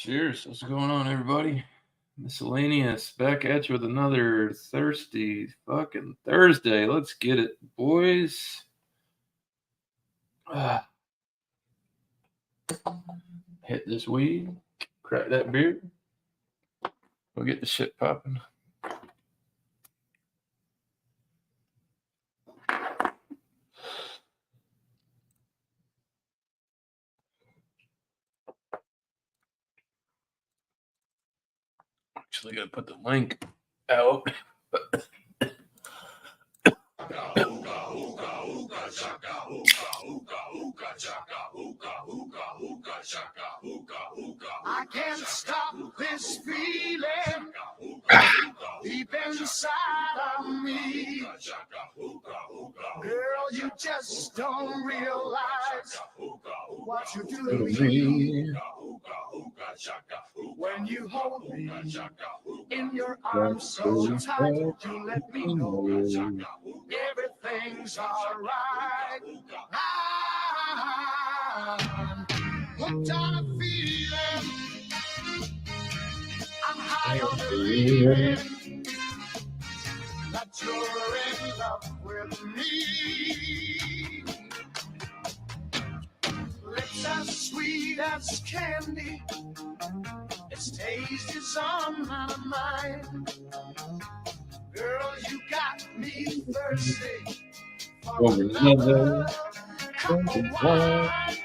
Cheers. What's going on, everybody? Miscellaneous back at you with another thirsty fucking Thursday. Let's get it, boys. Ah, hit this weed, crack that beer. We'll get the shit popping. Actually, gotta put the link out. I can't stop this feeling deep inside of me. Girl, you just don't realize what you do to me. When you hold me in your arms so tight, you let me know everything's alright. I'm hooked on a feeling. I'm high on believing that you're in love with me. Lips as sweet as candy, its taste is on my mind. Girl, you got me thirsty for another cup of wine.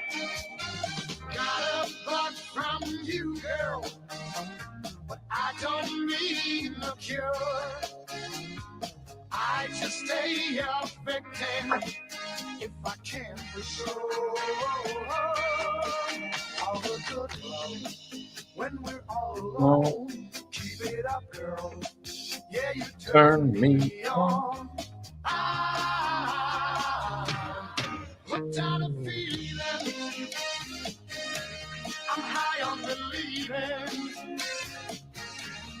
Got a bug from you, girl, but I don't need no cure. I just stay a victim if I can for sure. All the good love when we're all alone. Keep it up, girl. Yeah, you turn me on. I'm hooked on a feeling. I'm high on believing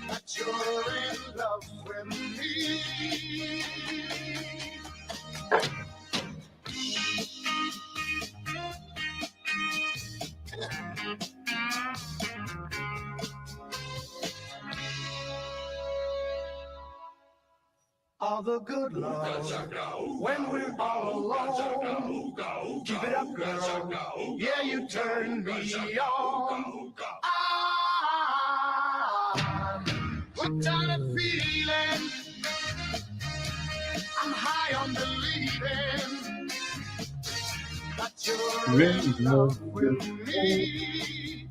that you're in love with me. All the good love when we're all alone. Keep it up, girl. Yeah, you turn me on. I'm hooked on a feeling. I'm high on believing that you're in love with me.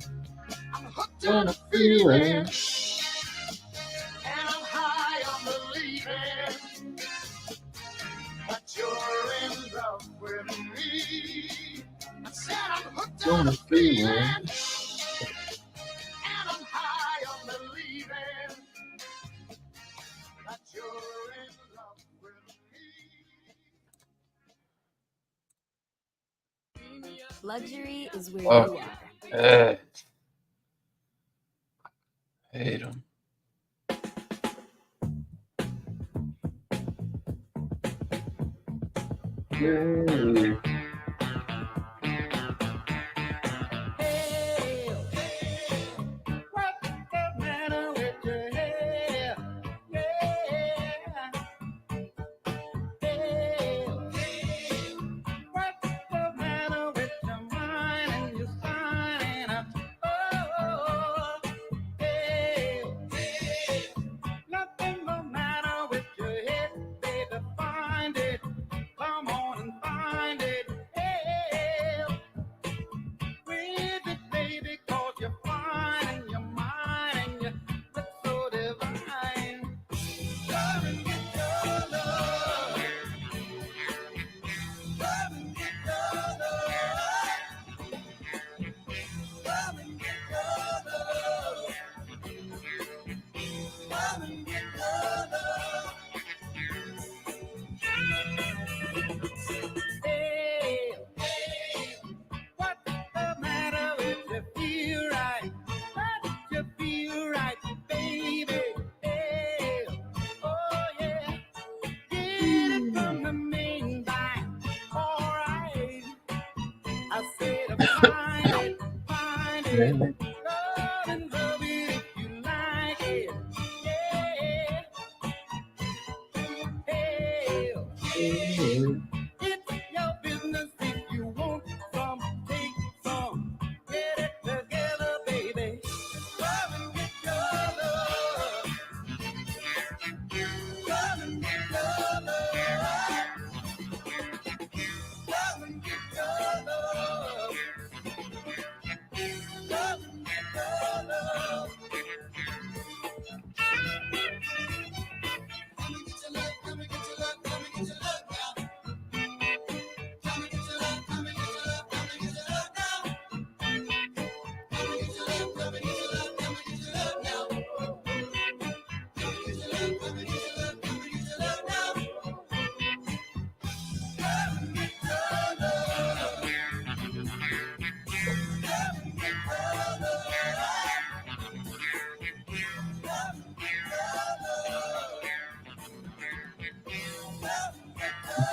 I'm hooked on a feeling. Gonna feel it. And I'm high on believing that you're in love with me. Luxury is where Fuck. you are. Hate them. Yeah.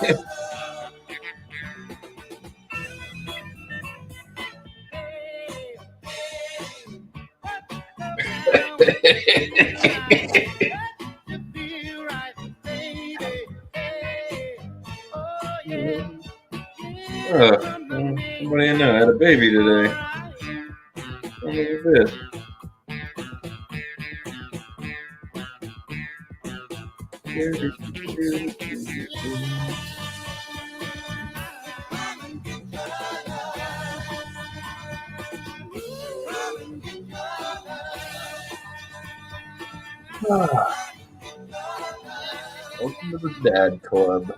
Somebody I know had a baby today. Son of a bitch. Welcome to the Dad Club.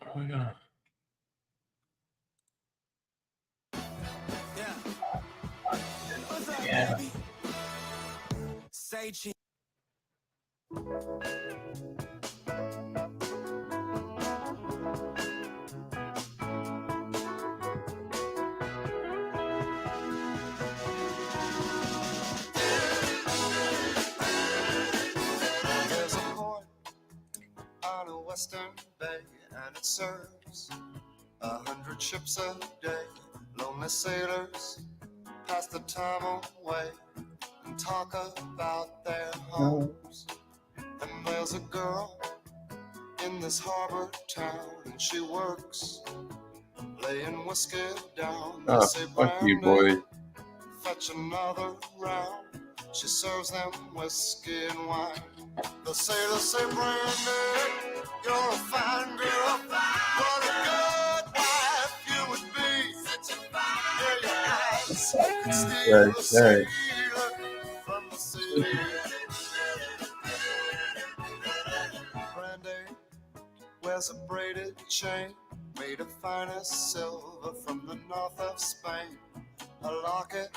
Oh, yeah. Yeah. There's a port on a western bay, and it serves 100 ships a day. Lonely sailors pass the time away and talk about their homes. And there's a girl in this harbor town, and she works laying whiskey down. They Oh, say, fuck you, "Brandy, boys. fetch another round." She serves them whiskey and wine. The sailors say, "Brandy, you're a fine girl. What a good wife you would be. Yeah, your eyes could steal the sailor from the sea." Brandy wears a braided chain made of finest silver from the north of Spain. A locket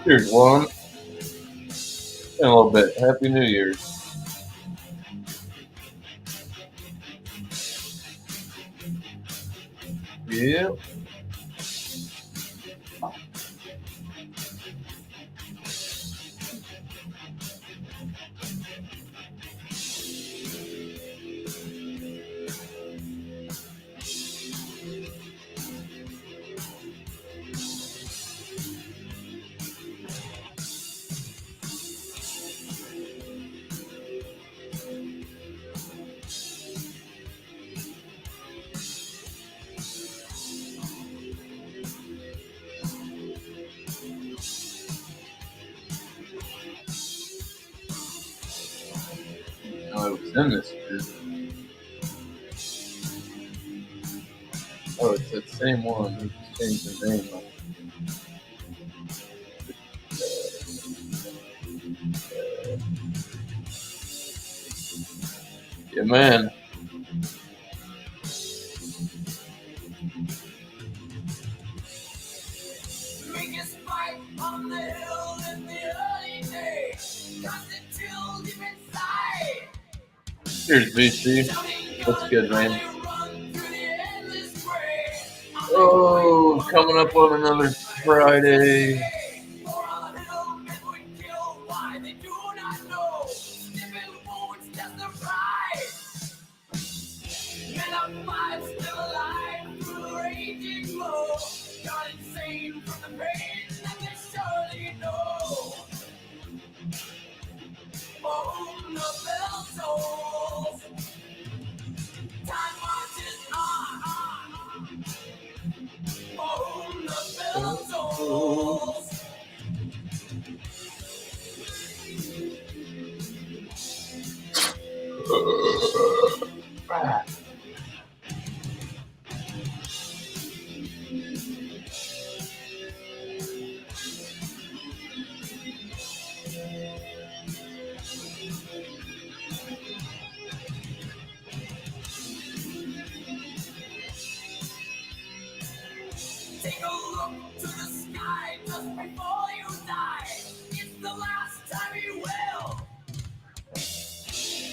Here's one. In a little bit. Happy New Year's. Yeah. Oh, it was in this year. Oh, it's that same one. He just changed the name. Yeah, man. biggest fight on the hill in the early days. Cause it chilled deep inside. Here's VC. What's good, man? Oh, coming up on another Friday. Take a look to the sky just before you die. It's the last time you will.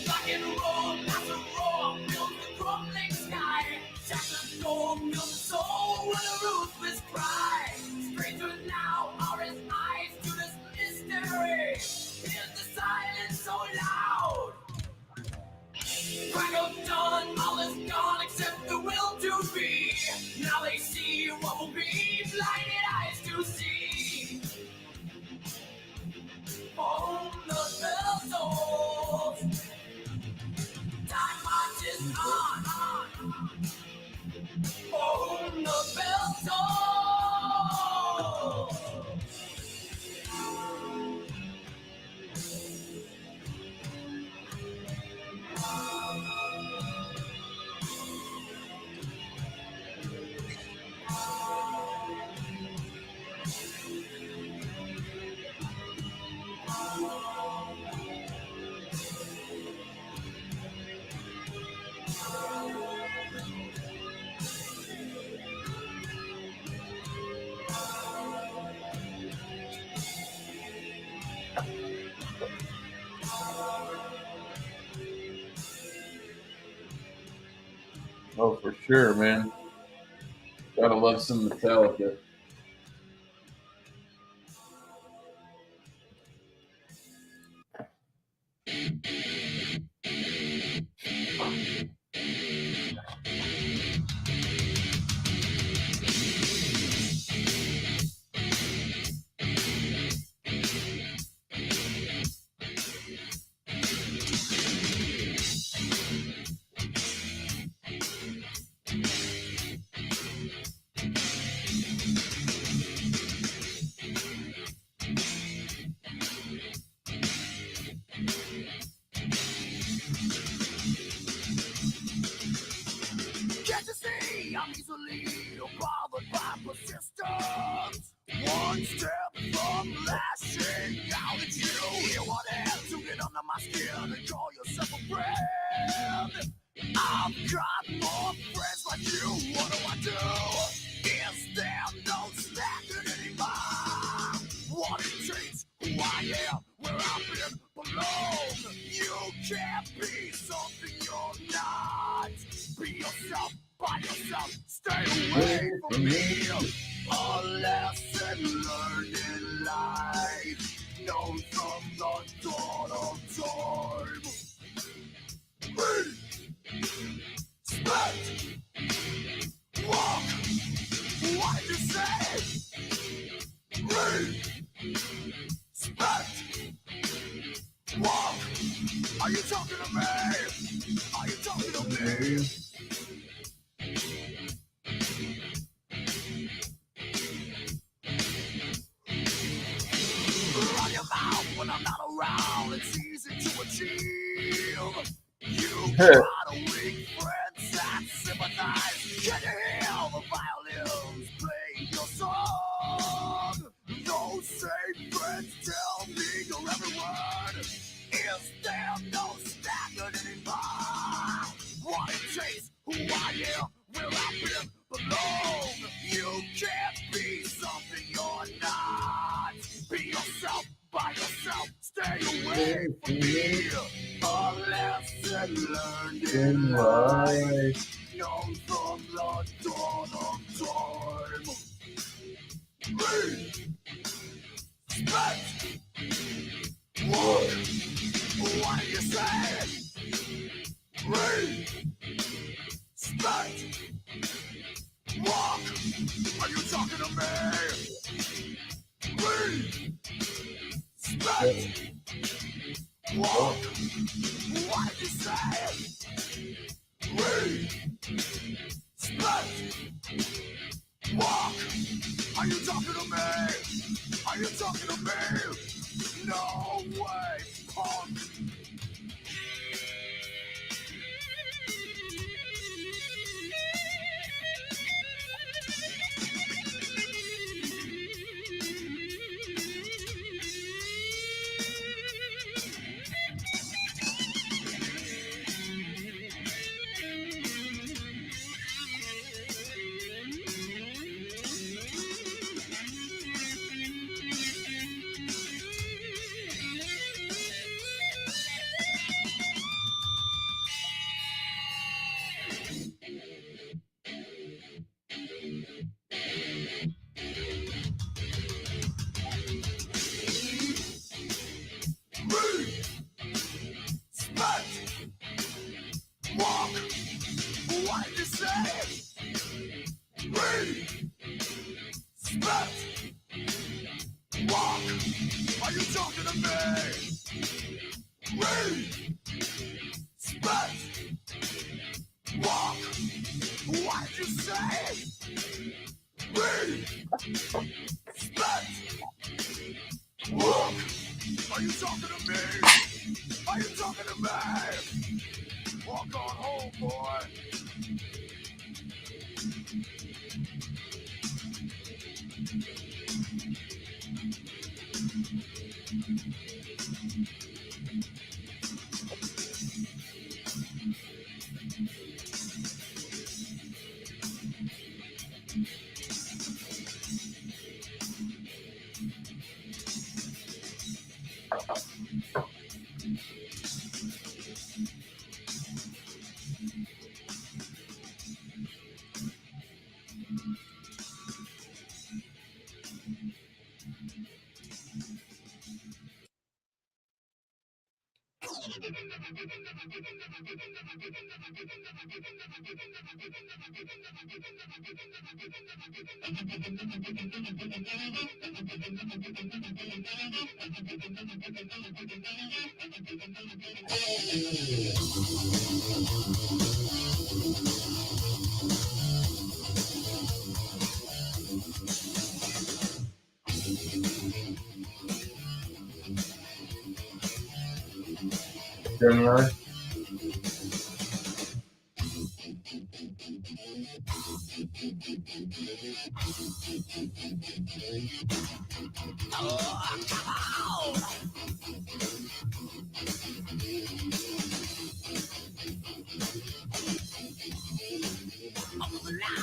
Rock and roll, that's a roar, build the crumbling sky. Shattered door, build the soul with a ruthless cry. Stranger now are his eyes to this mystery. Hear the silence so loud. Crack of dawn, all is gone except the will to be. Now they see what will be, blinded eyes to see. On the bell tolls, time marches on. On the bell tolls. Oh, for sure, man. Gotta love some Metallica. Can't you see I'm easily bothered by persistence? One step from lashing out at you. You want to get under my skin and call yourself a friend. I've got more friends like you. What do I do? Is there no slacking anymore? What it takes, who I am, where I've been belong. You can't be something you're not. Be yourself, by yourself, stay away from me. A lesson learned in life, known from the dawn of time. Respect, walk, what did you say? Respect, walk, are you talking to me? Are you talking to me? Run your mouth when I'm not around. It's easy to achieve. You got a weak friends that sympathize. Can you hear the violins playing your song? Those same friends tell me your every word. Is there no standard anymore? What it takes, who I am, where I've been belong. You can't be something you're not. Be yourself, by yourself, stay away from me. A lesson learned in life, known from the dawn of time. Respect, walk, what do you say? Respect, walk, are you talking to me? Respect, walk, what did you say? Respect, walk, are you talking to me? Are you talking to me? No way, punk. Are you talking to me? Are you talking to me? Walk on home, boy. January.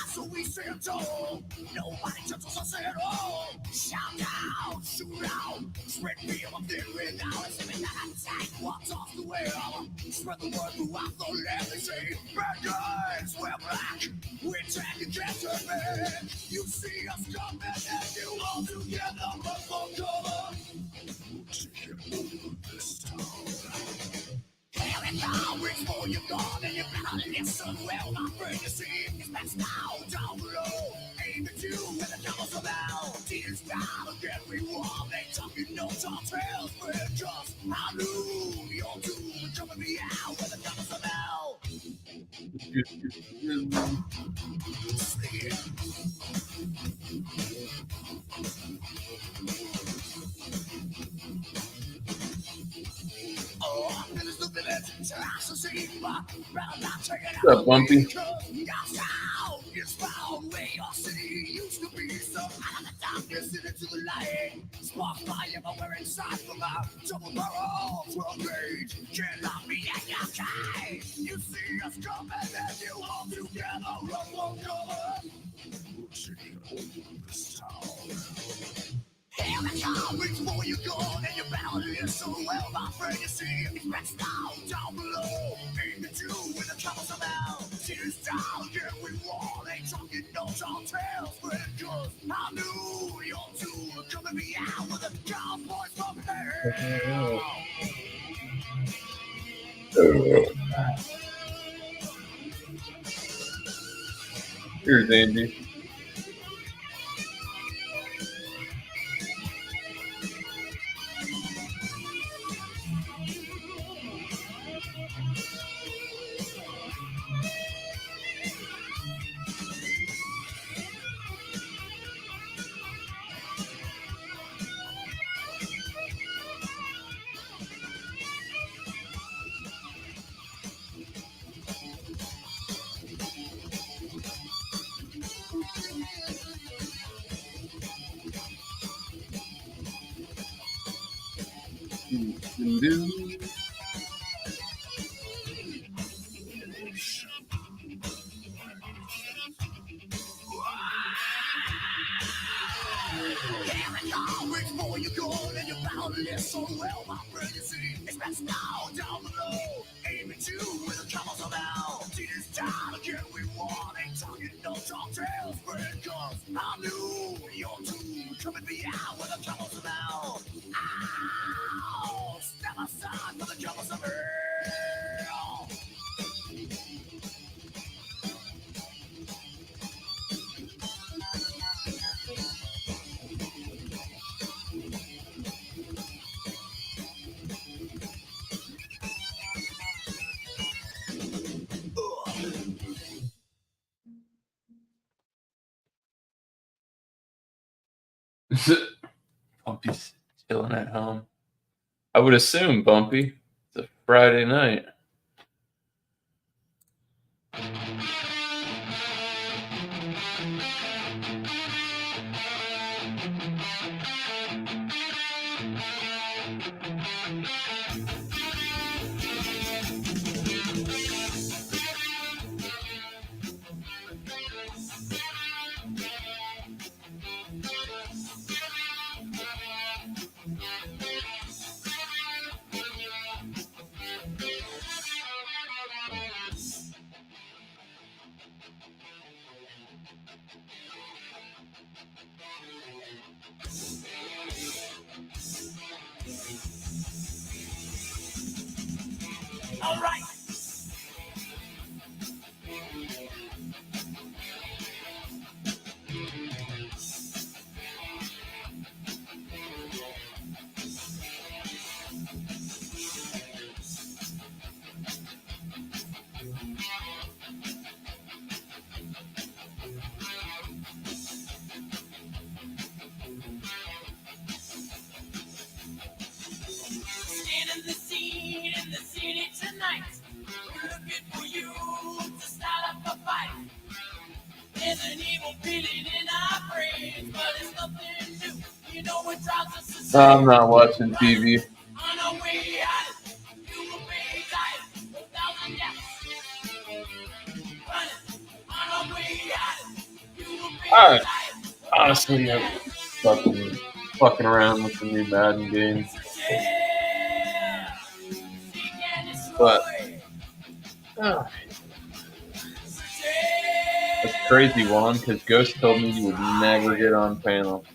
So we stand tall. Nobody touches us at all. Shout out, shoot out, spread fear of their renown. Living that attack, what's off the wheel. Spread the word throughout the land. They say, bad guys, we're black. We're taking cancer, man. You see us coming and you all together, motherfucker. This town. Here and now, reach for your gun and you better listen well. My friend, you see, it's best now, down below. Aim at you when the devil's about. Tears down again, we want. They talking no tall tales, we're just I knew you're doomed. Coming me out when the devil's about. Oh, it is the village. What's up, Bumpy? It's found where your city used to be. So out of the darkness into the light. Spark fire everywhere inside from our double barrel 12 gauge. Can't lock me at your side. You see us coming and you all together run one cover. City of this town. Here and now, reach for your gun and your battle is so well, my friend. You see, it's best down below. Aim at you with the troubles about. Tears down, again we war. They talking no tall tales, friend, cause I knew you're too coming me out with the cowboys from hell. Here's Andy. Before you go and you're bound to live so well, my friend, you see, it's best now down below. Aim at you with the troubles about. Tears down again, we want. Ain't talking no tall tales, friend, cause I knew you're too coming me out with the troubles about. Ow, step aside for the troubles of hell. Bumpy's chilling at home. I would assume, Bumpy. It's a Friday night. All right. Scanning the scene in the city tonight. We're looking for you to start up a fight. There's an evil feeling in our brains, but it's nothing new. You know it drives us to I'm not watching TV. on our way out. You will be tired. 1,000 deaths. Running on our way out. You will be Alright. tired. Honestly, I'm fucking around with the new Madden game. But that's crazy, Juan, because Ghost told me you would never get on panel.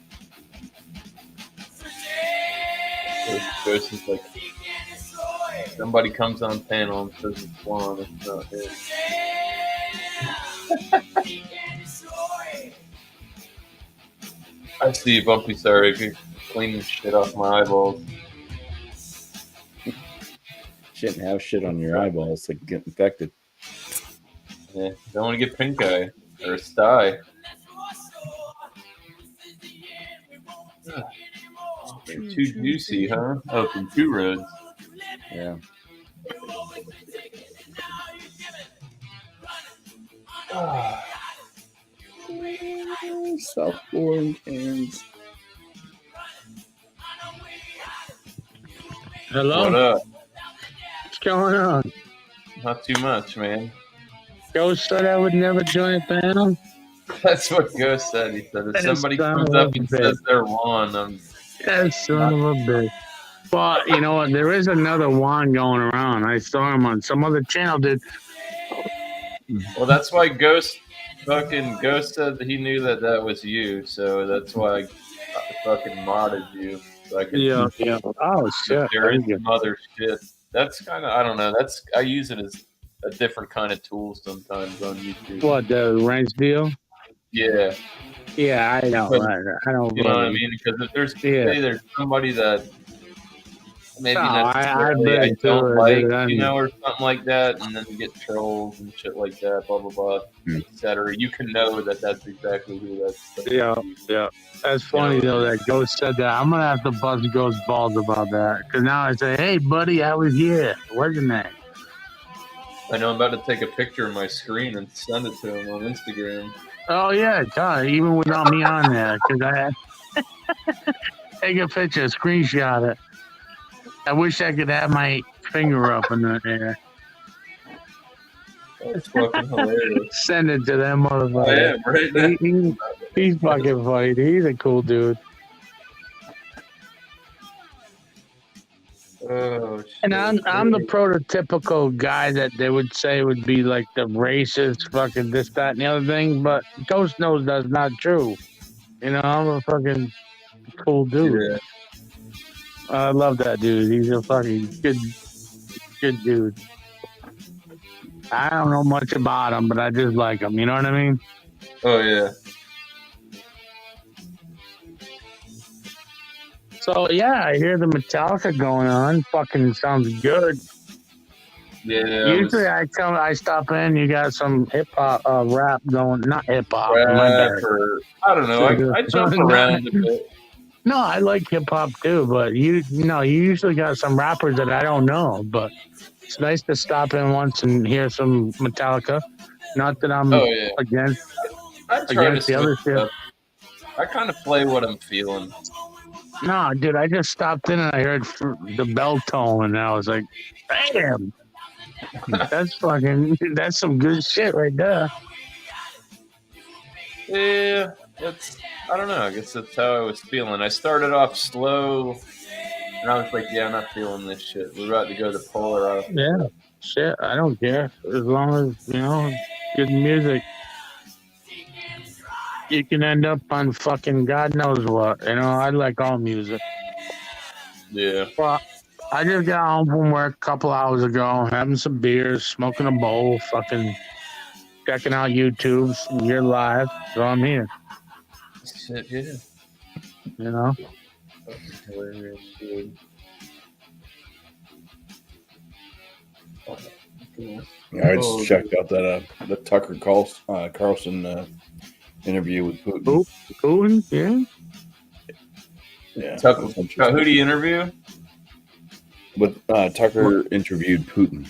Ghost is like, somebody comes on panel and says it's Juan, it's not him. I see, Bumpy, sorry, cleaning shit off my eyeballs. Shouldn't have shit on your eyeballs like get infected. Yeah, don't want to get pink eye or a sty. They're too juicy, huh? Oh, from Two Roads. Yeah. Self-pouring cans. Hello? What up? What's going on? Not too much, man. Ghost said I would never join a panel. That's what Ghost said. He said if That somebody son comes of up a and bitch. says they're Juan, I'm That son of a bitch. But you know what? There is another Juan going around. I saw him on some other channel, dude. well. That's why Ghost said that he knew that was you, so that's why I fucking modded you. So I could Yeah. Oh shit. there is Thank you. some other shit. That's kind of I don't know. I use it as a different kind of tool sometimes on YouTube. What, the range deal? Yeah, Yeah, I know. But- I don't you know what I mean? Because if there's Yeah. say there's somebody that maybe No, necessarily I bet don't too, like, dude, I you mean- know, or something like that, and then you get trolls and shit like that, blah blah blah, etc. You can know that that's exactly who that's. Yeah. That's funny though that Ghost said that. I'm gonna have to bust Ghost balls about that. Cause now I say, hey buddy, I was here. What's your name? I know I'm about to take a picture of my screen and send it to him on Instagram. Oh yeah, God, even without me on there, cause I had take a picture, screenshot it. I wish I could have my finger up in the air. That's fucking hilarious. Send it to them I motherfucker. am right now. He's fucking funny. He's a cool dude. Oh, shit. And I'm the prototypical guy that they would say would be like the racist, fucking this, that, and the other thing. But Ghost knows that's not true. You know, I'm a fucking cool dude. Yeah. I love that dude. He's a fucking good dude. I don't know much about him, but I just like him. You know what I mean? Oh yeah. So yeah, I hear the Metallica going on. Fucking sounds good. Yeah. Usually I stop in. You got some hip hop, rap going. Not hip hop. My bad. I don't know. I jump around a bit. No, I like hip hop too, but you usually got some rappers that I don't know, but it's nice to stop in once and hear some Metallica. Not that I'm Oh yeah, against I try to against the switch other it shit. up. I kind of play what I'm feeling. No, dude, I just stopped in and I heard the bell tone, and I was like, damn, that's some good shit right there. Yeah, I don't know. I guess that's how I was feeling. I started off slow, and I was like, yeah, I'm not feeling this shit. We're about to go to polar opposite. Yeah, shit, I don't care as long as good music. You can end up on fucking God knows what. I like all music. Yeah. Well, I just got home from work a couple hours ago, having some beers, smoking a bowl, fucking checking out YouTube. You're live, so I'm here. Shit, yeah. You know. Fucking hilarious, dude. Yeah, I just checked out that the Tucker Carlson interview with Putin. Putin, yeah. Yeah, Tucker, that's interesting. who do you interview? But Tucker interviewed Putin.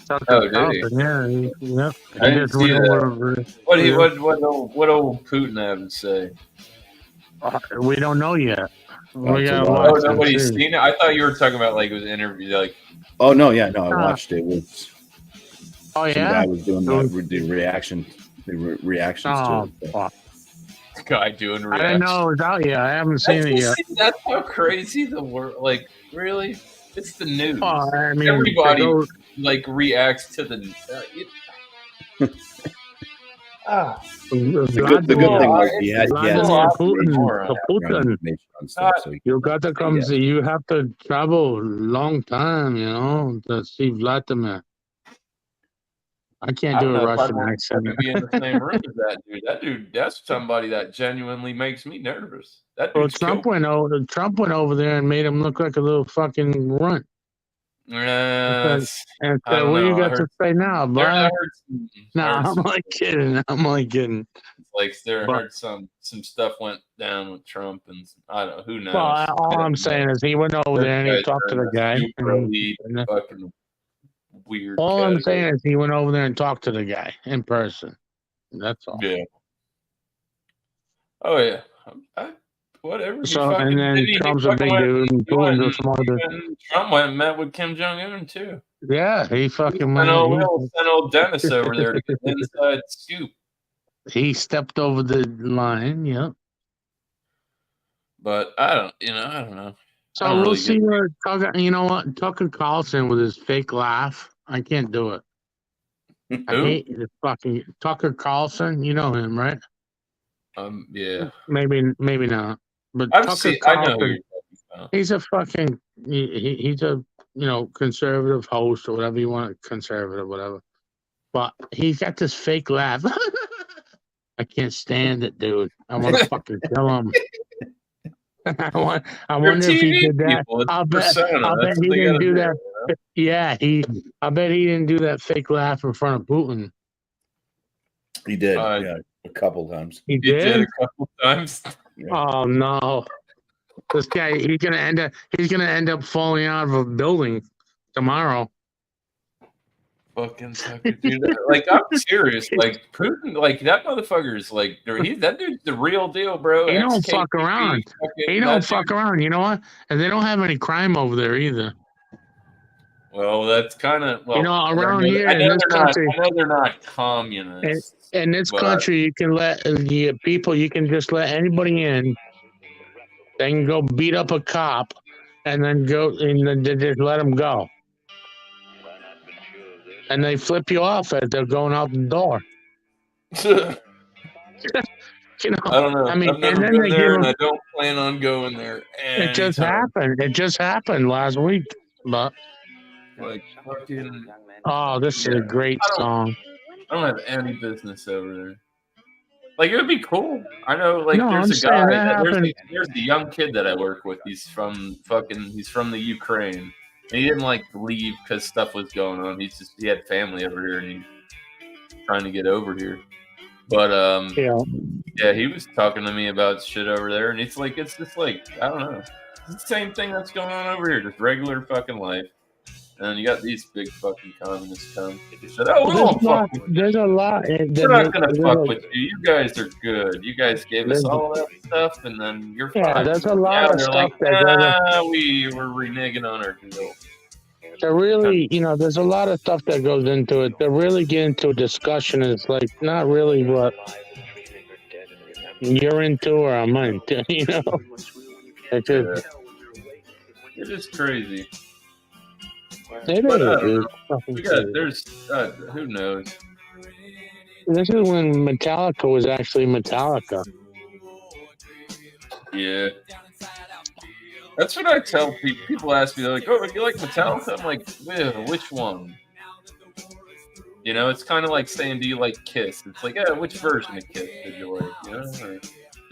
Tucker Oh, did he? Carlson, yeah. I didn't see that. What old Putin have to say? We don't know yet. We It's a gotta lot. Oh, watch. nobody's seen it. I thought you were talking about like it was an interview, like. Oh no, yeah, no, I watched it. It was Oh some yeah. guy was doing the reactions Oh, to it. fuck. Guy doing reactions. I didn't know it was out yet. I haven't seen it yet. That's how crazy the world. Like, really, it's the news. Oh, I mean, Everybody like reacts to the. The good thing was he had Putin. on stuff, so You got to come see. You have to travel a long time, to see Vladimir. I can't do a Russian accent. Be in the same room as that dude. That dude, that's somebody that genuinely makes me nervous. That Well, dude's Trump went over there and made him look like a little fucking runt. And said, "What you got to say now, bud?" No, I'm only kidding. It's like there heard some stuff went down with Trump, and I don't know who knows. Well, all I'm saying is he went over there and he talked to the guy. Fucking weird. All I'm saying is he went over there and talked to the guy in person. That's all. Yeah. Oh yeah. Whatever. So and then Trump's a big dude, and Putin's a small dude. Trump went and met with Kim Jong Un too. Yeah, he fucking went. Sent old Dennis over there to get the inside scoop. He stepped over the line. Yep. But I don't know. So we'll really see where Tucker. You know what? Tucker Carlson with his fake laugh. I can't do it. I hate the fucking Tucker Carlson. You know him, right? Yeah. Maybe not. But Tucker Carlson, he's a fucking. He's a conservative host or whatever you want, conservative, whatever. But he's got this fake laugh. I can't stand it, dude. I want to fucking kill him. I wonder if he did that. I'll bet he didn't do that. Yeah, I bet he didn't do that fake laugh in front of Putin. He did, a couple times. He did a couple times. Yeah. Oh no. This guy, he's gonna end up falling out of a building tomorrow. Fucking sucker, dude. Like, I'm serious. Like, Putin, like, that motherfucker's like, that dude's the real deal, bro. He don't fuck around. He don't fuck around. You know what? And they don't have any crime over there either. Well, that's kind of around here in this country. I know they're not communists. In this country, you can let people. You can just let anybody in. They can go beat up a cop, and then go and then just let them go. And they flip you off as they're going out the door. I don't know. I mean, I've never been there, and I don't plan on going there. It just happened. It just happened last week. But like fucking. Oh, this is a great song. I don't have any business over there. Like, it would be cool. I know, like, No, there's a guy. There's the young kid that I work with. He's from the Ukraine. And he didn't like leave because stuff was going on. He had family over here and he's trying to get over here. But Yeah, he was talking to me about shit over there, and it's just like, I don't know. It's the same thing that's going on over here, just regular fucking life. And then you got these big fucking communists come. They said, oh, we won't fuck with you. There's a lot. We're not going to fuck with you. You guys are good. You guys gave us all that stuff, and then you're fine. Yeah, there's a lot of stuff we were reneging on our deal. They're really, there's a lot of stuff that goes into it. To really get into a discussion is like not really what you're into or I'm into, It's just, It is crazy. It is. There's who knows? This is when Metallica was actually Metallica. Yeah. That's what I tell people. People ask me, they're like, oh, you like Metallica? I'm like, yeah, which one? It's kind of like saying, do you like Kiss? It's like, which version of Kiss did you like? Or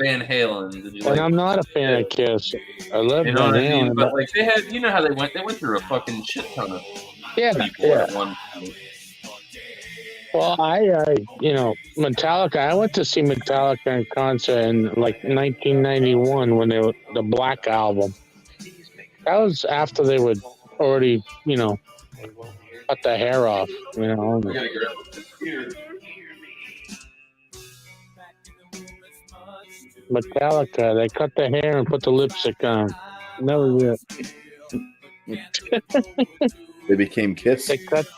Van Halen, did you like? And I'm not a fan of Kiss. I love Van Halen. But like they had, how they went through a fucking shit ton of people at one point. Well, Metallica. I went to see Metallica in concert in like 1991 when they were the Black Album. That was after they would already, cut the hair off. Metallica. They cut the hair and put the lipstick on. That was it. They became Kiss. They cut.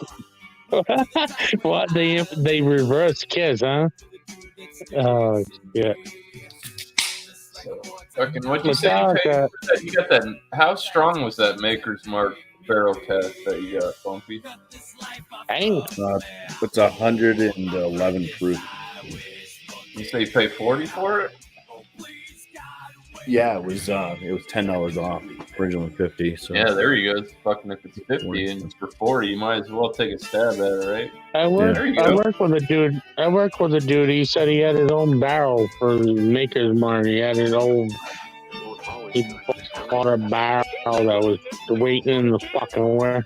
What they reverse Kiss, huh? Oh shit! Fucking what you say? You got that? How strong was that Maker's Mark barrel cast that you got, Bumpy? Dang. It's 111 proof. You say you pay $40 for it? Yeah, it was $10 off. Originally $50. So yeah, there you go. Fucking if it's $50 and it's for $40, you might as well take a stab at it, right? I work with a dude. He said he had his own barrel for Maker's Mark. He had his own. He bought a barrel that was waiting in the fucking warehouse.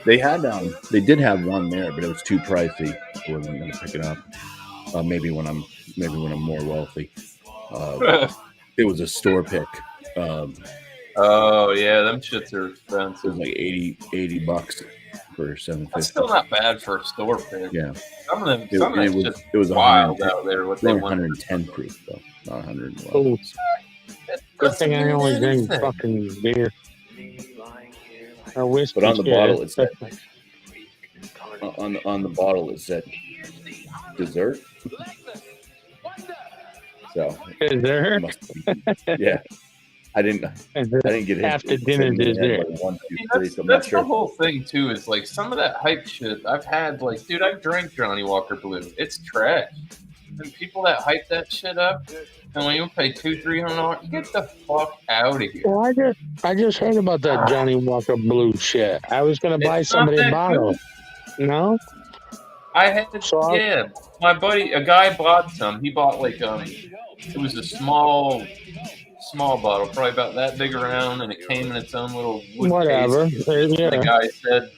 They did have one there, but it was too pricey. I wasn't going to pick it up. Maybe when I'm more wealthy. It was a store pick. Oh yeah, them shits are expensive. It was like $80 for $750. That's still not bad for a store pick. Yeah, some of them. It was wild out there. What they 110 proof though, not 111. Oh, good thing I only drink fucking beer. Or whiskey. But on the bottle it said. On the bottle it said dessert. So dessert. Yeah, I didn't get it after dinner dessert. Like 1, 2, 3. That's the whole thing too. Is like some of that hype shit I've had. Like, dude, I've drank Johnny Walker Blue. It's trash. And people that hype that shit up, and when you pay $200-300, get the fuck out of here. Well, I just heard about that Johnny Walker Blue shit. I was gonna buy somebody a bottle. Good. No. I had my buddy, a guy bought some. He bought like it was a small bottle, probably about that big around, and it came in its own little wood whatever. Case. Yeah. The guy said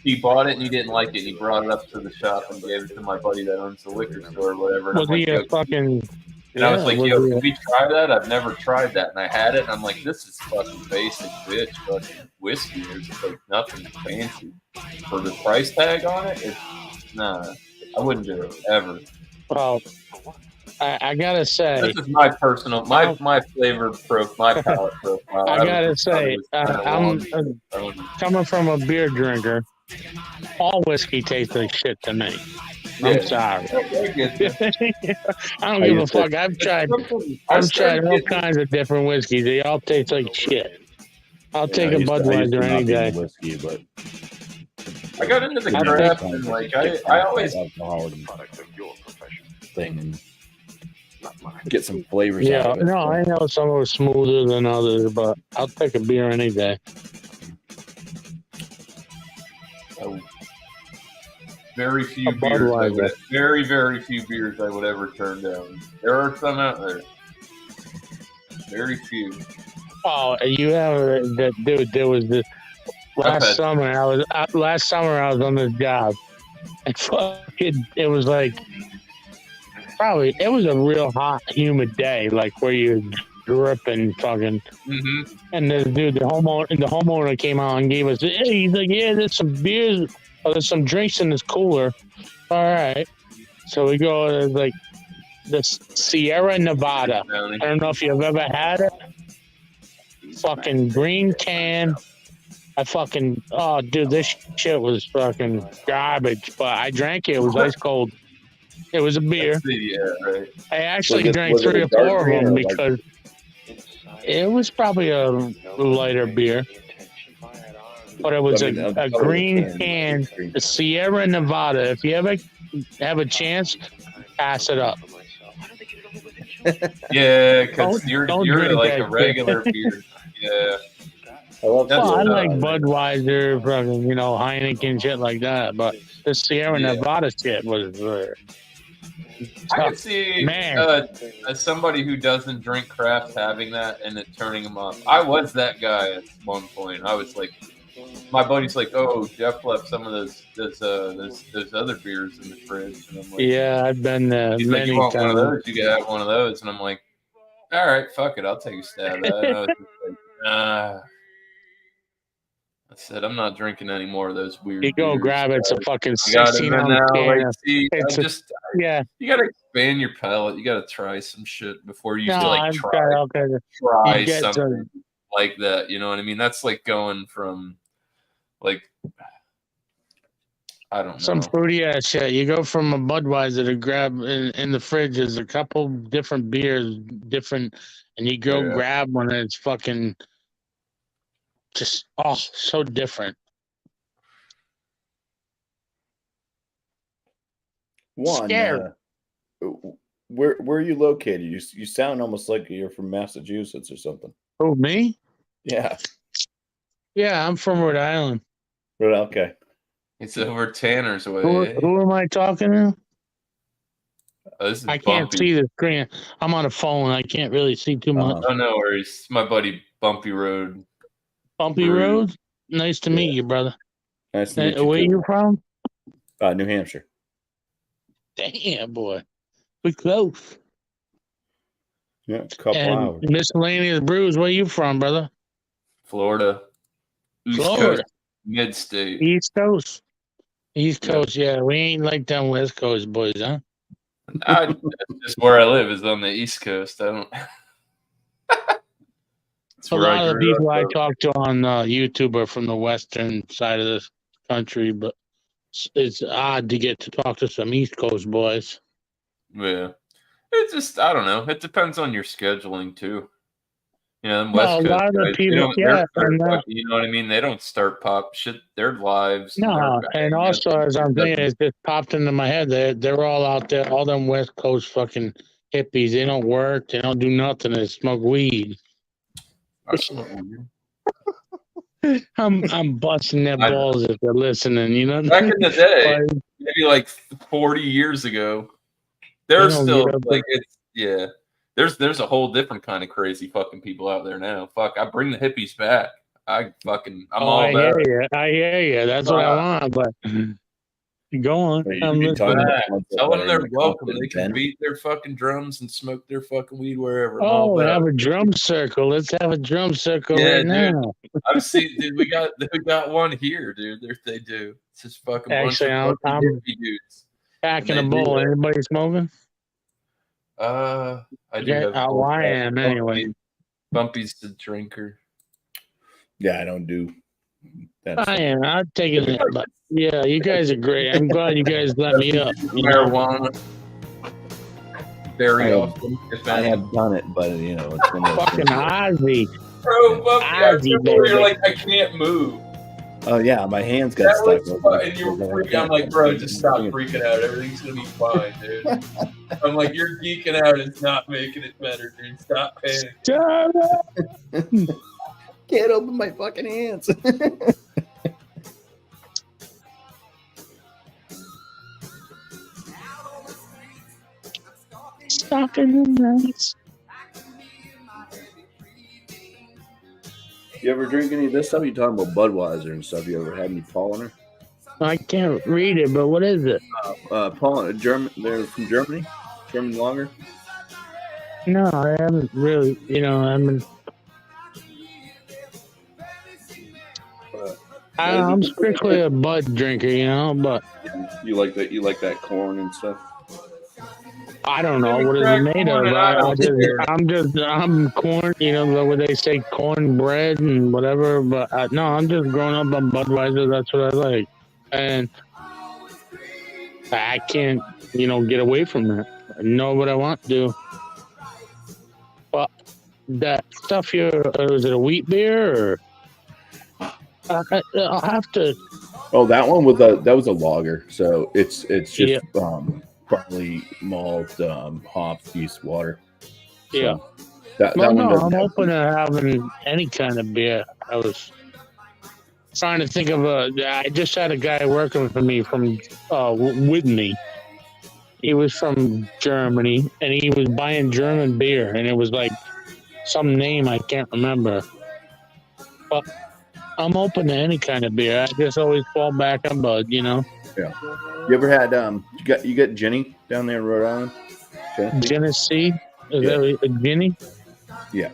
he bought it and he didn't like it. And he brought it up to the shop and gave it to my buddy that owns the liquor store or whatever. Was he a fucking? And I was like, yo, can we try that? I've never tried that. And I had it, and I'm like, this is fucking basic bitch fucking whiskey. There's like nothing fancy. For the price tag on it, it's nah. I wouldn't do it ever. Well, I gotta say, this is my personal, my flavor my palate profile. I gotta say, I'm coming from a beer drinker. All whiskey tastes like shit to me. I'm sorry. I don't give a fuck. I've tried all kinds of different whiskeys. They all taste like shit. I'll take a Budweiser any day. Whiskey, but I got into the craft and like I always thing and get some flavors. Yeah, out of it. No, I know some are smoother than others, but I'll take a beer any day. Very few beers. Very, very few beers I would ever turn down. There are some out there. Very few. Oh, you have that dude? There was this last summer. I was on this job, It was like it was a real hot, humid day, like where you're dripping, fucking. Mm-hmm. And the dude, the homeowner came out and gave us. Hey, he's like, yeah, there's some beers, there's some drinks in this cooler. All right, so we go to like the Sierra Nevada. I don't know if you've ever had it. Fucking green can. Oh, dude, this shit was fucking garbage. But I drank it. It was ice cold. It was a beer. Yeah, right. I actually drank 3 or 4 of them because it was probably a lighter beer. But it was a green can, the Sierra Nevada. If you ever have a chance, pass it up. Yeah, because you're drink like that a regular beer. Yeah. I love That's Well, I what, like Budweiser, fucking, Heineken, shit like that. But the Sierra Nevada shit was. I could see as somebody who doesn't drink craft having that and it turning him off. I was that guy at one point. I was like, my buddy's like, "Oh, Jeff left some of those other beers in the fridge," and I'm like, "Yeah, I've been there he's like, many "You want times." one of those? You can have one of those," and I'm like, "All right, fuck it, I'll take a stab at it." And I was just like, I said, I'm not drinking any more of those weird. You go beers. grab it. It's a fucking I got it 16 now. ounce can. Like, see, Yeah. You gotta expand your palate. You gotta try some shit before you try something like that. You know what I mean? That's like going from like I don't know. Some fruity ass shit. You go from a Budweiser to grab in the fridge. There's a couple different beers, and you go grab one, and it's fucking just so different. One, where are you located? You sound almost like you're from Massachusetts or something. Oh, me? Yeah. Yeah, I'm from Rhode Island. Okay. It's over Tanner's way. Who am I talking to? This is I can't see the screen. I'm on a phone. I can't really see too much. Oh, no worries. My buddy Bumpy Road. Bumpy Road? Nice to meet you, brother. Nice to meet you. Where are you from? New Hampshire. Damn, boy. We close. Yeah, a couple hours. Miscellaneous Brews, where you from, brother? Florida. Florida. Mid-state. East Coast. East Coast, yeah. We ain't like them West Coast boys, huh? That's just where I live is on the East Coast. I don't. A lot of the people I talk to on YouTube are from the western side of this country, but it's odd to get to talk to some East Coast boys. Yeah. It's just, I don't know. It depends on your scheduling, too. You know, them Well, West a lot of the Coast people, guys, you know what I mean? They don't start pop shit. Their lives. No, and also, as I'm thinking, it just popped into my head. They're all out there, all them West Coast fucking hippies. They don't work. They don't do nothing. They smoke weed. I'm busting their balls if they're listening. You know, back in the day, maybe like 40 years ago, there's still like it's There's a whole different kind of crazy fucking people out there now. Fuck, I bring the hippies back. I'm all about it. I hear you. That's what I want. But go on. Tell them they're welcome. They can beat their fucking drums and smoke their fucking weed wherever. Have a drum circle. Let's have a drum circle right now. I've seen, dude. We got one here, dude. They do. It's just fucking bunch of fucking hippie dudes. Packing a bowl. Anybody smoking? I do. I am anyway. Bumpy's the drinker. Yeah, I don't do that. I am. I'm taking it, but yeah, you guys are great. I'm glad you guys let me up. Marijuana. Very often. I have done it, but it's one of those fucking Ozzy. Bro, Bumpy, you're like, I can't move. Oh yeah, my hands got stuck. And you were freaking. I'm like, bro, just stop freaking out. Everything's gonna be fine, dude. I'm like, you're geeking out. It's not making it better, dude. Stop panicking. Can't open my fucking hands. Stuck in the nights. You ever drink any of this stuff? You talking about Budweiser and stuff? You ever had any Paulaner? I can't read it, but what is it? Paul, German. They're from Germany. German lager. No, I haven't really. I mean, I'm strictly a Bud drinker, but You like that? You like that corn and stuff. I don't know what it's made of. I'm corn, what they say, cornbread and whatever. But no, I'm just growing up on Budweiser. That's what I like, and I can't, get away from that. I know what I want to. But that stuff here, is it a wheat beer or? I'll have to. Oh, that one that was a lager. So it's just barley malt, hops, yeast, water. So yeah. That one I'm open to having any kind of beer. I was trying to think of I just had a guy working for me with me. He was from Germany, and he was buying German beer, and it was like some name I can't remember. But I'm open to any kind of beer. I just always fall back on Bud, Yeah. You ever had you got Jenny down there in Rhode Island? Genesee? Is that a Jenny? Yeah.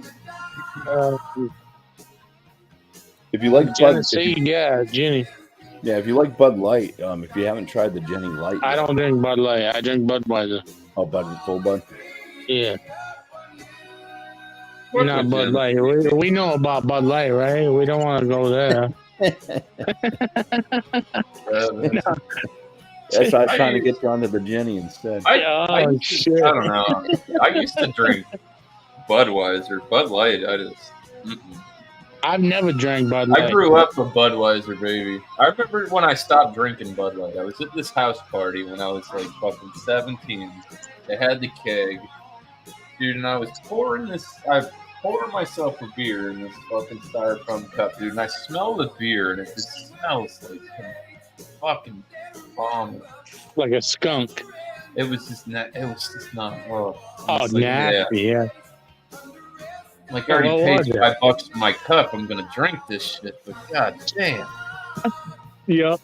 If you like Genesee, Jenny. Yeah, if you like Bud Light, if you haven't tried the Jenny Light, I don't drink Bud Light. I drink Budweiser. Oh, full Bud. Yeah. Not Bud Light. We know about Bud Light, right? We don't want to go there. That's why I was trying to get you onto the Jenny instead. I don't know. I used to drink Budweiser. Bud Light, I've never drank Bud Light. I grew up a Budweiser baby. I remember when I stopped drinking Bud Light. I was at this house party when I was like fucking 17. They had the keg. Dude, and I was pouring myself a beer in this fucking styrofoam cup, dude, and I smell the beer, and it just smells like fucking vomit. Like a skunk. It was just not. Oh, nasty, yeah. Like, I already paid $5 for my cup. I'm gonna drink this shit, but god damn. Yep.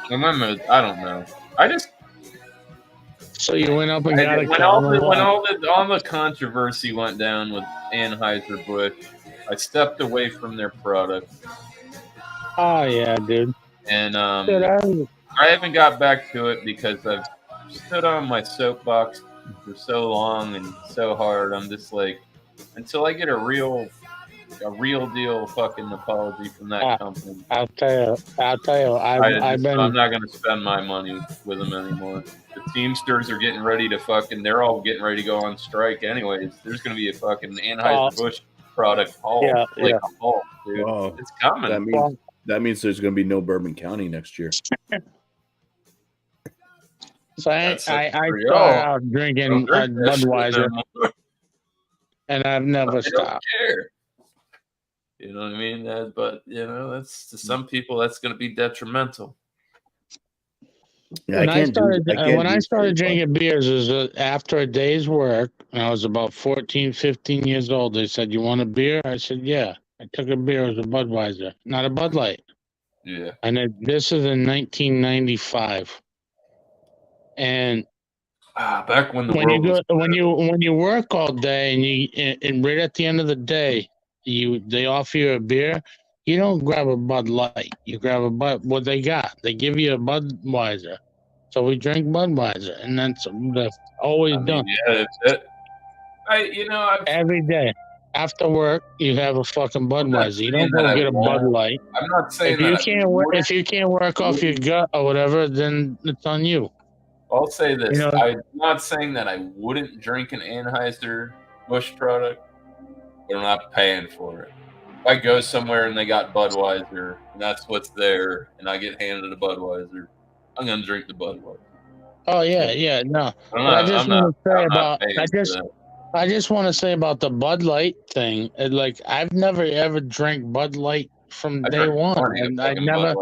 I don't know. So you went up and got a when all the controversy went down with Anheuser-Busch, I stepped away from their product. Oh yeah, dude. And I haven't got back to it because I've stood on my soapbox for so long and so hard. I'm just like, until I get a real deal fucking apology from that company. I'll tell you. I'm not going to spend my money with them anymore. The Teamsters are getting ready to they're all getting ready to go on strike anyways. There's going to be a fucking Anheuser-Busch product haul. A haul, dude. Wow. It's coming. That means there's going to be no Bourbon County next year. So I started out drinking Budweiser, and I've never stopped. Care. You know what I mean? But that's to some people that's going to be detrimental. Yeah, when I started drinking beers, it was after a day's work. And I was about 14, 15 years old. They said, "You want a beer?" I said, "Yeah." I took a beer. It was a Budweiser, not a Bud Light. Yeah. And this is in 1995. And back when when you work all day and right at the end of the day, they offer you a beer. You don't grab a Bud Light. You grab what they got. They give you a Budweiser. So we drink Budweiser, and that's always done. Yeah, that's it. Every day after work, you have a fucking Budweiser. You don't go get a Bud Light. I'm not saying if you can't work off your gut or whatever, then it's on you. I'll say this. I'm not saying that I wouldn't drink an Anheuser-Busch product, but I'm not paying for it. If I go somewhere and they got Budweiser, and that's what's there, and I get handed a Budweiser, I'm gonna drink the Budweiser. Oh yeah, no. I just want to say about the Bud Light thing. Like, I've never ever drank Bud Light from day one, and I never.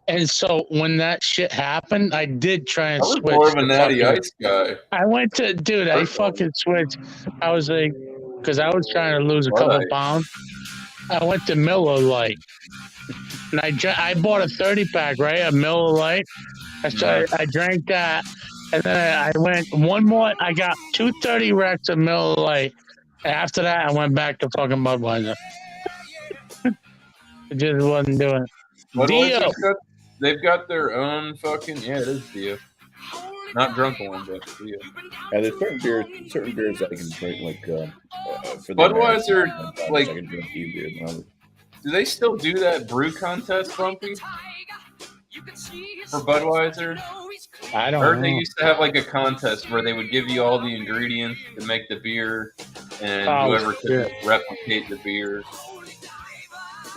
And so when that shit happened, I did try and switch. More of a Natty Ice guy. I went to, I fucking switched. I was like, because I was trying to lose a couple pounds. I went to Miller Lite. and I bought a 30-pack, right? A Miller Lite. I drank that, and then I went one more. I got 230 racks of Miller Lite. After that, I went back to fucking Budweiser. It just wasn't doing it. Budweiser's they've got their own fucking it is Dio. Not drunken one, but Dio. Yeah, there's certain beers I can drink like for the Budweiser, American, like- I can drink easier than others. Do they still do that brew contest, Bumpy? For Budweiser? I I don't heard they know. used to have like a contest where they would give you all the ingredients to make the beer, and Oh, whoever could shit. replicate the beer.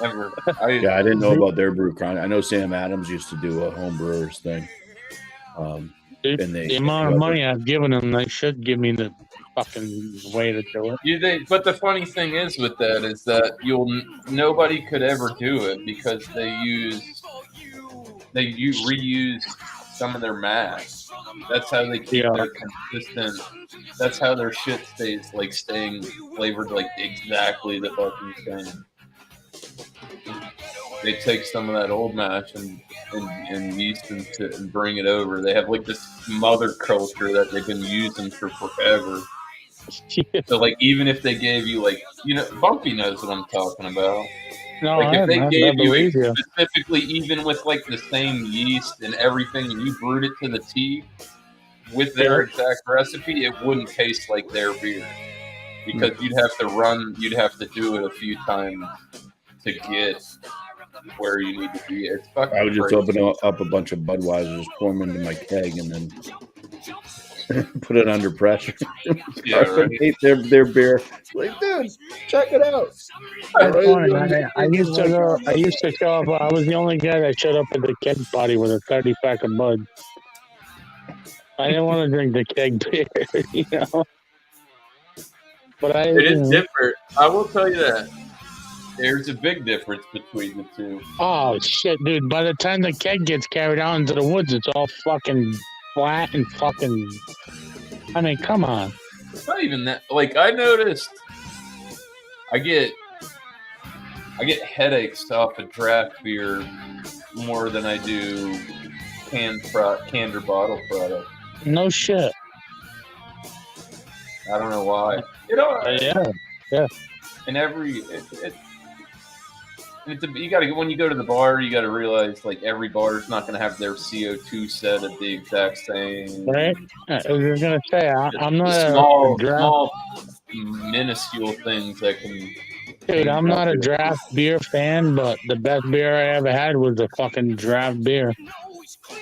Never. Yeah, I didn't know about their brew con. I know Sam Adams used to do a home brewers thing. Dude, and the amount of money I've given them, they should give me the fucking way to do it. But the funny thing is with that is that nobody could ever do it because they reuse some of their mash. That's how they keep their consistent. That's how their shit stays like staying flavored like exactly the fucking same. They take some of that old mash and yeast and bring it over. They have like this mother culture that they've been using for forever. So like even if they gave you like Bumpy knows what I'm talking about. No, Like if they gave you believe you. specifically even with like the same yeast and everything and you brewed it to the T with their exact recipe, it wouldn't taste like their beer. Because you'd have to do it a few times to get where you need to be. It's fucking I would just crazy. open up a bunch of Budweisers, pour them into my keg, and then put it under pressure. Yeah, right. Hate their beer. Like, dude, check it out. That's funny. I used to show up. I was the only guy that showed up at the keg party with a 30-pack of Bud. I didn't want to drink the keg beer, But It is different. I will tell you that. There's a big difference between the two. Oh shit, dude! By the time the keg gets carried out into the woods, it's all fucking flat and fucking. I mean, come on. It's not even that. Like I noticed, I get headaches off of draft beer more than I do canned or bottle product. No shit. I don't know why. Yeah. And you got to when you go to the bar, you got to realize like every bar is not going to have their CO2 set at the exact same. Right? I was gonna say I'm not small, a draft. small, minuscule things that can. Dude, I'm not a draft beer fan, but the best beer I ever had was a fucking draft beer.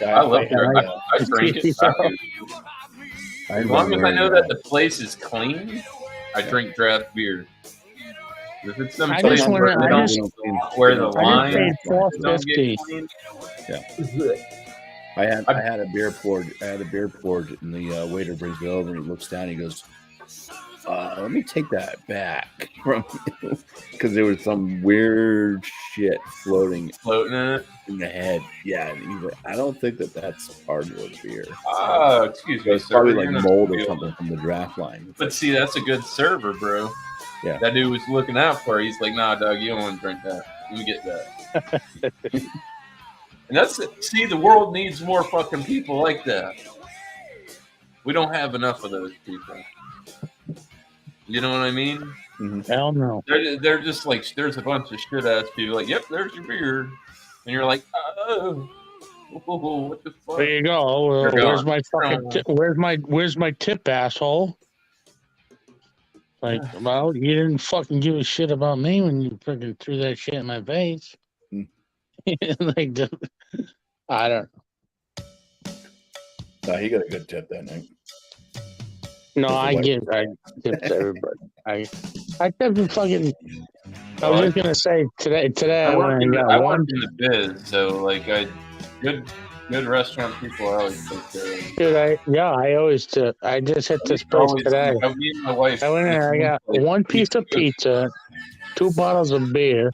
I love draft. I drink it. As long as I know that the place is clean, I drink draft beer. If it's some I place just where wanna- they I don't just- where the I line just paid don't $4.50. get clean. I had a beer poured. I had a beer poured, and the waiter brings it over, and he looks down. And he goes, "Let me take that back from you," because there was some weird shit floating Floating in it. in the head. Yeah, and he's like, "I don't think that's hardwood beer. Oh, excuse me, It's sir. probably You're like not mold or real. something from the draft line." But see, that's a good server, bro. Yeah. That dude was looking out for it. He's like, nah, dog, you don't want to drink that. Let me get that. And that's it. See, the world needs more fucking people like that. We don't have enough of those people. You know what I mean? Hell no. They're just like, there's a bunch of shit ass people like, yep, there's your beer. And you're like, oh, what the fuck? There you go. They're Where's gone. my fucking where's my tip, asshole? Like, well, you didn't fucking give a shit about me when you fucking threw that shit in my face. Hmm. Like, I don't No, he got a good tip that night. know. I What? tip to everybody. I tip to fucking. I was just gonna say today I I work went in and the, got I one. work in the biz, so like good restaurant people I always take care of. Dude, I always tip. I just hit this place Always- today. Me and my wife. I went in there, I got one piece of pizza, 2 bottles of beer,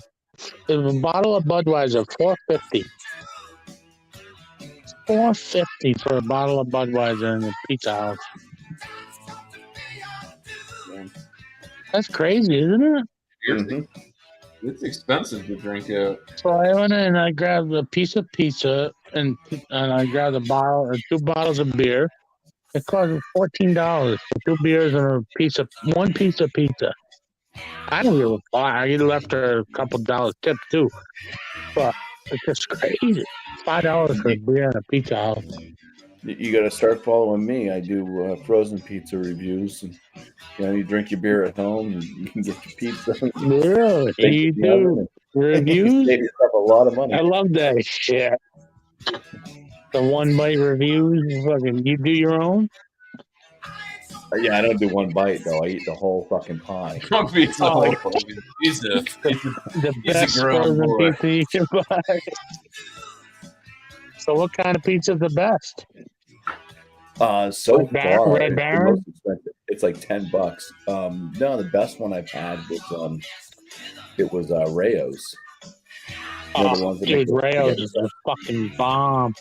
a bottle of Budweiser, $4.50. $4.50 for a bottle of Budweiser in the pizza house. That's crazy, isn't it? Seriously. It's expensive to drink out. So I went in and I grabbed a piece of pizza and I grabbed a bottle or 2 bottles of beer. It cost me $14 for 2 beers and one piece of pizza. I don't give a fuck. I left her a couple dollars tip too, but it's just crazy. $5 for a beer and a pizza house. You got to start following me. I do frozen pizza reviews. And, you drink your beer at home and you can get your pizza. Really? You do reviews? Save yourself a lot of money. I love that shit. The one bite reviews, fucking, you do your own? Yeah, I don't do one bite though. I eat the whole fucking pie. Pizza, Oh. pizza. The He's a best grown frozen boy. pizza you can buy. So what kind of pizza is the best? So Red Baron? far, Red it's the Baron? most expensive. It's like $10. No, the best one I've had was Rayo's. They're the ones that Dude, make- Rayo's is a fucking bomb.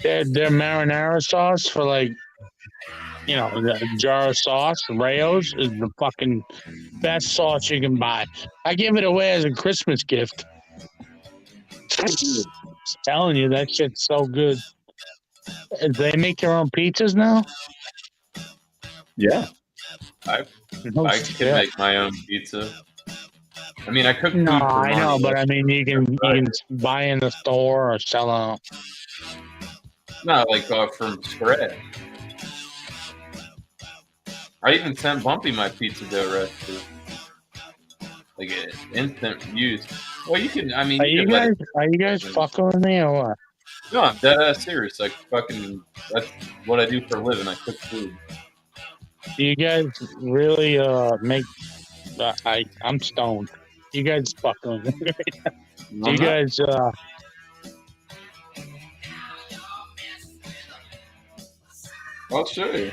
Yeah. Their marinara sauce for like, the jar of sauce, Rayo's is the fucking best sauce you can buy. I give it away as a Christmas gift. Telling you, that shit's so good. Do they make their own pizzas now? Yeah. I Oh, can shit. make my own pizza. I mean, I cook food No, for I know, money. but I mean, you can buy in the store or sell out. Not like from scratch. I even sent Bumpy my pizza dough recipe. Like instant use. Well, you can. I mean, Are you guys fucking with me or what? No, I'm dead ass serious. Like that's what I do for a living. I cook food. Do you guys really make? I'm stoned. You guys fucking with me. Do you guys? I'll show you.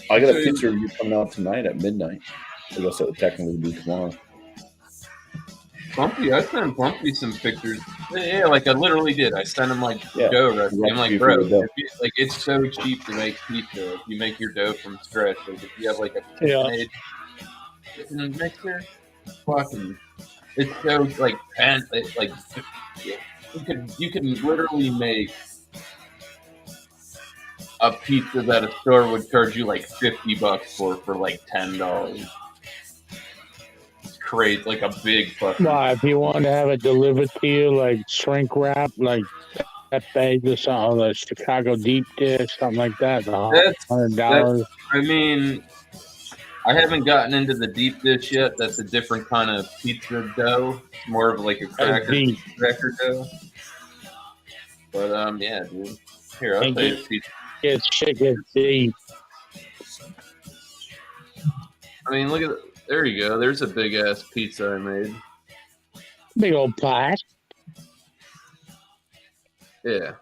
I got a pizza review coming out tonight at midnight. I guess it would technically be tomorrow. Bumpy, I sent Bumpy some pictures. Yeah, like I literally did. I sent him like Yeah. dough recipe. I'm like, Recipe bro, for the dough. like it's so cheap to make pizza. If you make your dough from scratch, like if you have like a Yeah. KitchenAid mixer, fucking, it's so like it's like you can literally make a pizza that a store would charge you like $50 for like $10. It's crazy, like a big fucking. Well, if you want to have it delivered to you, like shrink wrap, like Pepe or something, like Chicago deep dish, something like that, $100. I mean, I haven't gotten into the deep dish yet. That's a different kind of pizza dough. It's more of like a cracker dough. But yeah, dude. Here, I'll tell you the pizza. It's chicken deep. I mean, look at there you go. There's a big ass pizza I made. Big old pie. Yeah.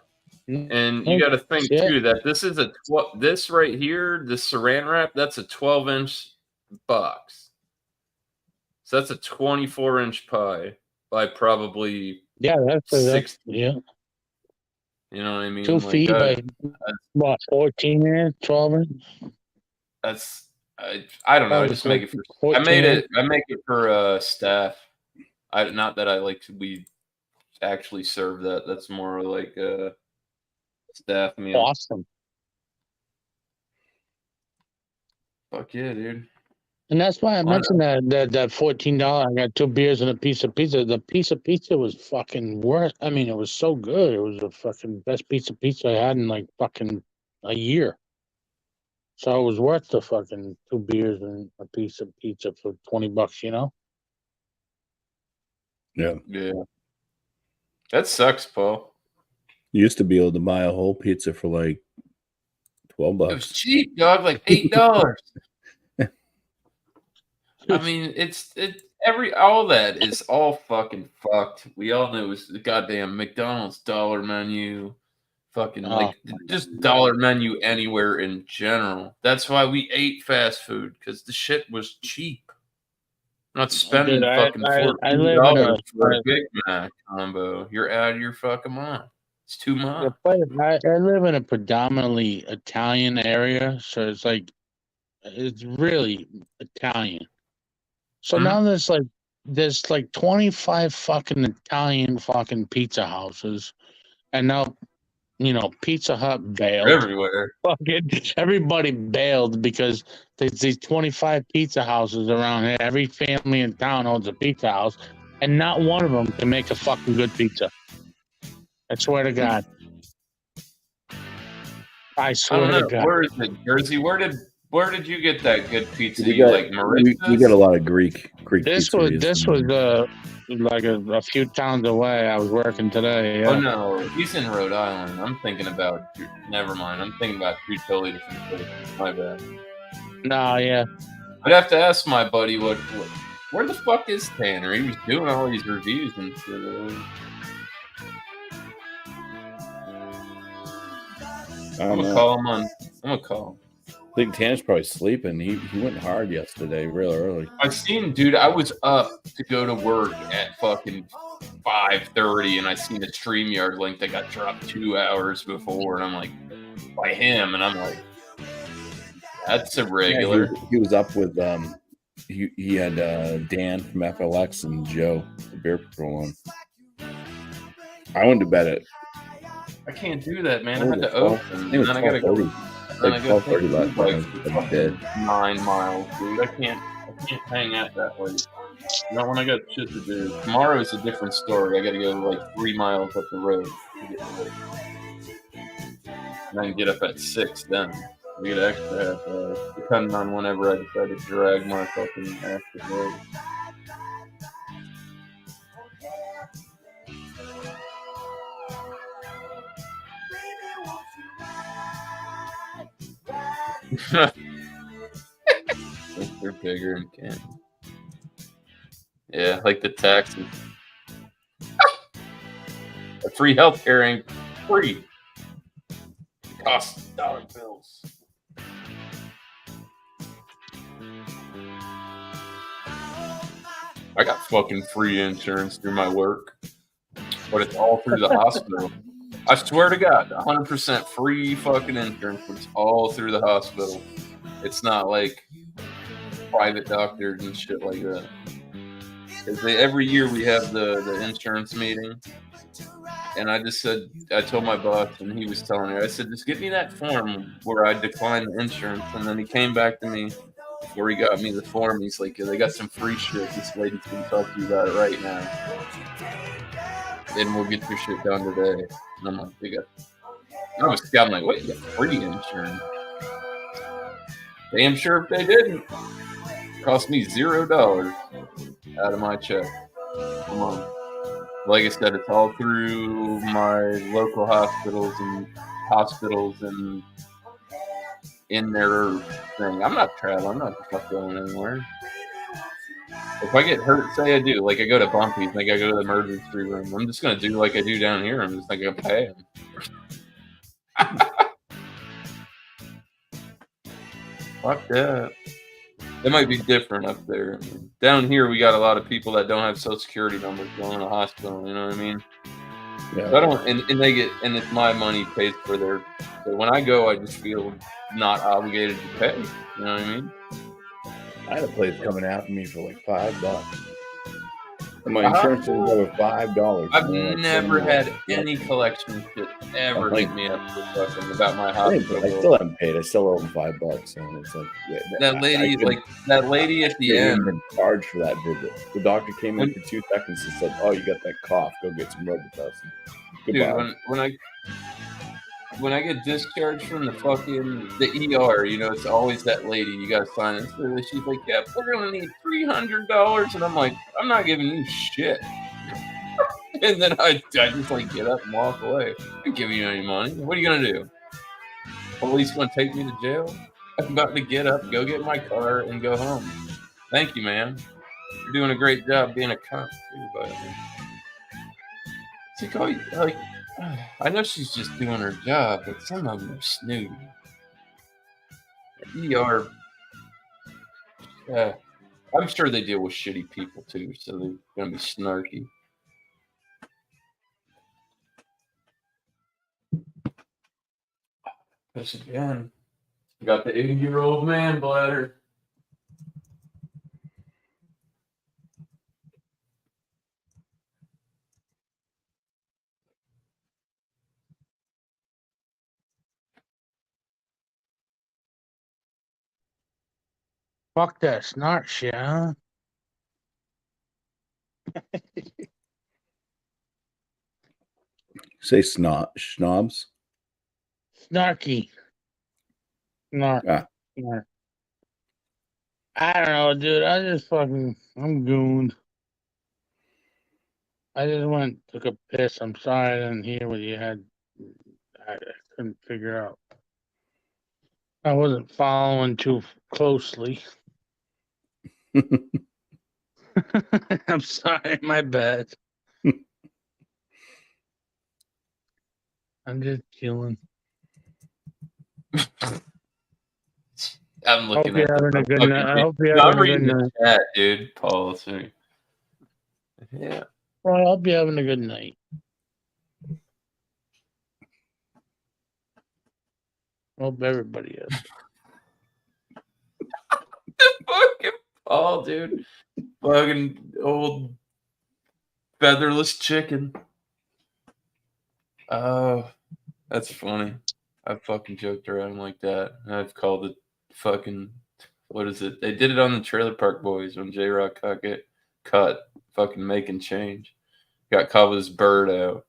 And you got to think too that this is this right here, the saran wrap, that's a 12-inch box. So that's a 24-inch pie by probably that's 6. yeah. You know what I mean? 2 feet by what, 14 inch, 12 inch? That's I don't know. I just make it for. I make it for staff. Not that I like we actually serve that. That's more like staff meal. Awesome. Fuck yeah, dude. And that's why I mentioned that $14. I got 2 beers and a piece of pizza. The piece of pizza was fucking worth. I mean, it was so good. It was the fucking best piece of pizza I had in like fucking a year. So it was worth the fucking 2 beers and a piece of pizza for $20, you know? Yeah. Yeah. That sucks, Paul. You used to be able to buy a whole pizza for like $12. It was cheap, dog, like $8. I mean, all that is all fucking fucked. We all know it's the goddamn McDonald's dollar menu, fucking just dollar menu anywhere in general. That's why we ate fast food, because the shit was cheap. Not spending fucking $14 for a Big Mac combo. You're out of your fucking mind. It's too much. I live in a predominantly Italian area, so it's really Italian. So now there's like there's like 25 fucking Italian fucking pizza houses, and now Pizza Hut bailed. Everywhere. Fucking everybody bailed because there's these 25 pizza houses around here. Every family in town owns a pizza house, and not one of them can make a fucking good pizza. I swear to God. I I swear don't to know. God. Where is it, Jersey? Where did you get that good pizza? We You got, like we Marissa's? got a lot of Greek This was pizzerias. like a few towns away. I was working today. Oh Yeah. no, he's in Rhode Island. I'm thinking about. Never mind. I'm thinking about two totally different places. My bad. No, yeah. I'd have to ask my buddy where the fuck is Tanner? He was doing all these reviews and shit. I'm gonna call him on. I'm gonna call him. I think Tanner's probably sleeping. He went hard yesterday, real early. I seen, dude. I was up to go to work at fucking 5:30, and I seen a StreamYard link that got dropped 2 hours before, and I'm like, by him, and I'm like, that's irregular. Yeah, he was up with he had Dan from FLX and Joe, the Beer Patrol on. I went to bed at. I can't do that, man. I I had to open, and then I gotta go. Then I gotta take 12:30 last night. like I'm dead. 9 miles, dude. I can't hang out that late. Not when I got shit to do. Tomorrow is a different story. I gotta go like 3 miles up the road to get to work. And I can get up at 6 then. We get extra half hour, depending on whenever I decide to drag my fucking ass to work. They're bigger and can. Yeah, like the taxes. A free healthcare ain't free. It costs dollar bills. I got fucking free insurance through my work, but it's all through the hospital. I swear to God, 100% free fucking insurance, but it's all through the hospital. It's not like private doctors and shit like that. Because every year we have the insurance meeting, and I told my boss, and he was telling me, I said, just get me that form where I decline the insurance, and then he came back to me before he got me the form. He's like, they got some free shit. This lady's gonna talk to you about it right now. Then we'll get your shit done today. And I'm like, I was scouting like, wait, you got free insurance? Damn sure if they didn't. It cost me $0 out of my check. Come on. Like I said, it's all through my local hospitals and in their thing. I'm not traveling. I'm not going anywhere. If I get hurt, say I do, like I go to Bumpy's, like I go to the emergency room, I'm just gonna do like I do down here. I'm just not gonna pay them. Fuck that. It might be different up there. Down here, we got a lot of people that don't have Social Security numbers going to the hospital. You know what I mean? Yeah. So I don't, and they get, and it's my money paid for their. So when I go, I just feel not obligated to pay. You know what I mean? I had a place coming after me for like $5. And my insurance was over $5. I've never had any collection shit ever hit me up for fucking about my hospital. I still haven't paid. I still owe them $5. And it's like that lady at the end. Been charged for that visit. The doctor came in for 2 seconds and said, "Oh, you got that cough. Go get some Robitussin." Dude, when I get discharged from the ER, you know, it's always that lady. You got to sign it. So she's like, "Yeah, we're gonna need $300," and I'm like, "I'm not giving you shit." And then I just like get up and walk away. I'm not giving you any money. What are you gonna do? Police gonna take me to jail? I'm about to get up, go get my car, and go home. Thank you, man. You're doing a great job being a cop too, but it's like, I know she's just doing her job, but some of them are snooty. ER, I'm sure they deal with shitty people too, so they're gonna be snarky. This again. Got the 80-year-old man bladder. Fuck that snark shit, huh? Say schnobs. Snarky. Snark. Ah. Snark. I don't know, dude. I'm gooned. I just took a piss. I'm sorry I didn't hear what you had. I couldn't figure out. I wasn't following too closely. I'm sorry, my bad. I'm just chilling. I'm Hope looking you're at having a good night. I hope you're I'm having a good reading night. the chat, dude. Paul, sorry. Yeah. Well, I hope you're having a good night. Hope everybody is. Fucking Paul, dude. Fucking old featherless chicken. Oh, that's funny. I fucking joked around like that. And I've called it fucking, what is it? They did it on the Trailer Park Boys when J-Rock got cut. Fucking making change. Got caught with his bird out.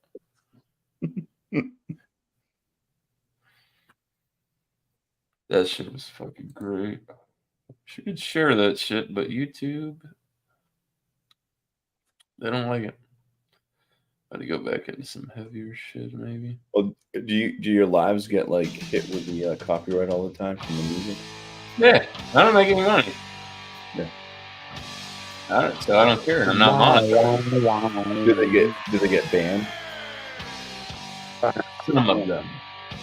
That shit was fucking great. Should share that shit, but YouTube, they don't like it. I had to go back into some heavier shit, maybe. Well, do your lives get like hit with the copyright all the time from the music? Yeah, I don't make any money. Yeah. So I don't care. I'm not monetized. Do they get banned? Some of them,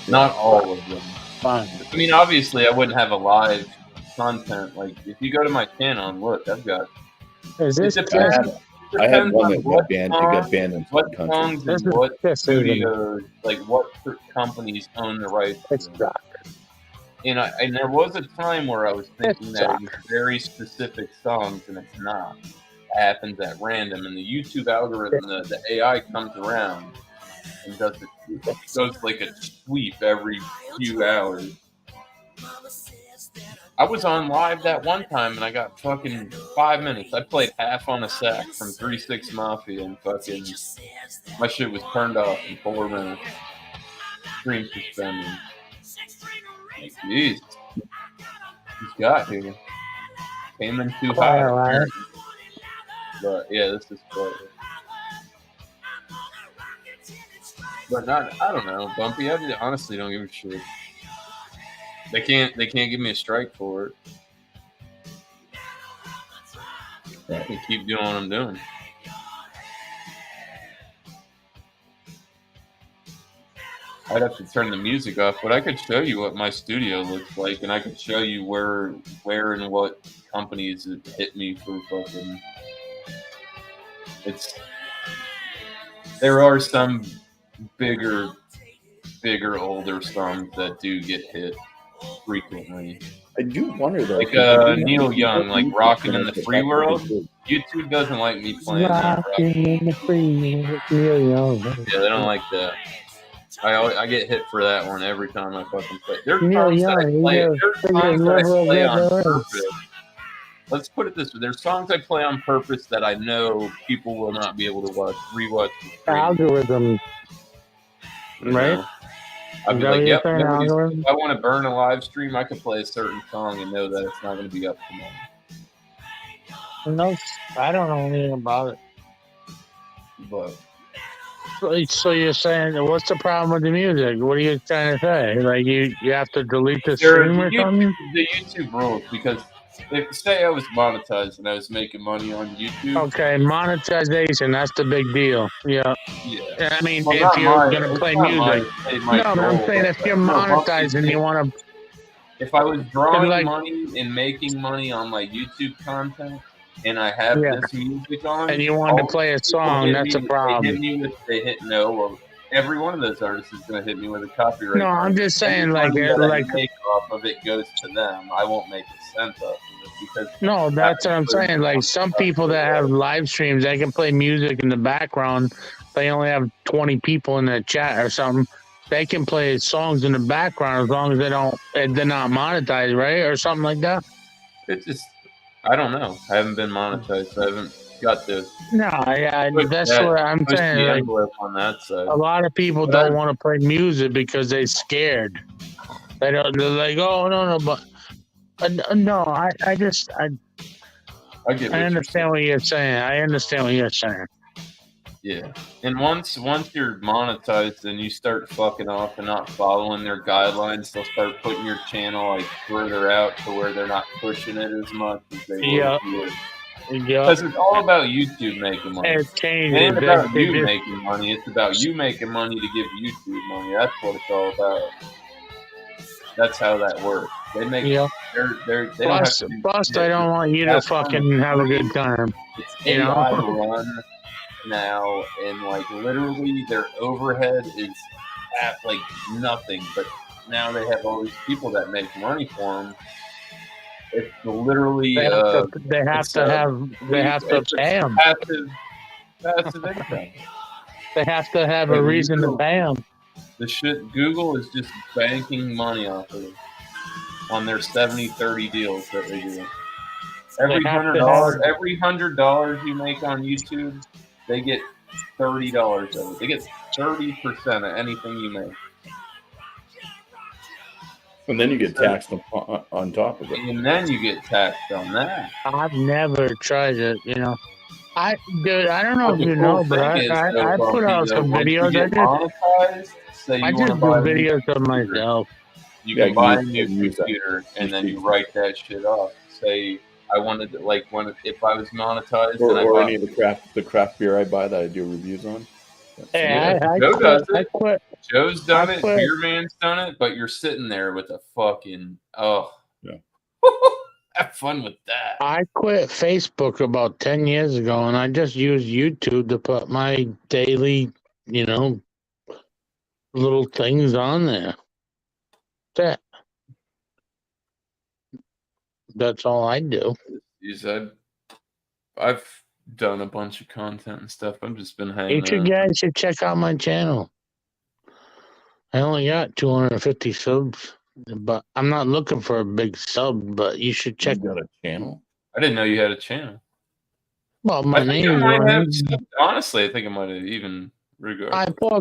not all of them. Fine. I mean, obviously, I wouldn't have a live content. Like, if you go to my channel and look, I've got. Is this It depends. I had one that what got banned. It got banned in what some countries. songs and what studios, like what companies own the rights to them. And there was a time where I was thinking that it was very specific songs, and it's not. It happens at random, and the YouTube algorithm, the AI comes around and does like a sweep every few hours. I was on live that one time, and I got fucking 5 minutes. I played Half on a Sack from 3 6 Mafia, and fucking my shit was turned off in 4 minutes. Stream suspended. Like, jeez. He's got here. Came in too high. But yeah, this is quite. But I don't know, Bumpy. I honestly don't give a shit. They can't give me a strike for it. I can keep doing what I'm doing. I'd have to turn the music off, but I could show you what my studio looks like, and I could show you where and what companies hit me for fucking. There are some bigger, older songs that do get hit frequently. I do wonder though. Like Neil Young, like "Rockin' in the Free World." YouTube doesn't like me playing that. In the free world. Yeah, they don't like that. I get hit for that one every time I fucking play. There's Neil songs that I Young, play. yeah, There's songs that I play on yeah. purpose. Let's put it this way: there's songs I play on purpose that I know people will not be able to rewatch. Algorithm, right? I'd be like, yep. If I want to burn a live stream, I can play a certain song and know that it's not going to be up tomorrow. No, I don't know anything about it. But so you're saying, what's the problem with the music? What are you trying to say? Like you have to delete the there stream or something? The YouTube rules, because if say I was monetized and I was making money on YouTube. Okay, monetization, that's the big deal. Yeah. I mean, well, if you're going to play music. No, but I'm saying if you're monetized and you want to. If I was drawing money and making money on my YouTube content and I have this music on. And you wanted to play a song, that's a problem. They hit no. Well, every one of those artists is going to hit me with a copyright. No, I'm just saying, like make off of it goes to them. I won't make a cent off of it because. No, that's what I'm saying. Like some people that have live streams, they can play music in the background. They only have 20 people in the chat or something. They can play songs in the background as long as they're not monetized, right, or something like that. It's just I don't know. I haven't been monetized. So I haven't got the No, that's what I'm push saying. the Like envelope on that side. a lot of people But don't want to play music because they're scared. They don't. They're like, oh no, but no. I get I what you're saying. understand what you're saying. I understand what you're saying. Yeah, and once you're monetized and you start fucking off and not following their guidelines, they'll start putting your channel like further out to where they're not pushing it as much as they Yeah. would. Yeah, Because it's all about YouTube making money. it It changes. ain't about They you just- making money. It's about you making money to give YouTube money. That's what it's all about. That's how that works. They make. Yeah. They don't have Plus, to do plus, shit. I don't want you to That's fucking have a good time. It's You know? AI run now, and like literally their overhead is at like nothing. But now they have all these people that make money for them. It's literally They have to. They have it's, to have. They have to it's pay them. passive income. They have to have a reason to pay them. The shit Google is just banking money off of them on their 70-30 deals that they do. Every $100 you make on YouTube, they get $30 of it. They get 30% of anything you make. And then you get taxed on top of it. And then you get taxed on that. I've never tried it. You know, I don't know if you know, but I put out some videos. I just do videos of myself. You can buy a new computer and then you write that shit off. Say I wanted to, like, if I was monetized or any of the craft beer I buy that I do reviews on. Yeah, I quit. Joe's done it. Beer Man's done it. But you're sitting there with a fucking yeah. Have fun with that. I quit Facebook about 10 years ago, and I just use YouTube to put my daily, little things on there. That's all I do. You said I've done a bunch of content and stuff. I've just been hanging out. You guys should check out my channel. I only got 250 subs, but I'm not looking for a big sub. But you should check. You got a channel? I didn't know you had a channel. Well, my name. Honestly, I think I might have even. I pour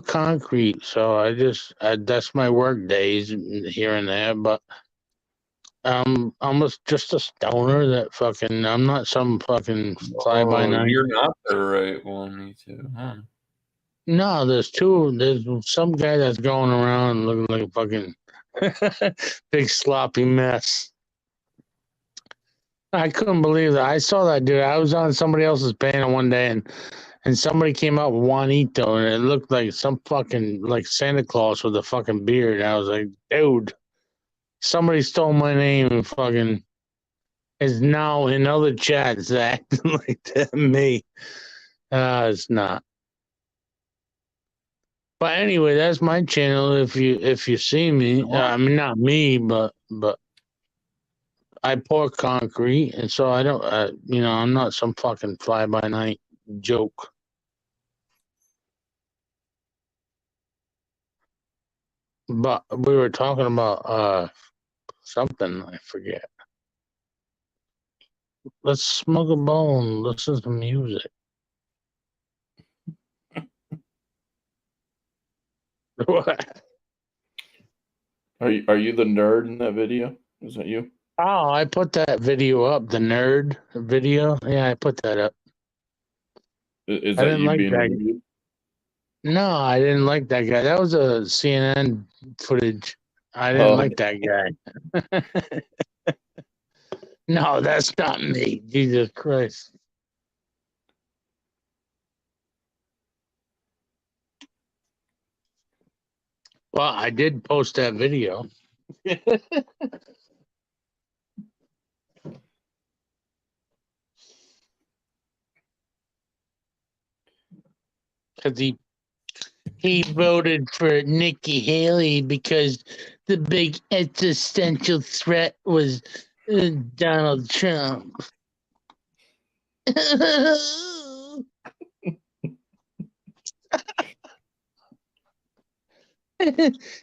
concrete, so that's my work days here and there. But I'm just a stoner that fucking. I'm not some fucking fly by night. You're not the right one, me too, huh? No, there's some guy that's going around looking like a fucking big sloppy mess. I couldn't believe that. I saw that dude. I was on somebody else's panel one day, and somebody came out with Juanito, and it looked like some fucking like Santa Claus with a fucking beard. And I was like, dude, somebody stole my name and fucking is now in other chats acting like that. Me, it's not. But anyway, that's my channel. If you see me, I mean not me, but I pour concrete, and so I don't, I'm not some fucking fly by night joke. But we were talking about something I forget. Let's smoke a bowl and listen to music. What? Are you the nerd in that video? Is that you? Oh, I put that video up, the nerd video. Yeah, I put that up. Is that you being reviewed? No, I didn't like that guy. That was a CNN footage. I didn't like that guy. No, that's not me. Jesus Christ. Well, I did post that video. Because he voted for Nikki Haley because the big existential threat was Donald Trump.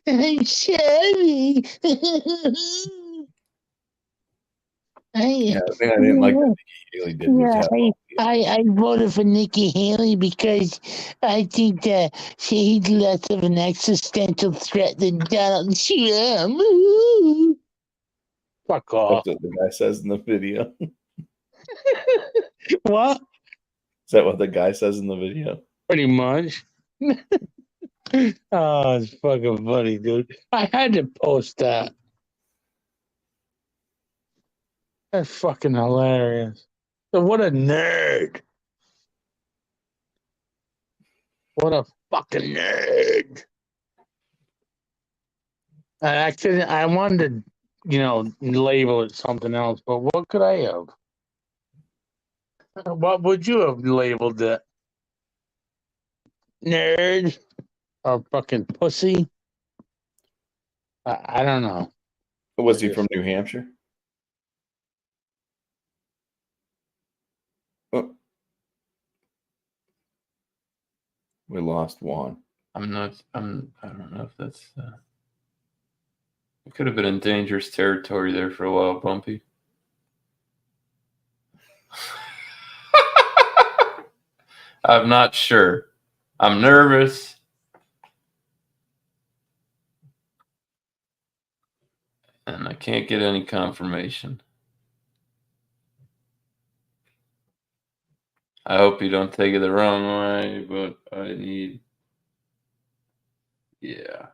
I'm sorry. Yeah, the thing I didn't like that Nikki Haley did was have all the- I voted for Nikki Haley because I think that she's less of an existential threat than Donald Trump. Fuck off. That's what the guy says in the video. What? Is that what the guy says in the video? Pretty much. Oh, it's fucking funny, dude. I had to post that. That's fucking hilarious. What a nerd. What a fucking nerd. I wanted to, label it something else, but what could I have? What would you have labeled it? Nerd? Or fucking pussy? I don't know. Was he from New Hampshire? Oh. We lost Juan. I don't know if that's. It could have been in dangerous territory there for a while, Bumpy. I'm not sure. I'm nervous. And I can't get any confirmation. I hope you don't take it the wrong way, but I need. Yeah.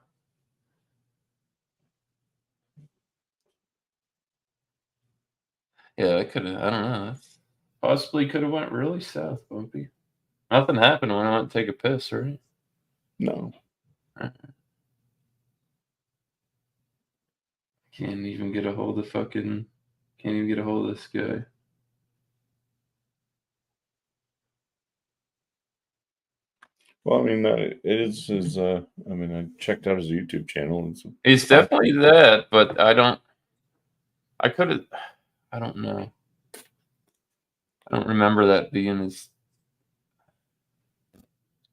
Yeah, I could have. I don't know. That's possibly could have went really south, Bumpy. Nothing happened when I went to take a piss, right? No. Can't even get a hold of this guy. Well, I mean, it is his. I mean, I checked out his YouTube channel. And He's definitely that, but I don't know. I don't remember that being his.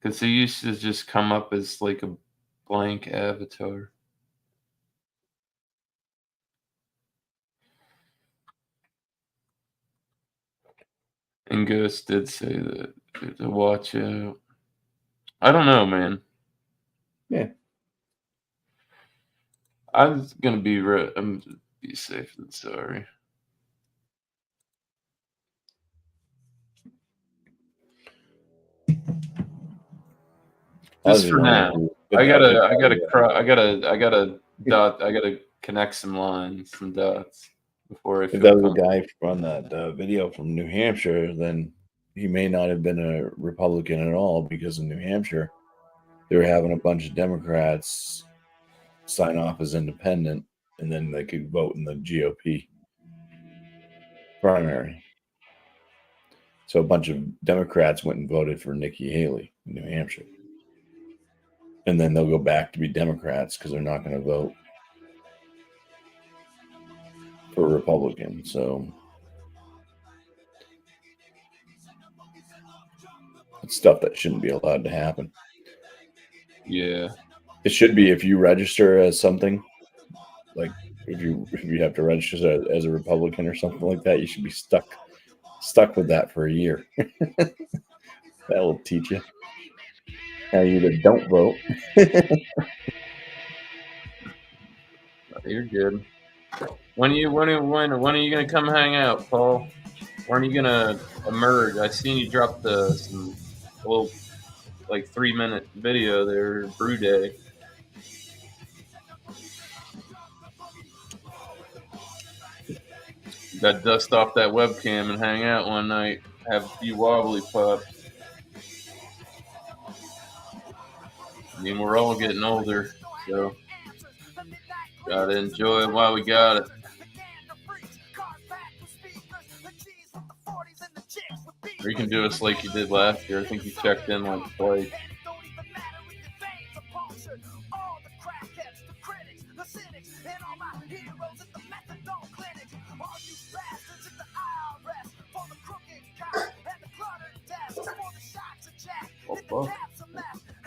Because he used to just come up as like a blank avatar. And Ghost did say that to watch out. I don't know, man. Yeah. I'm gonna be safe than sorry. Just for now. I gotta connect some dots before I. If that was a guy from that video from New Hampshire, then he may not have been a Republican at all, because in New Hampshire, they were having a bunch of Democrats sign off as independent, and then they could vote in the GOP primary. So a bunch of Democrats went and voted for Nikki Haley in New Hampshire. And then they'll go back to be Democrats because they're not going to vote for a Republican. So it's stuff that shouldn't be allowed to happen. Yeah. It should be, if you register as something, like if you have to register as a Republican or something like that, you should be stuck with that for a year. That will teach you how you either don't vote. You're good. When are you gonna come hang out, Paul? When are you gonna emerge? I seen you drop some little 3-minute video there, Brew Day. You got to dust off that webcam and hang out one night. Have a few wobbly pups. I mean, we're all getting older, so gotta enjoy it while we got it. Or you can do us like you did last year. I think you checked in twice.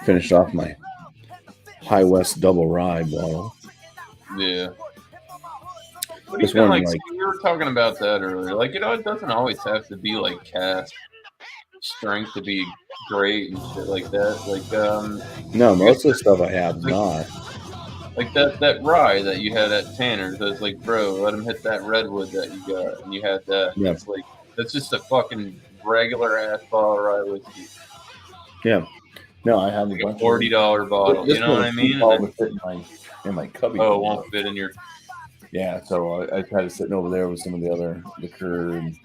Finished off my High West double rye bottle. Yeah. This one, we were talking about that earlier. Like, it doesn't always have to be like cast strength to be great and shit like that. Like, No, most of the stuff I have not. like that rye that you had at Tanner's. I was like, bro, let him hit that redwood that you got, and you had that. Yeah. It's like that's just a fucking regular ass bottle of rye whiskey, Yeah. No, I have like a a bunch $40 bottle. This You know what I one mean? all And would fit in my cubby. oh, it won't fit in your. Yeah, so I tried to sit over there with some of the other liquor and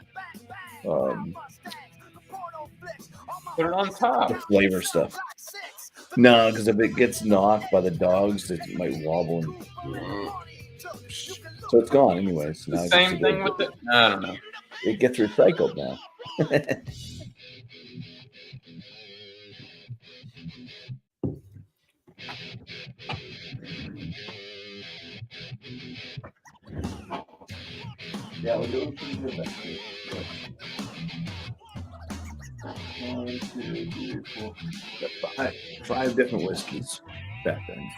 Put it on top. the flavor stuff. No, because if it gets knocked by the dogs, it might wobble. So it's gone anyways. The same thing with it. I don't know. It gets recycled now. Yeah, we're doing pretty good back here. 1, 2, 3, 4. Got five different whiskeys back then.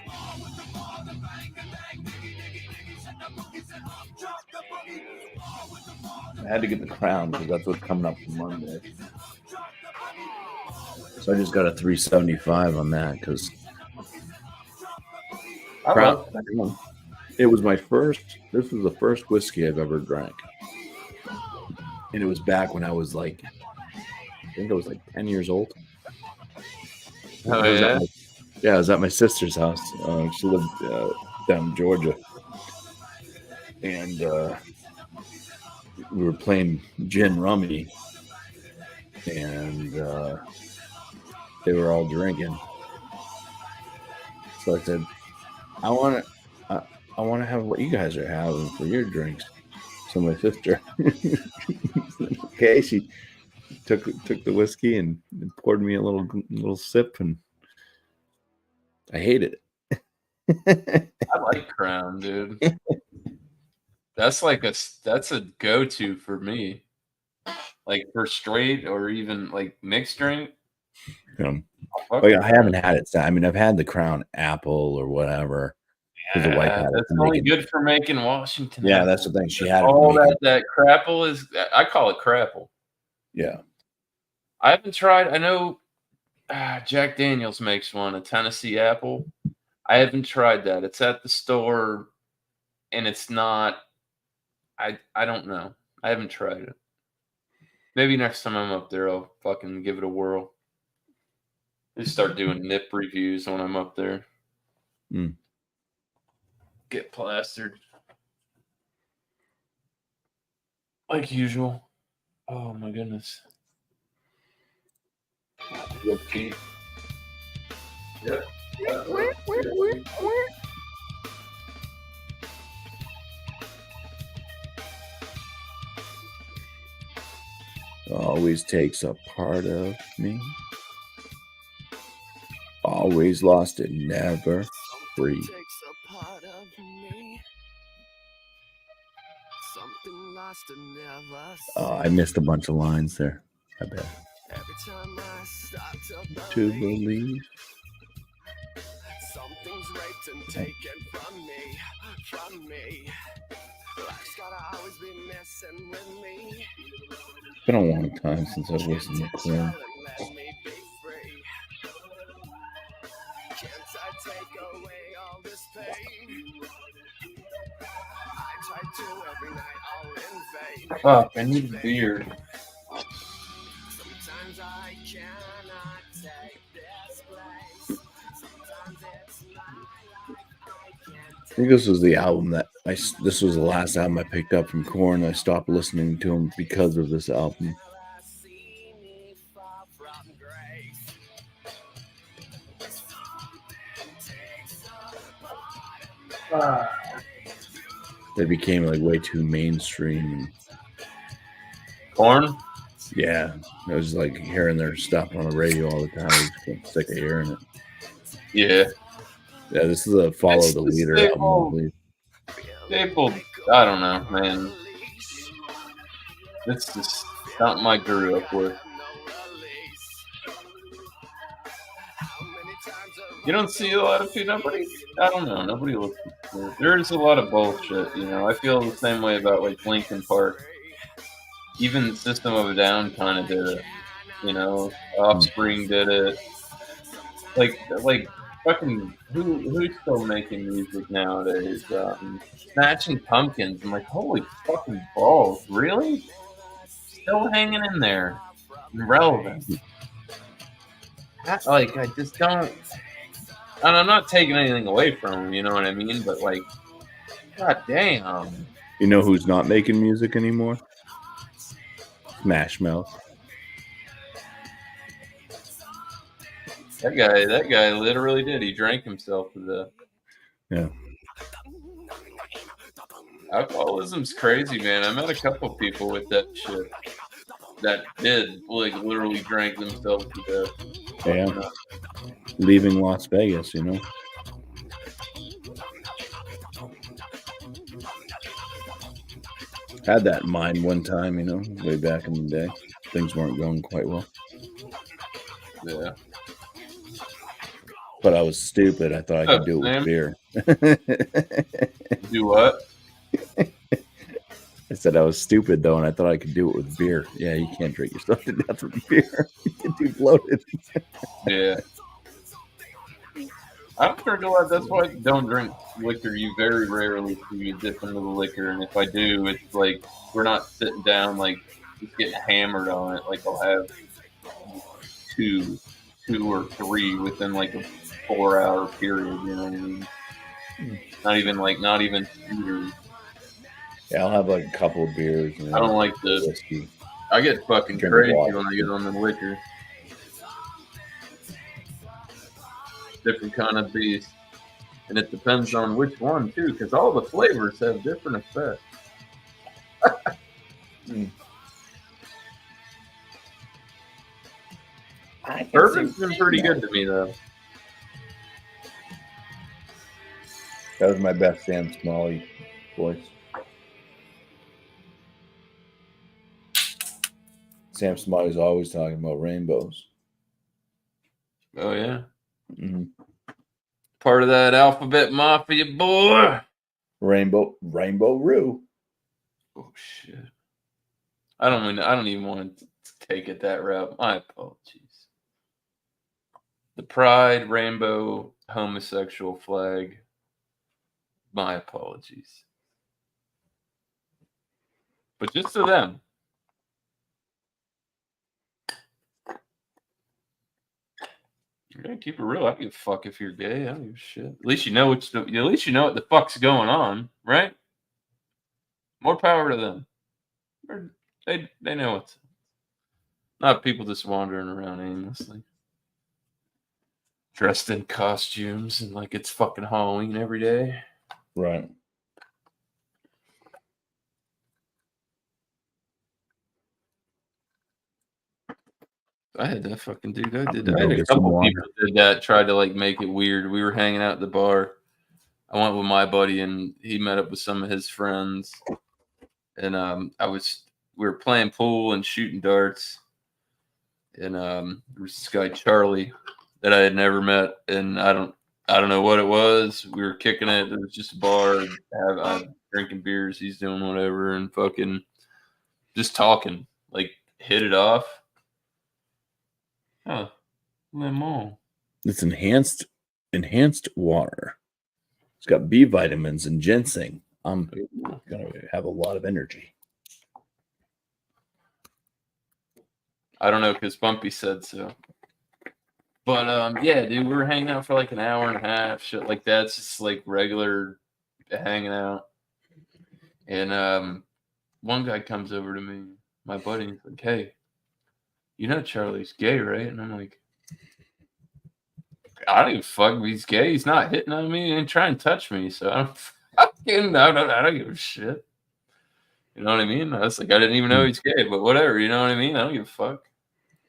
I had to get the Crown because that's what's coming up for Monday. So I just got a 375 on that because it was my first. This was the first whiskey I've ever drank, and it was back when I was like, I think I was like 10 years old. Oh, yeah? Yeah, I was at my sister's house. She lived down in Georgia, and we were playing gin rummy, and they were all drinking. So I said, I want to have what you guys are having for your drinks. So my sister, okay, she took the whiskey and poured me a little sip, and I hated it. I like Crown, dude. That's a go-to for me. Like for straight or even like mixed drink. I haven't had it. I mean, I've had the Crown Apple or whatever. Yeah, the wife had that's only good for making Washington. Yeah, that's the thing. She had all that crapple is. I call it crapple. Yeah, I haven't tried. I know Jack Daniels makes one, a Tennessee Apple. I haven't tried that. It's at the store, and it's not. I don't know. I haven't tried it. Maybe next time I'm up there, I'll fucking give it a whirl. Just start doing nip reviews when I'm up there. Get plastered. Like usual. Oh my goodness. Good feet. Yep. Always takes a part of me. Always lost it, never free. Oh, I missed a bunch of lines there. I bet. To believe. Something's raped and taken from me. Life's gotta always be messing with me. It's been a long time since I've listened to Korn. Can't I take away all this pain? I try to every night, all in vain. Fuck, I need a beard. Sometimes I cannot take this place. Sometimes it's my life. I think this was the album this was the last album I picked up from Korn. I stopped listening to him because of this album. They became like way too mainstream. Korn? Yeah, I was like hearing their stuff on the radio all the time. I was getting sick of hearing it. Yeah. Yeah, this is a Follow the Leader album. Staple, I don't know, man. It's just something I grew up with. You don't see a lot of people. Nobody. I don't know. Nobody bullshit. There is a lot of bullshit, you know. I feel the same way about like Linkin Park. Even System of a Down kind of did it, you know. Offspring did it. Like fucking who's still making music nowadays? Smashing Pumpkins. I'm like, holy fucking balls, really? Still hanging in there, and relevant. I just don't. And I'm not taking anything away from them, you know what I mean? But like, god damn. You know who's not making music anymore? Smash Mouth. That guy literally did. He drank himself to death. Yeah. Alcoholism's crazy, man. I met a couple people with that shit that did like literally drank themselves to death. Yeah. Leaving Las Vegas, you know. Had that in mind one time, you know, way back in the day. Things weren't going quite well. Yeah. But I was stupid. I thought I could do it with beer. Do what? I said I was stupid though, and I thought I could do it with beer. Yeah, you can't drink yourself to death with beer. You get too bloated. Yeah. I don't drink a lot. That's why I don't drink liquor. You very rarely see me dip into the liquor, and if I do, it's like we're not sitting down like just getting hammered on it. Like I'll have two or three within like a 4-hour period. You know what I mean? Not even shooters. Yeah, I'll have like a couple of beers. And I don't like the whiskey. I get fucking Drink crazy water. when I get on the liquor. Different kind of beast. And it depends on which one, too, because all the flavors have different effects. Bourbon's been pretty good to me, though. That was my best Sam Smalley voice. Sam Smalley's always talking about rainbows. Oh, yeah. Mm-hmm. Part of that Alphabet Mafia, boy. Rainbow Rue. Oh, shit. I don't even want to take it that route. My apologies. The pride, rainbow, homosexual flag. My apologies. But just to them. You're gonna keep it real. I don't give a fuck if you're gay. I don't give a shit. At least you know what the fuck's going on, right? More power to them. They know what's not people just wandering around aimlessly. Dressed in costumes and like it's fucking Halloween every day. Right. I had that fucking dude. I had a couple people did that, tried to like make it weird. We were hanging out at the bar. I went with my buddy and he met up with some of his friends. And we were playing pool and shooting darts. And there was this guy Charlie that I had never met, and I don't know what it was. We were kicking it. It was just a bar. I'm drinking beers. He's doing whatever, and fucking just talking. Like hit it off. Huh? Lemon. It's enhanced water. It's got B vitamins and ginseng. I'm gonna have a lot of energy. I don't know because Bumpy said so. But yeah, dude, we were hanging out for like an hour and a half, shit like that. It's just like regular hanging out. And one guy comes over to me, my buddy, and he's like, "Hey, you know Charlie's gay, right?" And I'm like, "I don't even fuck if he's gay. He's not hitting on me and trying to touch me, so I don't give a shit." You know what I mean? I was like, I didn't even know he's gay, but whatever. You know what I mean? I don't give a fuck.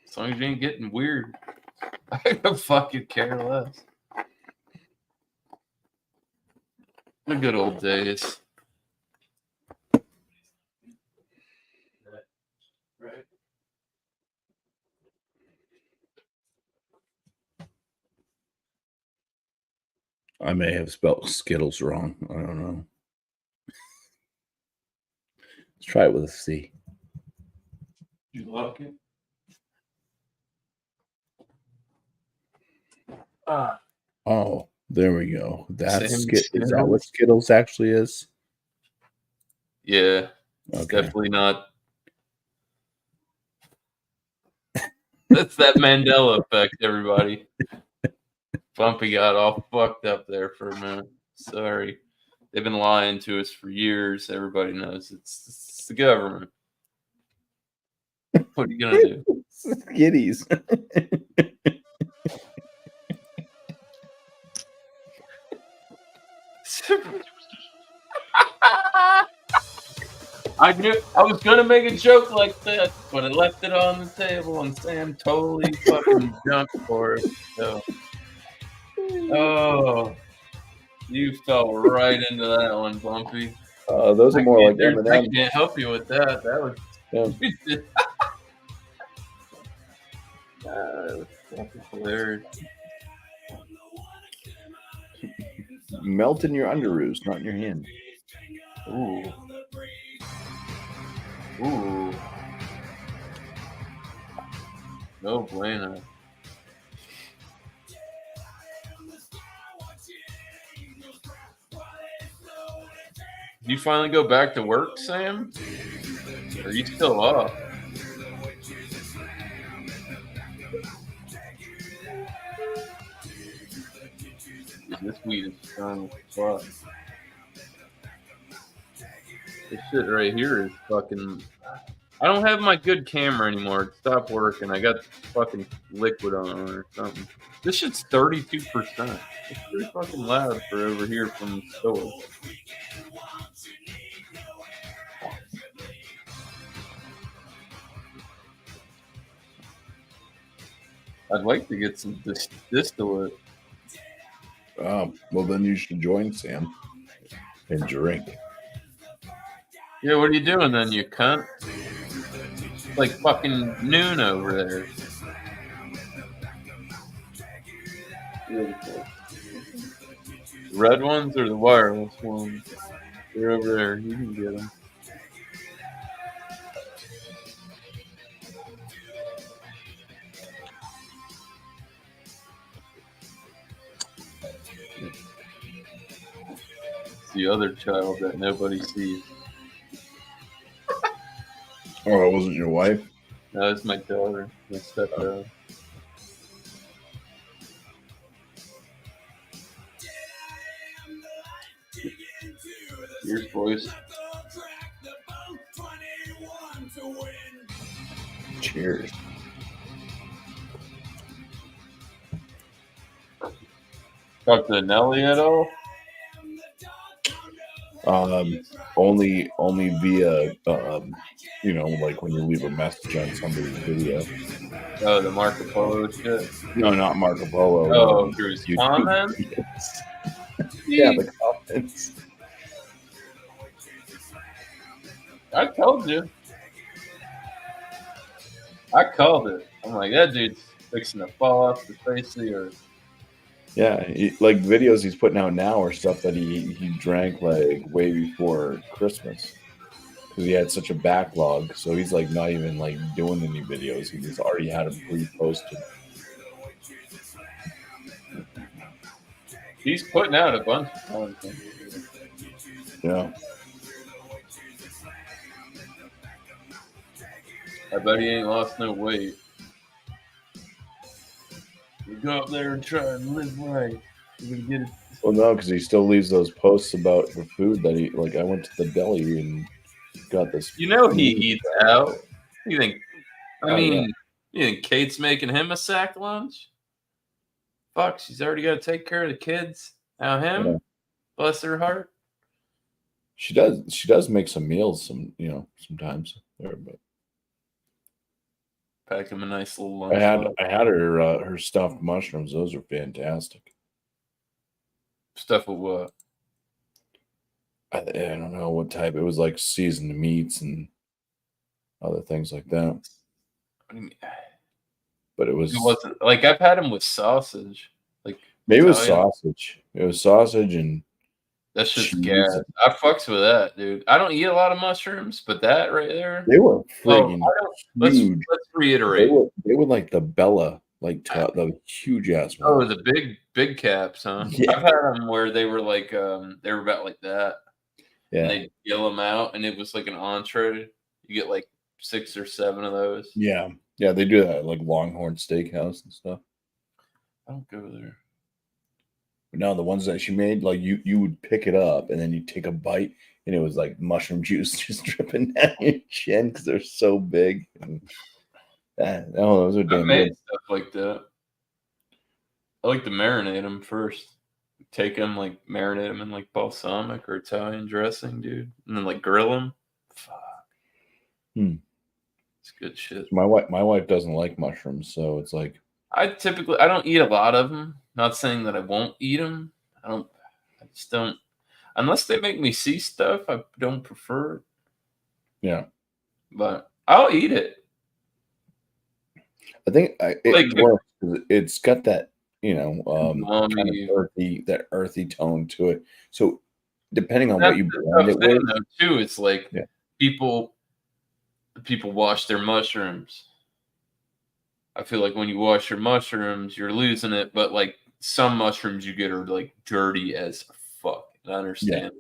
As long as you ain't getting weird, I don't fucking care less. The good old days. Right. I may have spelled Skittles wrong. I don't know. Let's try it with a C. You like it? Oh, there we go. That's Same Is that what Skittles actually is? Yeah, it's Okay. definitely not. That's that Mandela effect, everybody. Bumpy got all fucked up there for a minute. Sorry. They've been lying to us for years. Everybody knows it's the government. What are you gonna do? Skitties. I knew I was gonna make a joke like that, but I left it on the table, and Sam totally fucking jumped for it. So, oh, you fell right into that one, Bumpy. Those are more like I M&M. can't help you with that. That was that was fucking hilarious. Melt in your underoos, not in your hand. Ooh. Ooh. No bueno. You finally go back to work, Sam? Or are you still up? This weed is strong as fuck. This shit right here is fucking. I don't have my good camera anymore. It stopped working. I got fucking liquid on it or something. This shit's 32%. It's pretty fucking loud for over here from the store. I'd like to get some distillate. Well, then you should join Sam and drink. Yeah, what are you doing then, you cunt? It's like fucking noon over there. Beautiful. The red ones or the wireless ones? They're over there. You can get them. It's the other child that nobody sees. Oh, it wasn't your wife? No, it's my daughter, my stepdaughter. Here's boys. Cheers. Talk to Nelly at all? Only via like when you leave a message on somebody's video. Oh, the Marco Polo shit? No, not Marco Polo. Oh, through his YouTube comments? videos. Yeah, the comments. I told you. I called it. I'm like, that dude's fixing to fall off the face of the earth. Yeah, like videos he's putting out now are stuff that he drank like way before Christmas because he had such a backlog. So he's like not even like doing any videos. He just already had them pre-posted. He's putting out a bunch of content. Yeah. I bet he ain't lost no weight. You go up there and try and live right. You're gonna get it. Well, no, because he still leaves those posts about the food that he like. I went to the deli and got this. You know he eats out. You think? I Oh, mean, you think Kate's making him a sack lunch? Fuck, she's already got to take care of the kids. Now him, Yeah. bless her heart. She does make some meals, sometimes. But Pack him a nice little lunch. I had her stuffed mushrooms. Those are fantastic. Stuff with what? I don't know what type. It was like seasoned meats and other things like that. What do you mean? But it It wasn't like I've had them with sausage. Like maybe it was Italian. sausage. It was sausage and That's just cheese. gas. I fucks with that, dude. I don't eat a lot of mushrooms, but that right there. They were Oh, friggin' let's They reiterate. were like the Bella, like the huge ass Oh, ones. the big caps, huh? Yeah. I've had them where they were like they were about like that. And Yeah. they gill them out, and it was like an entree. You get like 6 or 7 of those. Yeah. Yeah, they do that at like Longhorn Steakhouse and stuff. I don't go there. But no, the ones that she made, like you would pick it up and then you take a bite, and it was like mushroom juice just dripping down your chin because they're so big. And, those are I damn made good. stuff like that. I like to marinate them first. Take them, like marinate them in like balsamic or Italian dressing, dude, and then like grill them. Fuck, it's good shit. My wife doesn't like mushrooms, so it's like I don't eat a lot of them. Not saying that I won't eat them. I just don't. Unless they make me see stuff, I don't prefer it. yeah. But I'll eat it. I think it Like, works 'cause it's got that kind of umami. earthy tone to it. So depending on That's what you the blend tough it thing, with, though, too. It's like Yeah. people wash their mushrooms. I feel like when you wash your mushrooms, you're losing it. But like some mushrooms you get are like dirty as fuck. I understand.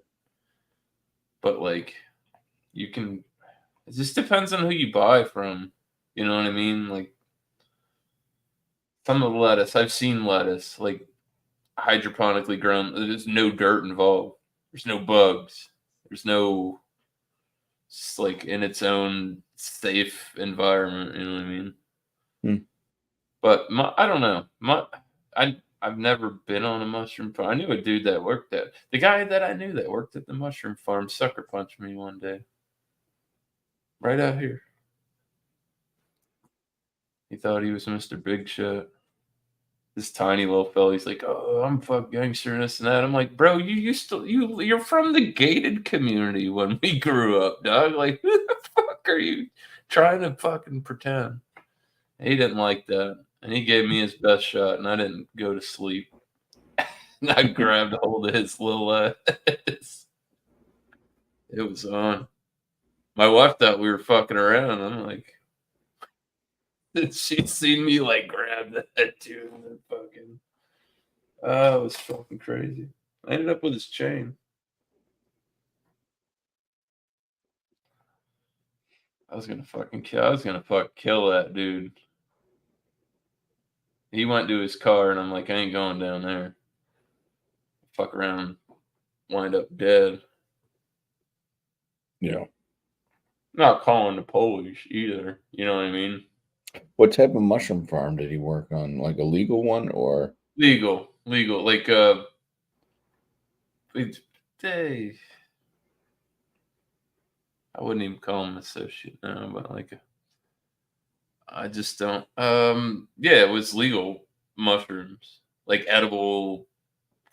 But like you can, it just depends on who you buy from. You know what I mean? Like some of the lettuce, I've seen lettuce like hydroponically grown. There's no dirt involved. There's no bugs. There's no, it's like in its own safe environment. You know what I mean? But I don't know. I've never been on a mushroom farm. I knew a dude that worked at the guy that I knew that worked at the mushroom farm sucker punched me one day. Right out here. He thought he was Mr. Big Shot. This tiny little fella, he's like, "Oh, I'm fuck gangster and this and that." I'm like, "Bro, you're from the gated community when we grew up, dog. Like, who the fuck are you trying to fucking pretend?" He didn't like that. And he gave me his best shot, and I didn't go to sleep. And I grabbed a hold of his little ass. It was on. My wife thought we were fucking around. I'm like, she'd seen me like grab that too. And then fucking, it was fucking crazy. I ended up with his chain. I was gonna kill that dude. He went to his car, and I'm like, I ain't going down there. Fuck around, wind up dead. Yeah. Not calling the police either. You know what I mean? What type of mushroom farm did he work on? Like a legal one or Legal. Like they. I wouldn't even call him associate now, but like, I just don't. Yeah, it was legal mushrooms, like edible,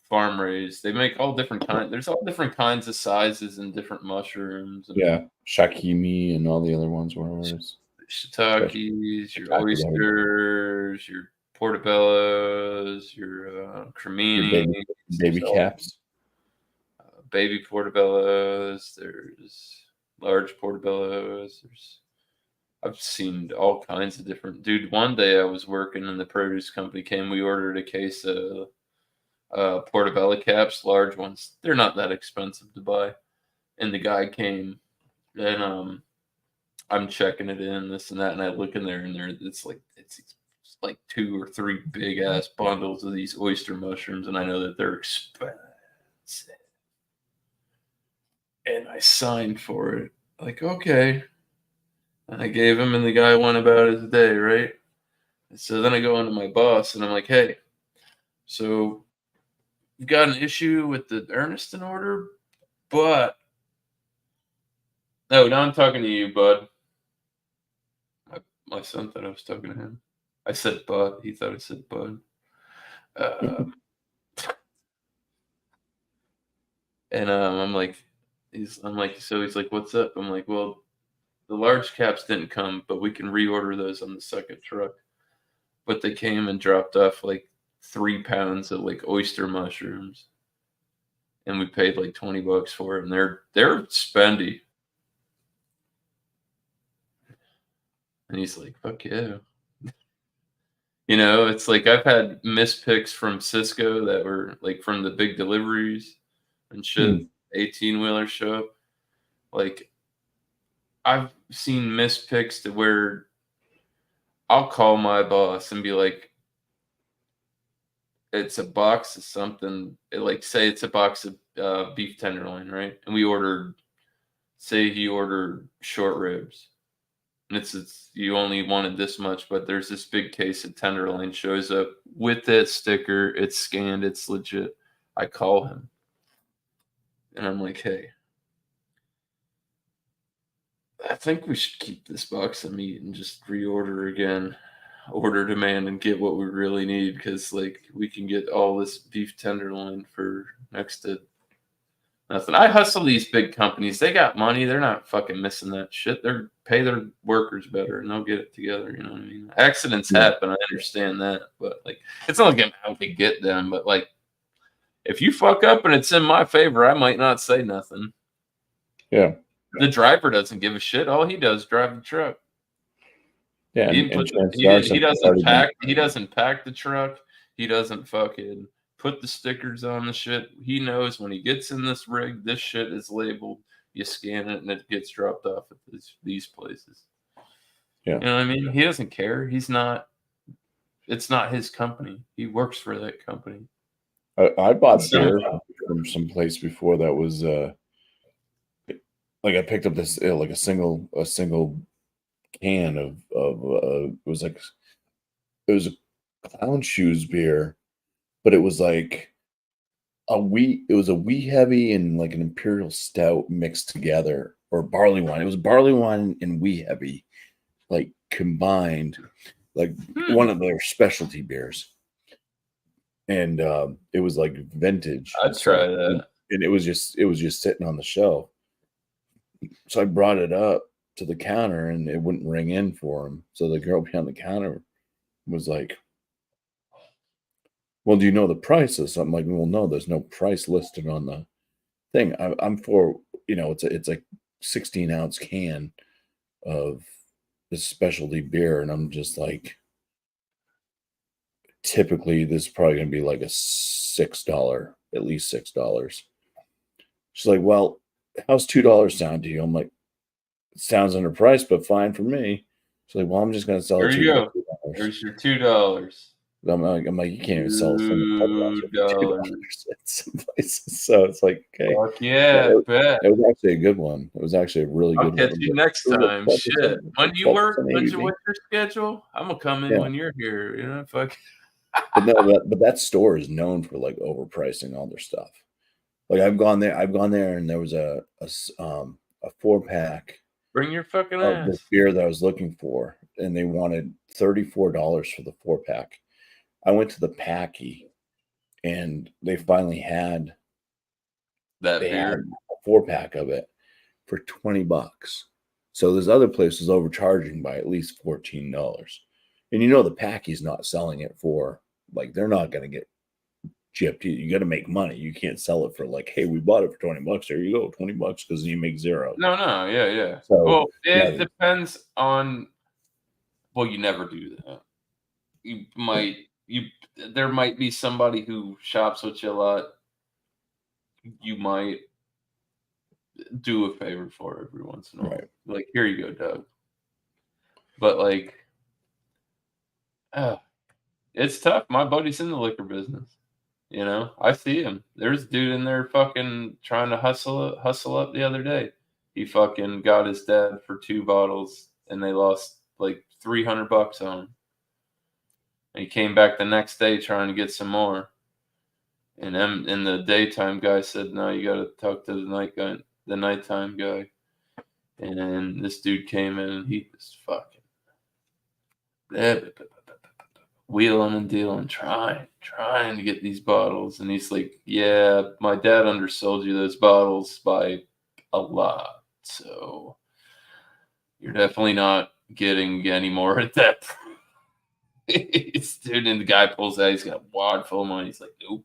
farm raised. They make all different kinds. There's all different kinds of sizes and different mushrooms. And shakimi and all the other ones, whatever it is. shiitakes, your oysters, your portobellos, your cremini, baby caps, baby portobellos. There's large portobellos. I've seen all kinds of different. Dude, one day I was working and the produce company came. We ordered a case of portobello caps, large ones. They're not that expensive to buy. And the guy came, and I'm checking it in, this and that, and I look in there, and it's like 2 or 3 big ass bundles of these oyster mushrooms, and I know that they're expensive. And I signed for it. Like, okay. And I gave him, and the guy went about his day, right? And so then I go into my boss, and I'm like, hey, so you've got an issue with the Erneston order, but no, now I'm talking to you, bud. My son thought I was talking to him. I said bud. He thought I said bud. And I'm like, he's like, what's up? I'm like, well, the large caps didn't come, but we can reorder those on the second truck. But they came and dropped off like 3 pounds of like oyster mushrooms. and we paid like $20 for it, and they're spendy. And he's like, "Fuck yeah." You know, it's like I've had mispicks from Cisco that were like from the big deliveries and shit. 18-wheelers show up. Like, I've seen mispicks to where I'll call my boss and be like, it's a box of something. Like, say it's a box of beef tenderloin, right? And we ordered, say he ordered short ribs. And it's you only wanted this much, but there's this big case of tenderloin shows up with that sticker. It's scanned. It's legit. I call him. And I'm like, hey, I think we should keep this box of meat and just reorder again. Order demand and get what we really need, because like we can get all this beef tenderloin for next to nothing. I hustle these big companies. They got money. They're not fucking missing that shit. They're pay their workers better and they'll get it together. You know what I mean? Accidents happen. I understand that, but like it's not like I'm out to get them. But like if you fuck up and it's in my favor, I might not say nothing. Yeah. The driver doesn't give a shit. All he does is drive the truck. Yeah, he doesn't pack the truck. He doesn't fucking put the stickers on the shit. He knows when he gets in this rig, this shit is labeled. You scan it and it gets dropped off at these places. Yeah, you know what I mean. He doesn't care. He's not. It's not his company. He works for that company. I bought beer from some place before that was like I picked up this like a single can of it was a Clown Shoes beer, but it was like it was a wee heavy and like an imperial stout mixed together, or barley wine. It was barley wine and wee heavy like combined, like one of their specialty beers. And it was like vintage. I'd try that. And it was just sitting on the shelf. So I brought it up to the counter and it wouldn't ring in for him. So the girl behind the counter was like, "Well, do you know the price of something?" I'm like, "Well, no, there's no price listed on the thing." I'm for, it's a 16-ounce can of this specialty beer. And I'm just like, typically this is probably going to be like a $6, at least $6. She's like, "Well, how's $2 sound to you?" I'm like, "It sounds underpriced, but fine for me." She's like, "Well, I'm just going to sell it to you for $2." There's your $2. I'm like, you can't even sell something for $2 at some places. So it's like, okay. Fuck yeah, I bet. It was actually a good one. It was actually a really good one. I'll catch you next time. Shit. When do you work? What's your schedule? I'm going to come in when you're here. You know, fuck. But that store is known for like overpricing all their stuff. Like I've gone there and there was a 4-pack. Bring your fucking ass. This beer that I was looking for, and they wanted $34 for the 4-pack. I went to the Packy, and they finally had that beer, a 4-pack of it for $20. So there's other places overcharging by at least $14, and the Packy's not selling it for like, they're not going to get gypped. You got to make money. You can't sell it for like, "Hey, we bought it for $20. There you go, $20 because you make zero." No, yeah. So, well, it depends on. Well, you never do that. There might be somebody who shops with you a lot. You might do a favor for every once in a while. Right. Like, "Here you go, Doug." But like, it's tough. My buddy's in the liquor business. I see him. There's a dude in there fucking trying to hustle up the other day. He fucking got his dad for 2 bottles and they lost like $300 on him. And he came back the next day trying to get some more. And then in the daytime guy said, "No, you got to talk to the nighttime guy." And then this dude came in and he was fucking wheeling and dealing, trying to get these bottles. And he's like, "Yeah, my dad undersold you those bottles by a lot. So you're definitely not getting any more at that price." Dude, and the guy pulls out, he's got a wad full of money. He's like, "Nope.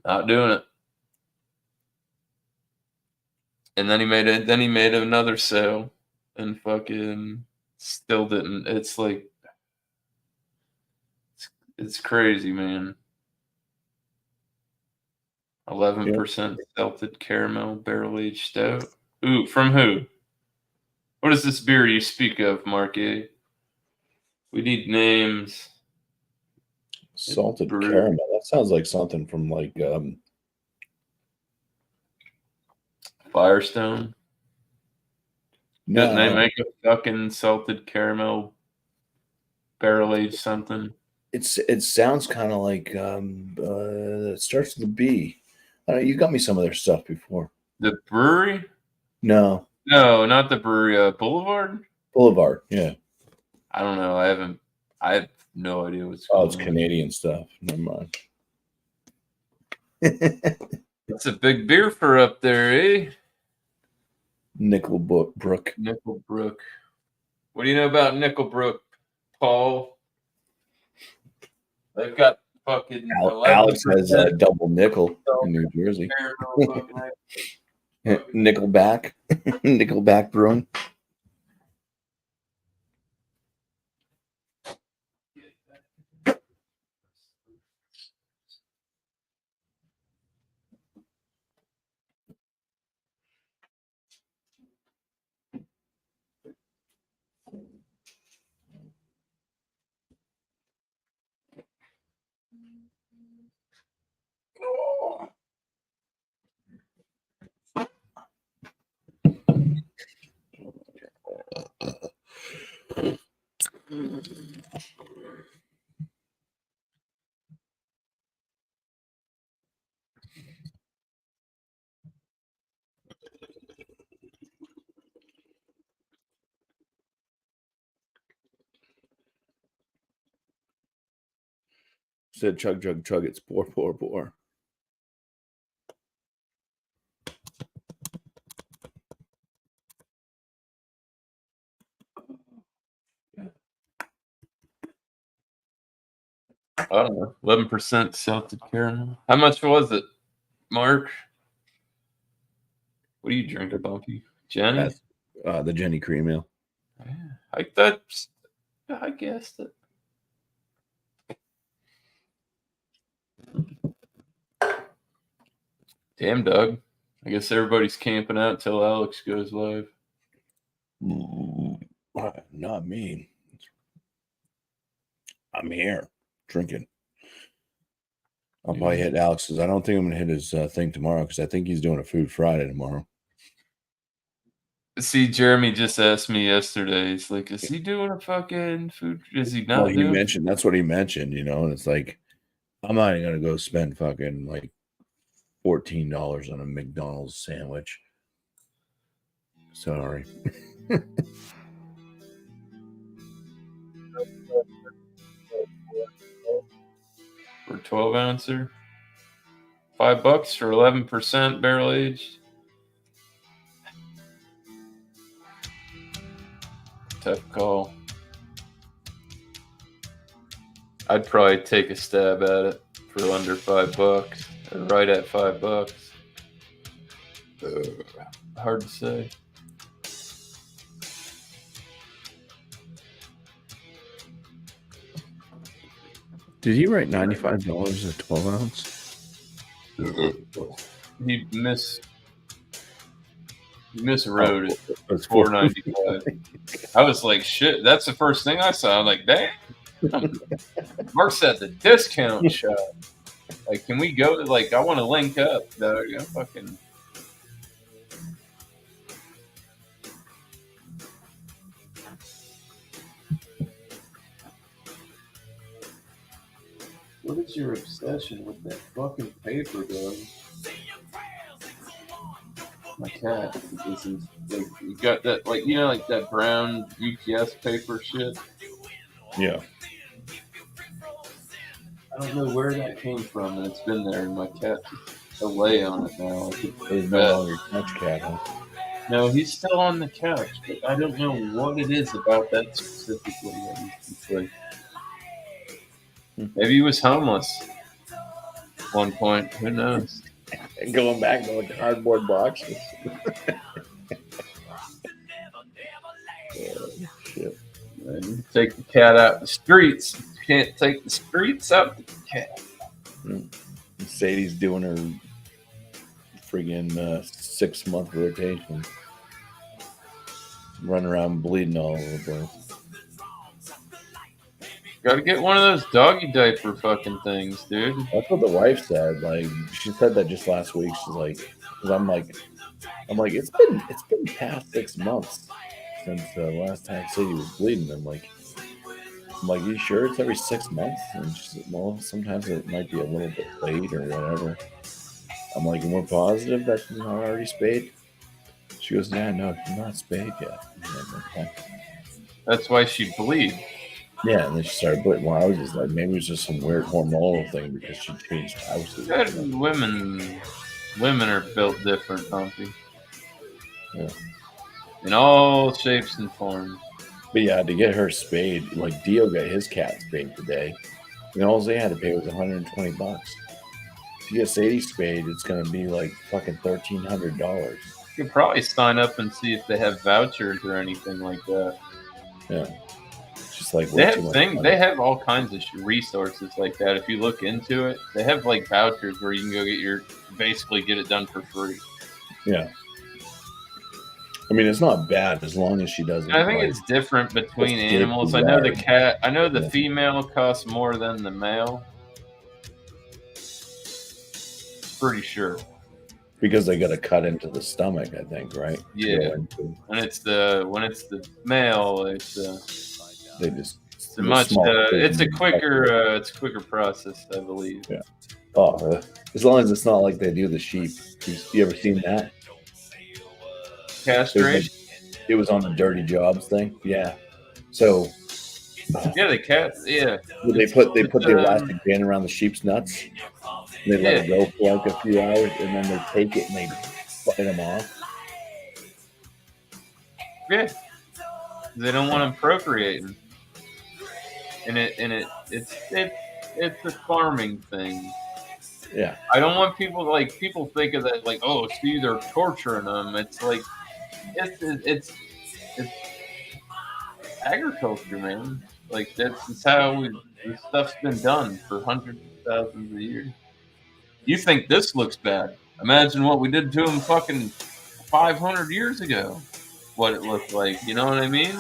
Not doing it. And then he made another sale and fucking still didn't. It's like it's crazy, man. 11% salted caramel barrel aged stout. Ooh, from who? What is this beer you speak of, Mark A? We need names. Salted caramel. That sounds like something from like Firestone. No. Didn't they make a fucking salted caramel barrel aged something? It sounds kind of like it starts with a B. I don't know, you got me some of their stuff before. The brewery? No, not the brewery. Boulevard. Yeah. I don't know. I have no idea what's Oh, going it's on. Canadian stuff. Never mind. It's a big beer for up there, eh? Nickelbrook. Nickelbrook. What do you know about Nickelbrook, Paul? They've got fucking Alex has a double nickel in New Jersey. Nickelback. Nickelback Brewing. Said chug, chug, chug. It's pour, pour, pour. I don't know. 11% salted caramel. How much was it, Mark? What are you drinking, Bumpy? Jenny? That's the Jenny Cream Ale. Yeah, I guessed it. Damn, Doug. I guess everybody's camping out till Alex goes live. Not me. I'm here drinking. I'll probably hit Alex's. I don't think I'm going to hit his thing tomorrow because I think he's doing a Food Friday tomorrow. See, Jeremy just asked me yesterday. He's like, is he doing a fucking food? Is he not? Well, he mentioned, that's what he mentioned, and it's like, I'm not even going to go spend fucking like $14 on a McDonald's sandwich. Sorry. For 12 ouncer, $5 for 11% barrel aged. Tough call. I'd probably take a stab at it for under $5, or right at $5. Hard to say. Did he write $95 a 12 ounce? He miswrote it. That's $4.95. I was like, shit. That's the first thing I saw. I'm like, damn. Mark's at the discount shop. Like, can we go to, like, I want to link up, dog. I'm fucking. What is your obsession with that fucking paper, dog? My cat isn't, like, you got that, like, like that brown UPS paper shit. Yeah. I don't know where that came from, and it's been there, and my cat's a lay on it now. There's no longer couch cat, huh? No, he's still on the couch, but I don't know what it is about that specifically. Maybe he was homeless. one point. Who knows? And going back to the cardboard boxes. Shit. And take the cat out the streets. You can't take the streets out the cat. Sadie's doing her friggin' 6-month rotation. Running around bleeding all over the place. Got to get one of those doggy diaper fucking things, dude. That's what the wife said. Like she said that just last week. She's like, because I'm like, it's been past 6 months since last time Sadie was bleeding. I'm like, you sure it's every 6 months? And she said, well, sometimes it might be a little bit late or whatever. I'm like, and we're positive that she's not already spayed? She goes, yeah, no, she's not spayed yet. I'm like, okay. That's why she bleeds. Yeah, and then she started bleeding. Well, I was just like, maybe it was just some weird hormonal thing because she changed houses. Women are built different, Humpy. Yeah. In all shapes and forms. But yeah, to get her spayed, like Dio got his cat spayed today. And all they had to pay was $120. To get Sadie spayed, it's going to be like fucking $1,300. You could probably sign up and see if they have vouchers or anything like that. Yeah. Just like they have all kinds of resources like that. If you look into it, they have like vouchers where you can go basically get it done for free. Yeah. I mean, it's not bad as long as she doesn't. I think it's different between animals. I know the female costs more than the male. Pretty sure. Because they got to cut into the stomach, I think, right? Yeah. When it's the male, it's they just it's a quicker process, I believe. Yeah. Oh, as long as it's not like they do the sheep. You ever seen that? Castration? It was on the Dirty Jobs thing. Yeah. So. Yeah, the cat. Yeah. They put the elastic band around the sheep's nuts. And they let it go for like a few hours, and then they take it and they bite them off. Yeah. They don't want them procreating. And it's a farming thing. Yeah. I don't want people think of that like, oh, see, they're torturing them. It's like it's agriculture, man. Like that's how this stuff's been done for hundreds of thousands of years. You think this looks bad? Imagine what we did to them fucking 500 years ago. What it looked like, you know what I mean?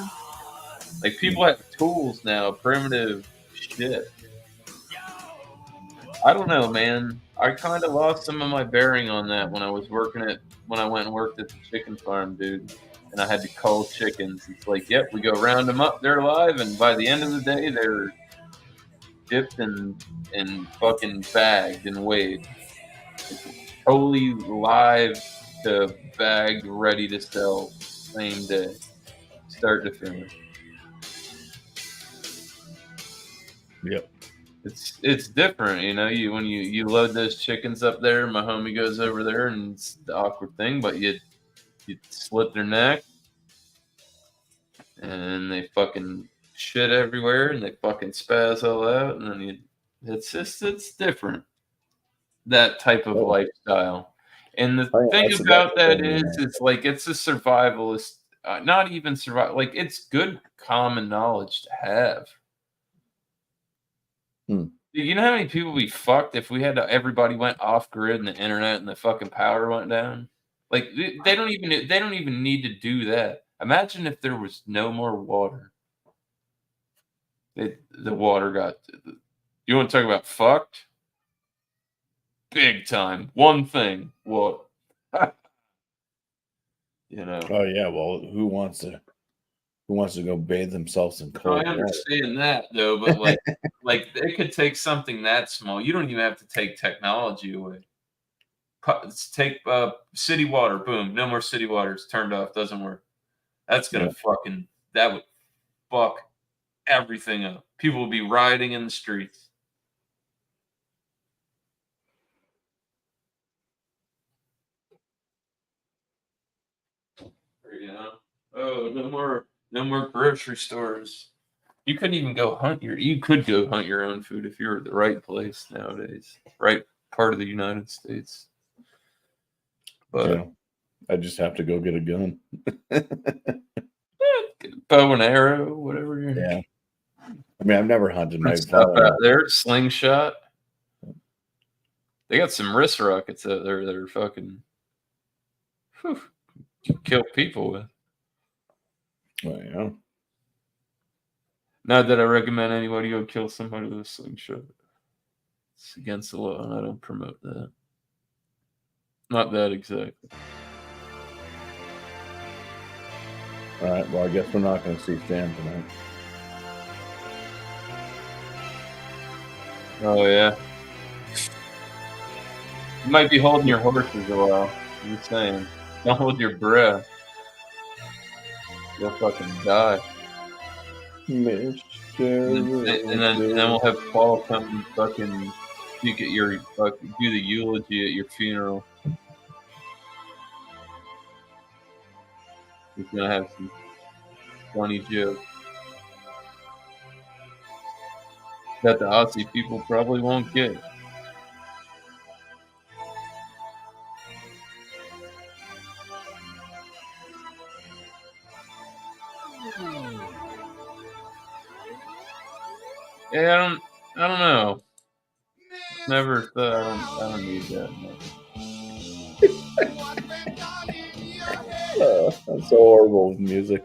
Like people have tools now, primitive shit. I don't know, man. I kind of lost some of my bearing on that when I went and worked at the chicken farm, dude. And I had to cull chickens. It's like, yep, we go round them up, they're alive, and by the end of the day, they're dipped and fucking bagged and weighed. It's totally live to bagged, ready to sell, same day, start to finish. Yep. It's different, you know. When you load those chickens up there, my homie goes over there, and it's the awkward thing, but you slit their neck, and they fucking shit everywhere, and they fucking spaz all out, and then it's different. That type of lifestyle, and the thing about that is, it's like it's a survivalist, not even survival. Like it's good common knowledge to have. You know how many people we fucked if we had everybody went off grid and the internet and the fucking power went down? Like they don't even need to do that. Imagine if there was no more water. The water got. You want to talk about fucked? Big time. One thing. What? You know. Oh yeah. Well, who wants to go bathe themselves in cold water? I understand that though, but like it could take something that small. You don't even have to take technology away. Let's take city water. Boom. No more city water. It's turned off. Doesn't work. That's gonna that would fuck everything up. People will be rioting in the streets. You know? Oh, no more grocery stores. You couldn't even go hunt you could go hunt your own food if you were at the right place nowadays. Right part of the United States. But Yeah. I just have to go get a gun. bow and arrow, whatever. Yeah. I mean, I've never hunted my Stuff out there, slingshot. They got some wrist rockets out there that are fucking kill people with. Well, yeah. Not that I recommend anybody go kill somebody with a slingshot. It's against the law, and I don't promote that. Not that exactly. All right. Well, I guess we're not going to see Stan tonight. Oh yeah. You might be holding your horses a while. I'm just saying. Don't hold your breath. You'll fucking die. And then we'll have Paul come and fucking speak at your fucking do the eulogy at your funeral. He's gonna have some funny jokes that the Aussie people probably won't get. Yeah, I don't know. Never thought I don't need that much. That's so horrible with music.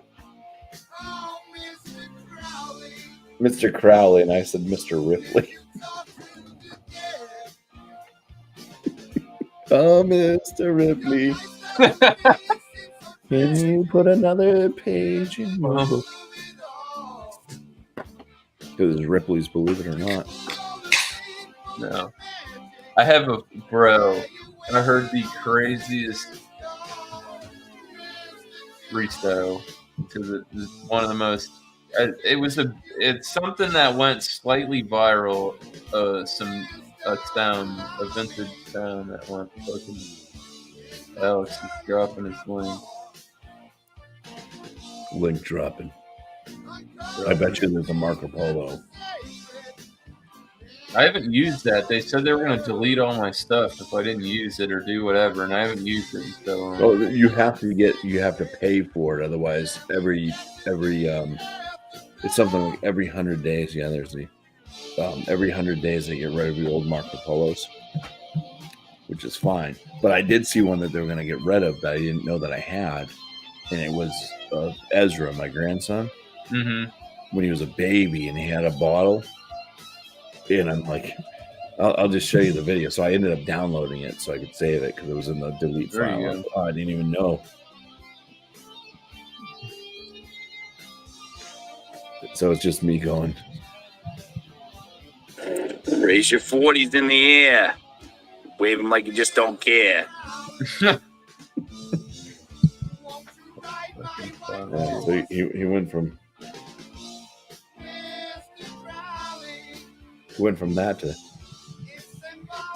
Mr. Crowley, and I said Mr. Ripley. Oh, Mr. Ripley. Can you put another page in your book? Because it's Ripley's, believe it or not. No. I have a bro. I heard the craziest freestyle because it's one of the most. It's something that went slightly viral. A vintage sound that went fucking. Alex is dropping his link. Link dropping. I bet you there's a Marco Polo. I haven't used that. They said they were going to delete all my stuff if I didn't use it or do whatever, and I haven't used it. So oh, you have to pay for it. Otherwise, every it's something like every 100 days. Yeah, there's the every 100 days they get rid of the old Marco Polos, which is fine. But I did see one that they were going to get rid of that I didn't know that I had, and it was Ezra, my grandson, when he was a baby, and he had a bottle. And I'm like, I'll just show you the video. So I ended up downloading it so I could save it because it was in the delete file. Oh, I didn't even know. So it's just me going. Raise your 40s in the air. Wave them like you just don't care. So he went from that to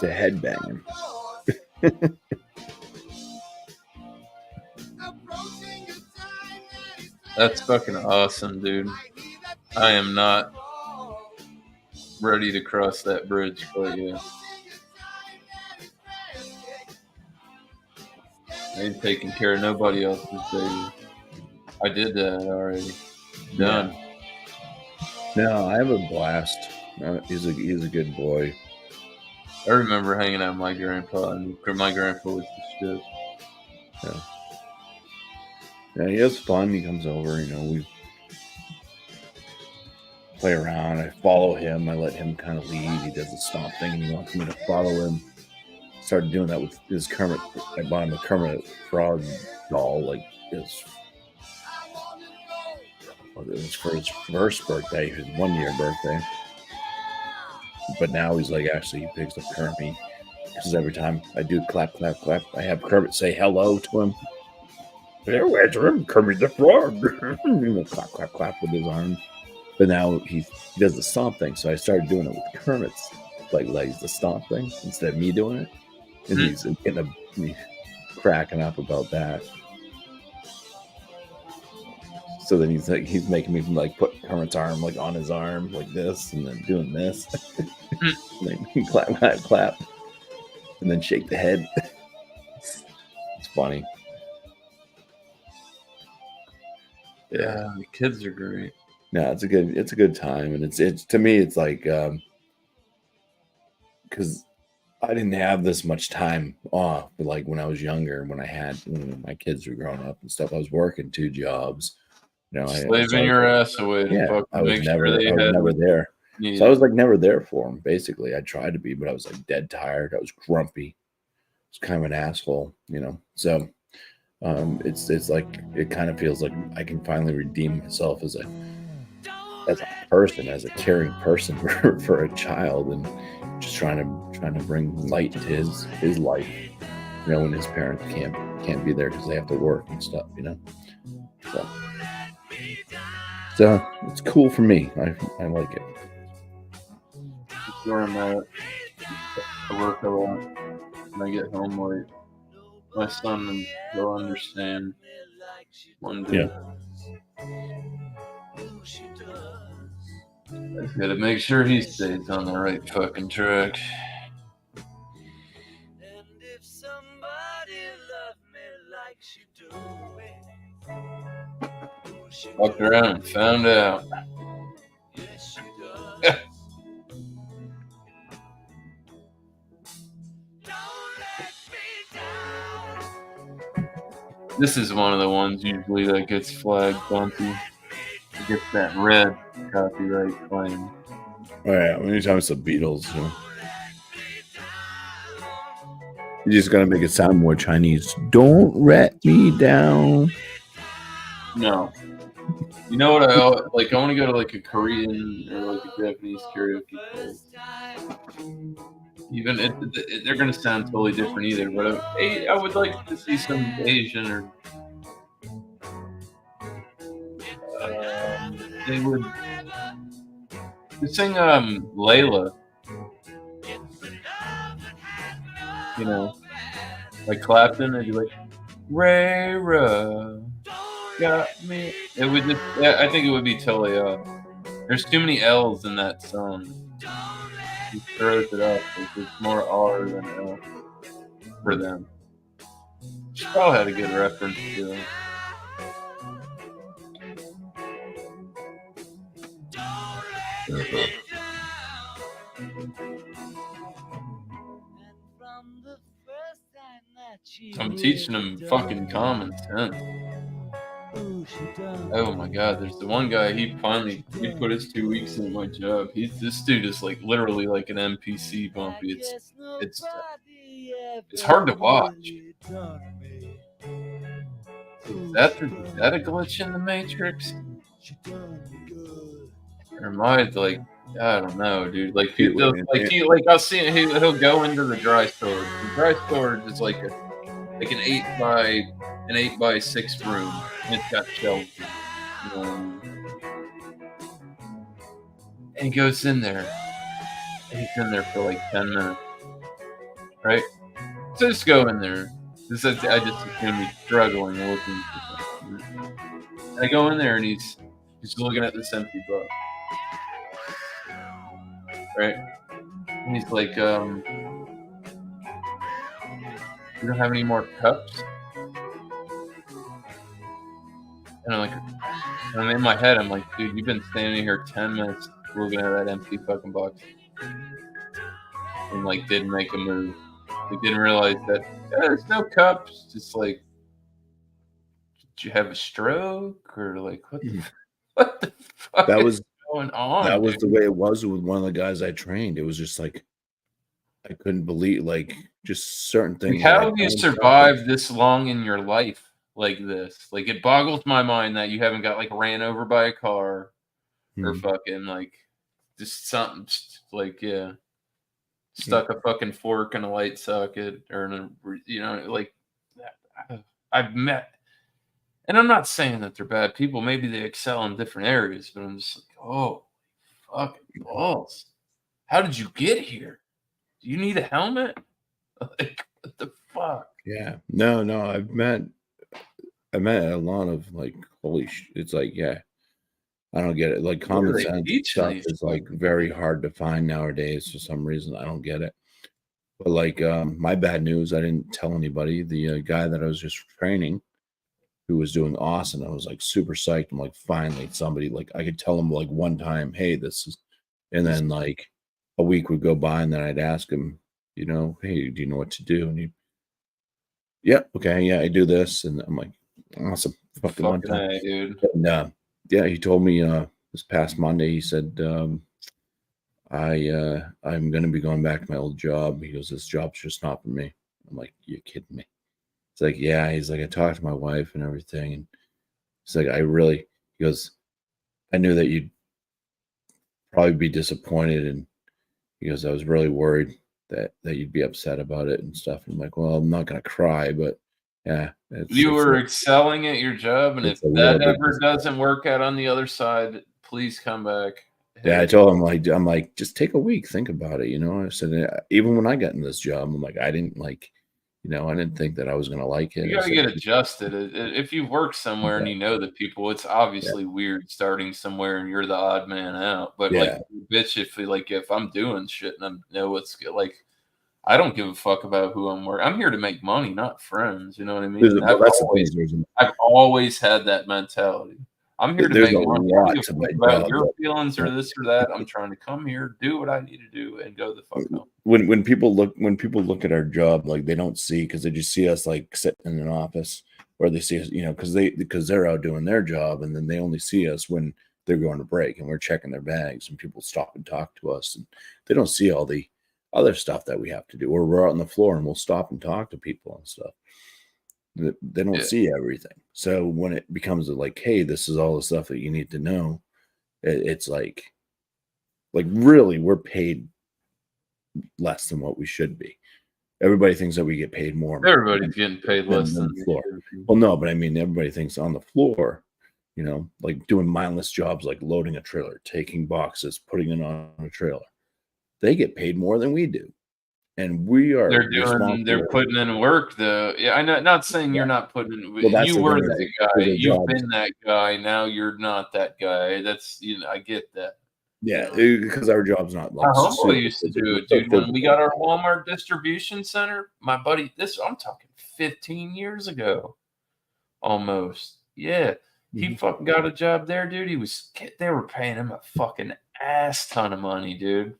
headbanging. That's fucking awesome, dude. I am not ready to cross that bridge quite yet. I ain't taking care of nobody else's baby. I did that already. Done. No, I have a blast. He's a good boy. I remember hanging out with my grandpa, and my grandpa was the shit. Yeah, he has fun. He comes over, we play around. I follow him. I let him kind of lead. He does the stomp thing, and he wants me to follow him. Started doing that with his Kermit. I bought him a Kermit Frog doll, like this. It was for his first birthday, his 1-year birthday. But now he's like, actually, he picks up Kermit. Because every time I do clap, clap, clap, I have Kermit say hello to him. Hello, Ezra, Kermit the Frog. Clap, clap, clap with his arm. But now he does the stomp thing. So I started doing it with Kermit's, like the stomp thing instead of me doing it. And he's cracking up about that. So then he's making me like put Kermit's arm like on his arm like this, and then doing this. Clap, clap, clap. and then shake the head. It's funny. Yeah, the kids are great. No, it's a good time, and it's to me it's like because I didn't have this much time off, but like when I was younger, when my kids were growing up and stuff, I was working 2 jobs. You know, Slaving your ass away to yeah, fucking I was make never sure they had never there. needed. So I was like never there for them. Basically, I tried to be, but I was like dead tired. I was grumpy. I was kind of an asshole, you know. So it's like it kind of feels like I can finally redeem myself as a person, as a caring person for a child, and just trying to bring light to his life. You know, when his parents can't be there because they have to work and stuff. You know, so it's cool for me. I like it. That's where I'm at. I work a lot when I get home late. My son will understand one day. I just gotta make sure he stays on the right fucking track. Walked around and found out. This is one of the ones usually that gets flagged bumpy. It gets that red copyright claim. Oh yeah, anytime it's the Beatles, you know. You just gotta make it sound more Chinese. Don't rat me down. No. You know what I like? I want to go to like a Korean or like a Japanese karaoke place. Even they're gonna sound totally different either. But I would like to see some Asian or they would sing Layla. You know, like Clapton. They'd be like Ray-Ra. Got me. It would just. Yeah, I think it would be totally off. There's too many L's in that song. He throws it up. It's more R than L for them. She probably had a good reference to it. I'm teaching him fucking common sense. Oh my god, there's the one guy, he put his 2 weeks in my job. This dude is like literally like an NPC bumpy. It's hard to watch. Is that a glitch in the Matrix? Or am I like, I don't know, dude. Like people, I'll see he'll go into the dry storage. The dry storage is like an 8x6 room. And it's got shelves. And he goes in there. And he's in there for like 10 minutes. Right? So just go in there. I just assume he's struggling looking for something. And I go in there and he's looking at this empty book. Right? And he's like, you don't have any more cups? And I'm in my head, I'm like, dude, you've been standing here 10 minutes looking at that empty fucking box. And like, didn't make a move. They didn't realize that there's no cups. Just like, did you have a stroke? Or like, what the fuck is going on? That was the way it was with one of the guys I trained. It was just like, I couldn't believe, like, just certain things. Like, how have you survived this long in your life like this? Like, it boggles my mind that you haven't got like ran over by a car or fucking like just something like stuck a fucking fork in a light socket or like I've met, and I'm not saying that they're bad people. Maybe they excel in different areas, but I'm just like, oh, fucking balls! How did you get here? Do you need a helmet? Like, what the fuck? Yeah. No, I've met a lot of like, holy it's like, yeah, I don't get it. Like, common sense stuff is like very hard to find nowadays for some reason. I don't get it. But like my bad news, I didn't tell anybody. The guy that I was just training, who was doing awesome, I was like super psyched. I'm like, finally, somebody like I could tell him like one time, hey, this is, and then like a week would go by, and then I'd ask him, hey, do you know what to do? And he, yeah, okay, yeah, I do this, and I'm like, awesome, fucking one Fucking time. A, dude. And yeah, he told me this past Monday. He said, I'm gonna be going back to my old job. He goes, this job's just not for me. I'm like, you kidding me? It's like, yeah. He's like, I talked to my wife and everything, and he's like, he goes, I knew that you'd probably be disappointed, and he goes, I was really worried that you'd be upset about it and stuff. And I'm like, well, I'm not gonna cry, but yeah, You were excelling at your job, and if it's a that little bit ever doesn't work out on the other side, please come back. Yeah, I told him I'm like, just take a week, think about it. I said, even when I got in this job, I'm like, I didn't like, I didn't think that I was gonna like it. You I gotta said, get adjusted. If you work somewhere and you know the people, it's obviously weird starting somewhere and you're the odd man out. But like, Yeah. bitch, if I'm doing shit and I know what's good, like, I don't give a fuck about who I'm working. I'm here to make money, not friends. You know what I mean? Well, that's the thing. I've always had that mentality. I'm here to There's make a money. lot I don't to give a my fuck about job your that- feelings or this or that. I'm trying to come here, do what I need to do, and go the fuck home. When people look at our job, like they don't see, because they just see us like sitting in an office, or they see us, because they're out doing their job, and then they only see us when they're going to break and we're checking their bags, and people stop and talk to us, and they don't see all the other stuff that we have to do. Or we're out on the floor and we'll stop and talk to people and stuff. They don't see everything. So when it becomes like, hey, this is all the stuff that you need to know, it's like really, we're paid less than what we should be. Everybody thinks that we get paid more. Everybody's getting paid less than the floor. Well, no, but I mean, everybody thinks on the floor, like doing mindless jobs like loading a trailer, taking boxes, putting it on a trailer. They get paid more than we do. And we are they're putting in work though. Yeah, I know, not saying you're not putting in. Well, you were that guy. You've jobs. been that guy. Now you're not that guy. That's, I get that. Yeah, because our job's not like Our homeboy used to do it, dude. When we got our Walmart distribution center, my buddy, I'm talking 15 years ago, almost. Yeah, he fucking got a job there, dude. They were paying him a fucking ass ton of money, dude.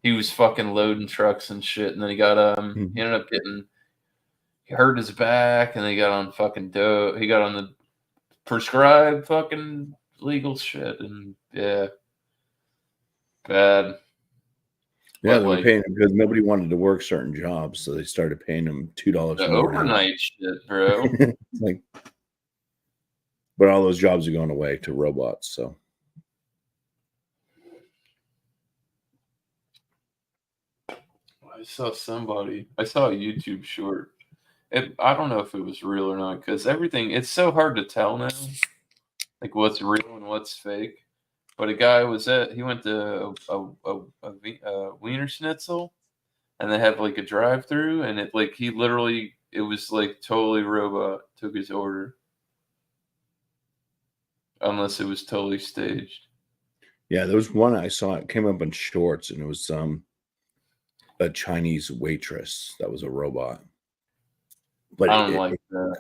He was fucking loading trucks and shit, and then he ended up he hurt his back, and then he got on fucking dope. He got on the prescribed fucking legal shit, and yeah, bad. Yeah, they were paying him because nobody wanted to work certain jobs, so they started paying him $2 the more. Overnight shit, bro. But all those jobs are going away to robots, so. I saw a YouTube short. I don't know if it was real or not, because it's so hard to tell now, like what's real and what's fake. But a guy he went to a Wiener Schnitzel, and they have like a drive-through, and it was like totally robot took his order, unless it was totally staged. Yeah, there was one I saw. It came up in shorts, and it was a Chinese waitress that was a robot. But I don't like that.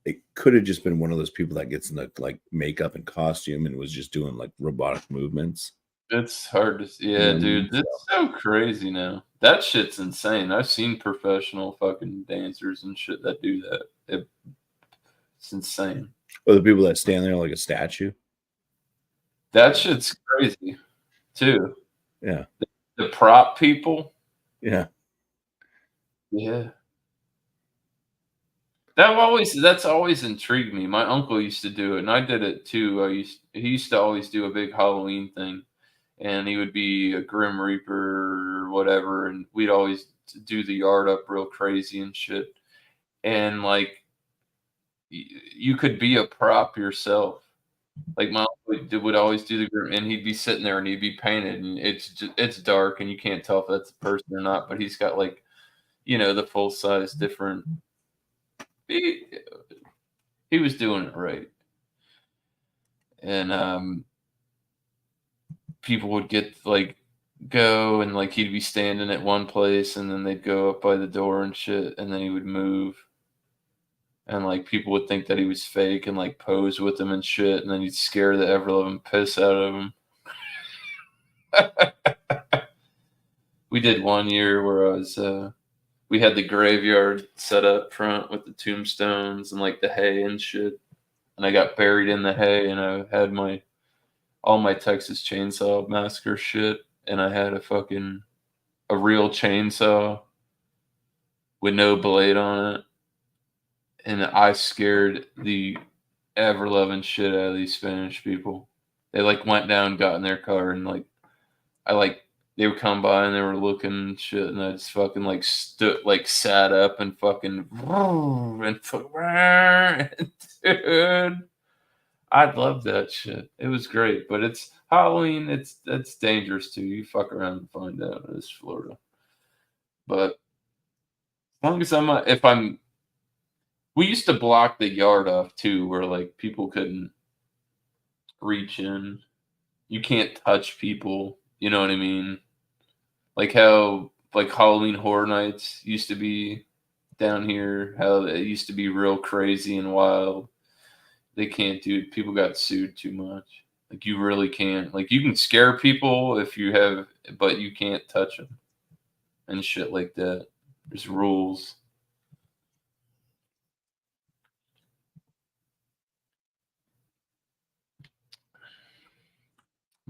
It could have just been one of those people that gets in the like makeup and costume and was just doing like robotic movements. It's hard to see. Yeah, dude. It's so crazy now. That shit's insane. I've seen professional fucking dancers and shit that do that. It's insane. Or the people that stand there like a statue. That shit's crazy too. Yeah. The prop people. Yeah. Yeah. That's always intrigued me. My uncle used to do it, and I did it too. He used to always do a big Halloween thing, and he would be a Grim Reaper or whatever, and we'd always do the yard up real crazy and shit. And like, you could be a prop yourself. Like my uncle would always do the Grim, and he'd be sitting there and he'd be painted, and it's dark and you can't tell if that's a person or not, but he's got like, the full size different. He was doing it right. And people would get like go and like he'd be standing at one place and then they'd go up by the door and shit and then he would move and like people would think that he was fake and like pose with him and shit and then he'd scare the ever-loving piss out of him. We did one year where we had the graveyard set up front with the tombstones and like the hay and shit and I got buried in the hay and I had all my Texas Chainsaw Massacre shit and I had a real chainsaw with no blade on it. And I scared the ever-loving shit out of these Spanish people. They like went down, got in their car, and like they would come by and they were looking and shit, and I just fucking like sat up and fucking and dude, I love that shit. It was great, but it's Halloween. It's dangerous too. You fuck around and find out. It's Florida, but as long as we used to block the yard off too, where like people couldn't reach in. You can't touch people. You know what I mean? Like how like Halloween Horror Nights used to be down here. How it used to be real crazy and wild. They can't do it. People got sued too much. Like you really can't. Like you can scare people but you can't touch them and shit like that. There's rules.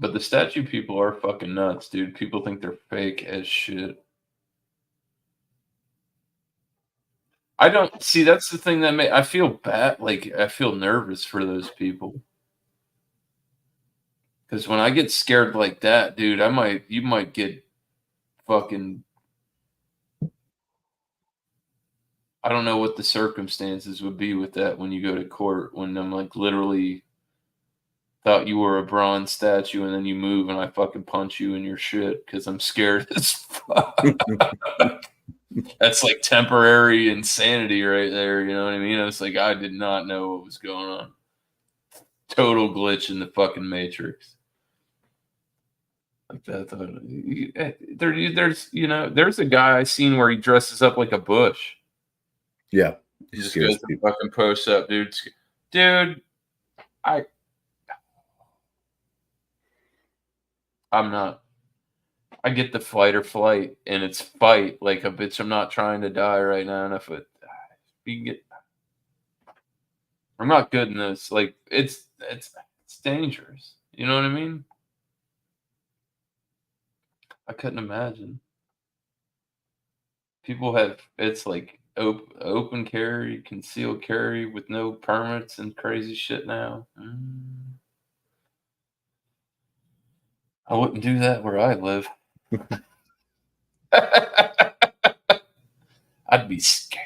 But the statue people are fucking nuts, dude. People think they're fake as shit. I don't see. That's the thing that I feel bad. Like I feel nervous for those people because when I get scared like that, dude, you might get fucking. I don't know what the circumstances would be with that when you go to court. When I'm like literally thought you were a bronze statue and then you move and I fucking punch you in your shit because I'm scared as fuck. That's like temporary insanity right there. You know what I mean? I was like, I did not know what was going on. Total glitch in the fucking Matrix. Like that. There's a guy I seen where he dresses up like a bush. Yeah. He just goes and fucking posts up, dude. Dude, I'm not. I get the fight or flight, and it's fight like a bitch. I'm not trying to die right now. And if you can get, I'm not good in this. Like it's dangerous. You know what I mean? I couldn't imagine. People have it's like open carry, concealed carry with no permits and crazy shit now. I wouldn't do that where I live. I'd be scared.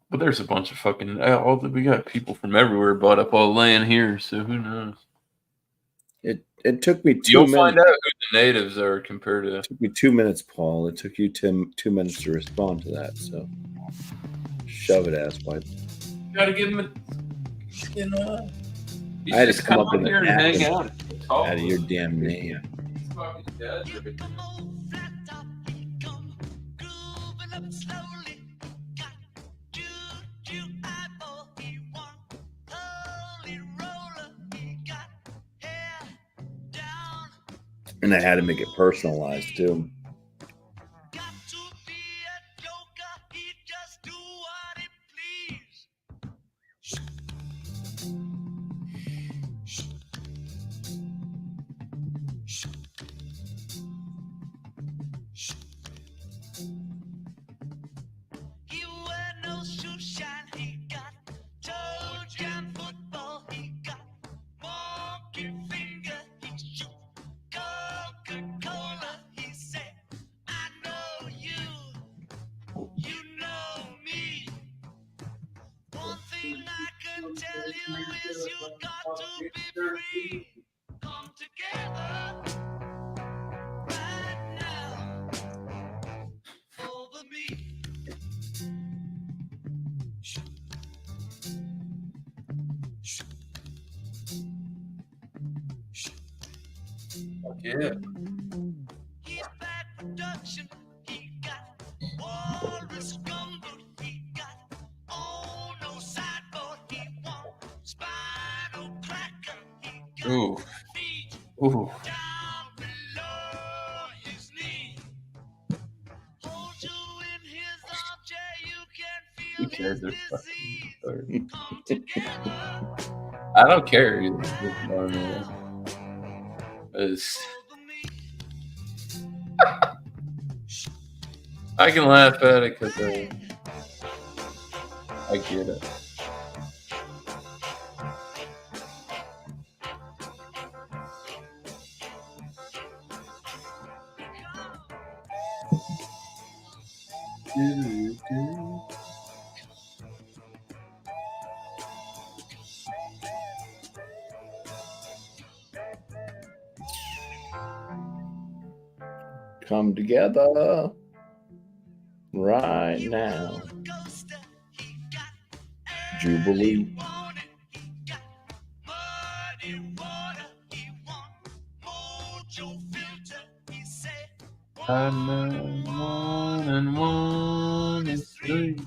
But there's a bunch of fucking we got people from everywhere bought up all land here, so who knows? It took me 2 minutes. You'll find out who the natives are compared to. It took me 2 minutes, Paul. It took you 2 minutes to respond to that. So shove it, asswipe. You gotta give him I had to come up with here and hang out. Out of your damn name. He's fucking dead. And I had to make it personalized too. Yeah. Ooh. Ooh. Who cares? They're fucking I don't care either. I can laugh at it because I get it. Come together right now. Jubilee. I'm one and three.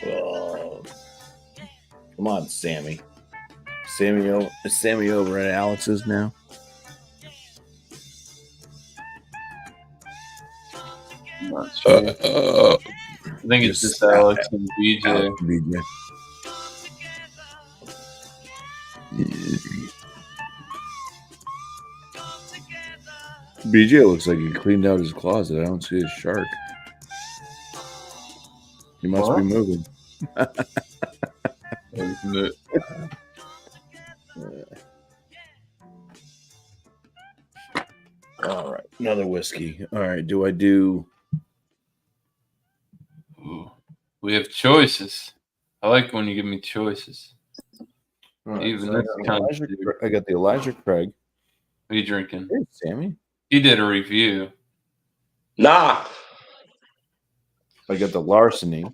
Oh. Come on, Sammy. Is Sammy over at Alex's now? I'm not sure. I think it's just Alex and BJ. Alex and BJ. BJ looks like he cleaned out his closet. I don't see his shark. He must be moving. All right, another whiskey. All right, do I do? Ooh. We have choices. I like when you give me choices. All right, Even so this kind of I got the Elijah Craig. What are you drinking? Hey, Sammy. He did a review. Nah. I got the Larceny.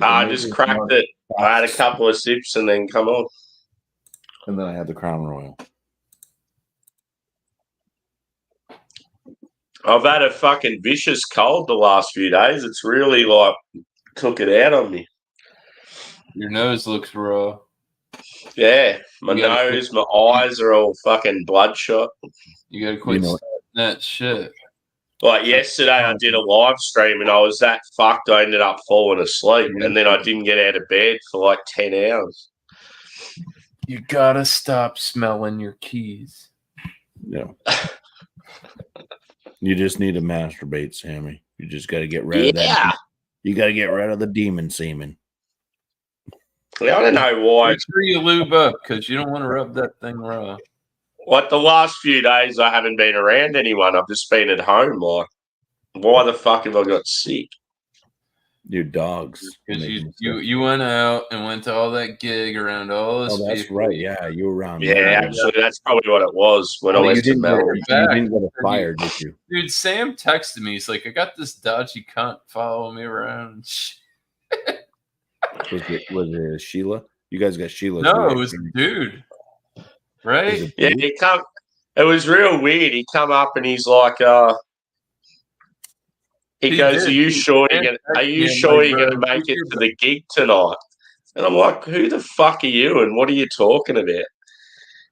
I just cracked it. I had a couple of sips and then come on. And then I had the Crown Royal. I've had a fucking vicious cold the last few days. It's really like took it out on me. Your nose looks raw. Yeah, my nose, my eyes are all fucking bloodshot. You gotta quit that shit. Like yesterday, I did a live stream and I was that fucked. I ended up falling asleep, and then I didn't get out of bed for like 10 hours. You gotta stop smelling your keys. Yeah. You just need to masturbate, Sammy. You just got to get rid of that. You got to get rid of the demon semen. I don't know why. Make sure you lube up because you don't want to rub that thing raw. Like the last few days, I haven't been around anyone. I've just been at home. Like, why the fuck have I got sick? Your dogs. Because you went out and went to all that gig around all this. Oh, that's people. Right. Yeah, you were around. Yeah, actually, that's probably what it was when I went to Melbourne. You didn't get a fire, did you? Dude, Sam texted me. He's like, I got this dodgy cunt following me around. Was it Sheila? You guys got Sheila. No, it was a dude. Right? Yeah, it was real weird. He come up and he's like, he goes, "Are you sure you're gonna make it to the gig tonight?" And I'm like, "Who the fuck are you? And what are you talking about?" And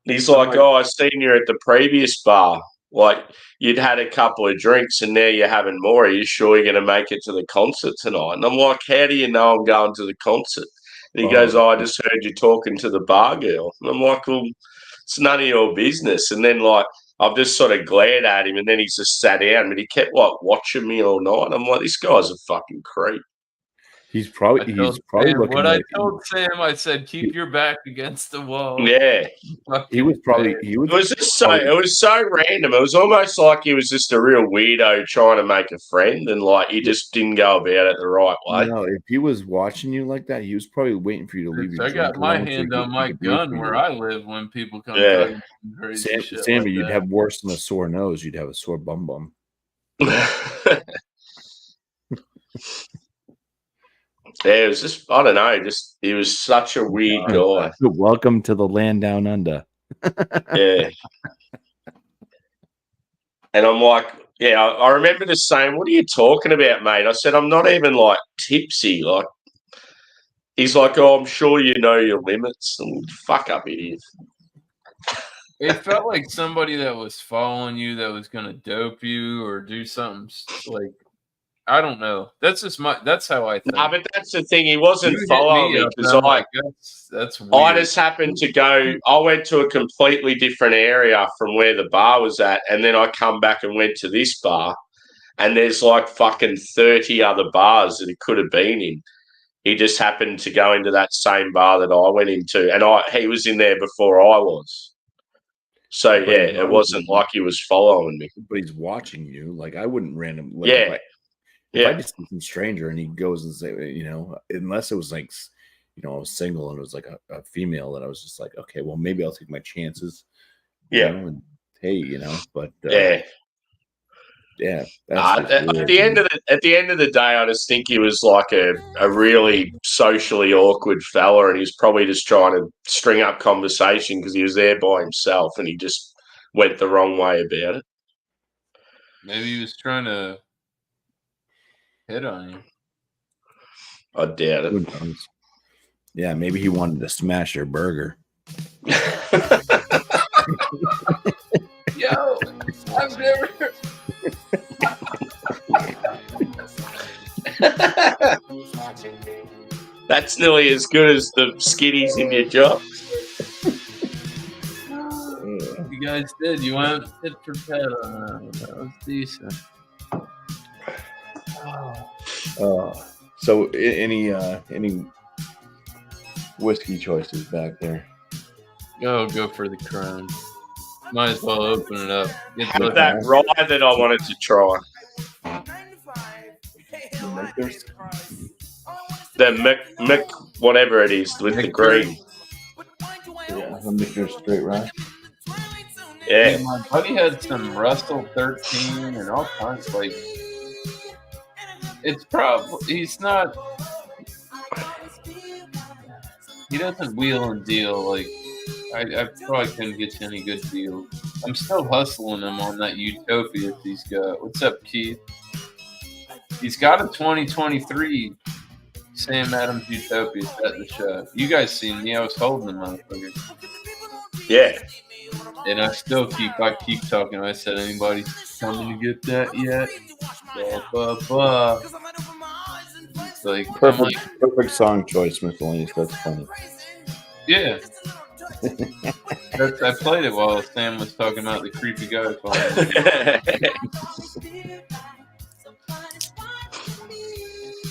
he's like, "Oh, I seen you at the previous bar. Like you'd had a couple of drinks and now you're having more. Are you sure you're gonna make it to the concert tonight?" And I'm like, "How do you know I'm going to the concert?" And he goes, "Oh, I just heard you talking to the bar girl." And I'm like, "Well, it's none of your business." And then like I've just sort of glared at him, and then he's just sat down, but he kept like watching me all night. I'm like, this guy's a fucking creep. He's probably Sam, looking what at. I told Sam, I said, keep your back against the wall. Yeah, He was probably. it was so random. It was almost like he was just a real weirdo trying to make a friend, and like he just didn't go about it the right way. No, if he was watching you like that, he was probably waiting for you to leave. I got my hand on my gun where I live when people come. Yeah. Crazy shit Sammy, like you'd that. have worse than a sore nose. You'd have a sore bum. Yeah, it was just, I don't know, just he was such a weird guy. Welcome to the land down under. Yeah. And I'm like, yeah, I remember just saying, what are you talking about, mate? I said, I'm not even like tipsy. Like, he's like, oh, I'm sure you know your limits. And fuck up, idiot. It felt like somebody that was following you that was going to dope you or do something like, I don't know. That's how I think. No, but that's the thing. He wasn't You hit following me up, because and I'm like, that's weird. I just happened to go. I went to a completely different area from where the bar was at, and then I come back and went to this bar, and there's like fucking 30 other bars that he could have been in. He just happened to go into that same bar that I went into, and he was in there before I was. So yeah, it wasn't like he was following me. But he's watching you. Like I wouldn't randomly. Yeah. If I just see some stranger and he goes and say, unless it was like, I was single and it was like a female that I was just like, okay, well, maybe I'll take my chances. Yeah. And, hey, but yeah. That's at the end of the day, I just think he was like a really socially awkward fella, and he was probably just trying to string up conversation because he was there by himself, and he just went the wrong way about it. Maybe he was trying to hit on you. I doubt it. Yeah, maybe he wanted to smash your burger. Yo, I've never. That's nearly as good as the skitties in your job. You guys did. You went tit for tat on that. That was decent. So any whiskey choices back there? Go for the crown. Might as well open it up. Have that rye that I wanted to try. The Mick, whatever it is, with the green. Yeah, the Mick straight rye. Yeah. My buddy had some Russell 13 and all kinds of it's probably he doesn't wheel and deal like I probably couldn't get you any good deals. I'm still hustling him on that Utopia he's got. What's up, Keith? He's got a 2023 Sam Adams Utopia at the show. You guys seen me? I was holding the motherfucker. Yeah. And I keep talking. I said, anybody coming to get that yet? Blah, blah, blah. It's like perfect song choice, Miscellaneous. That's funny. Yeah. I played it while Sam was talking about the creepy guy.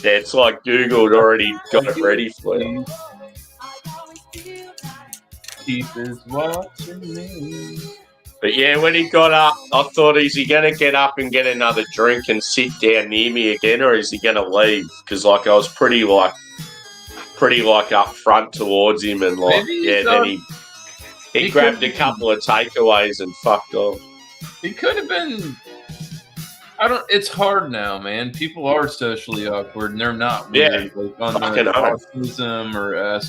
Yeah, it's like Google had already got it ready for you. Keith is watching me. But yeah, when he got up, I thought, is he going to get up and get another drink and sit down near me again, or is he going to leave? Because I was pretty up front towards him, and then he grabbed a couple of takeaways and fucked off. He could have been. It's hard now, man. People are socially awkward, and they're not weird, like on the autism or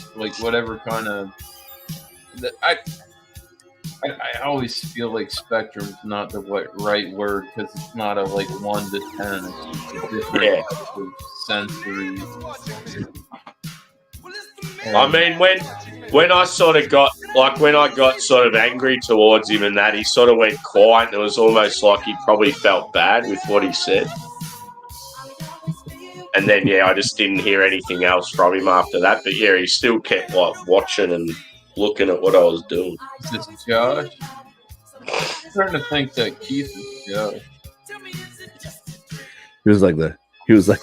whatever kind of. I always feel like spectrum is not the right word because it's not a 1 to 10. It's just a different type of sensory. I mean, when I sort of got when I got sort of angry towards him and that, he sort of went quiet, and it was almost like he probably felt bad with what he said. And then I just didn't hear anything else from him after that. But he still kept watching and looking at what I was doing. Is this Josh? starting to think that Keith is jealous. He was like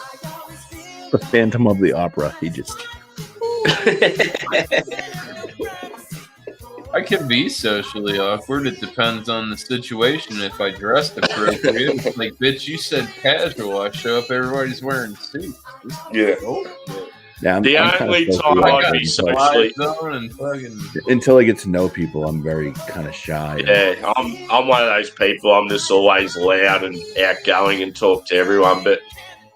the Phantom of the Opera. He just I can be socially awkward. It depends on the situation. If I dressed appropriate, it's like, bitch, you said casual. I show up, everybody's wearing suits. Yeah. yeah. The only time I'd be socially until I get to know people, I'm very kind of shy. Yeah, I'm one of those people. I'm just always loud and outgoing and talk to everyone. But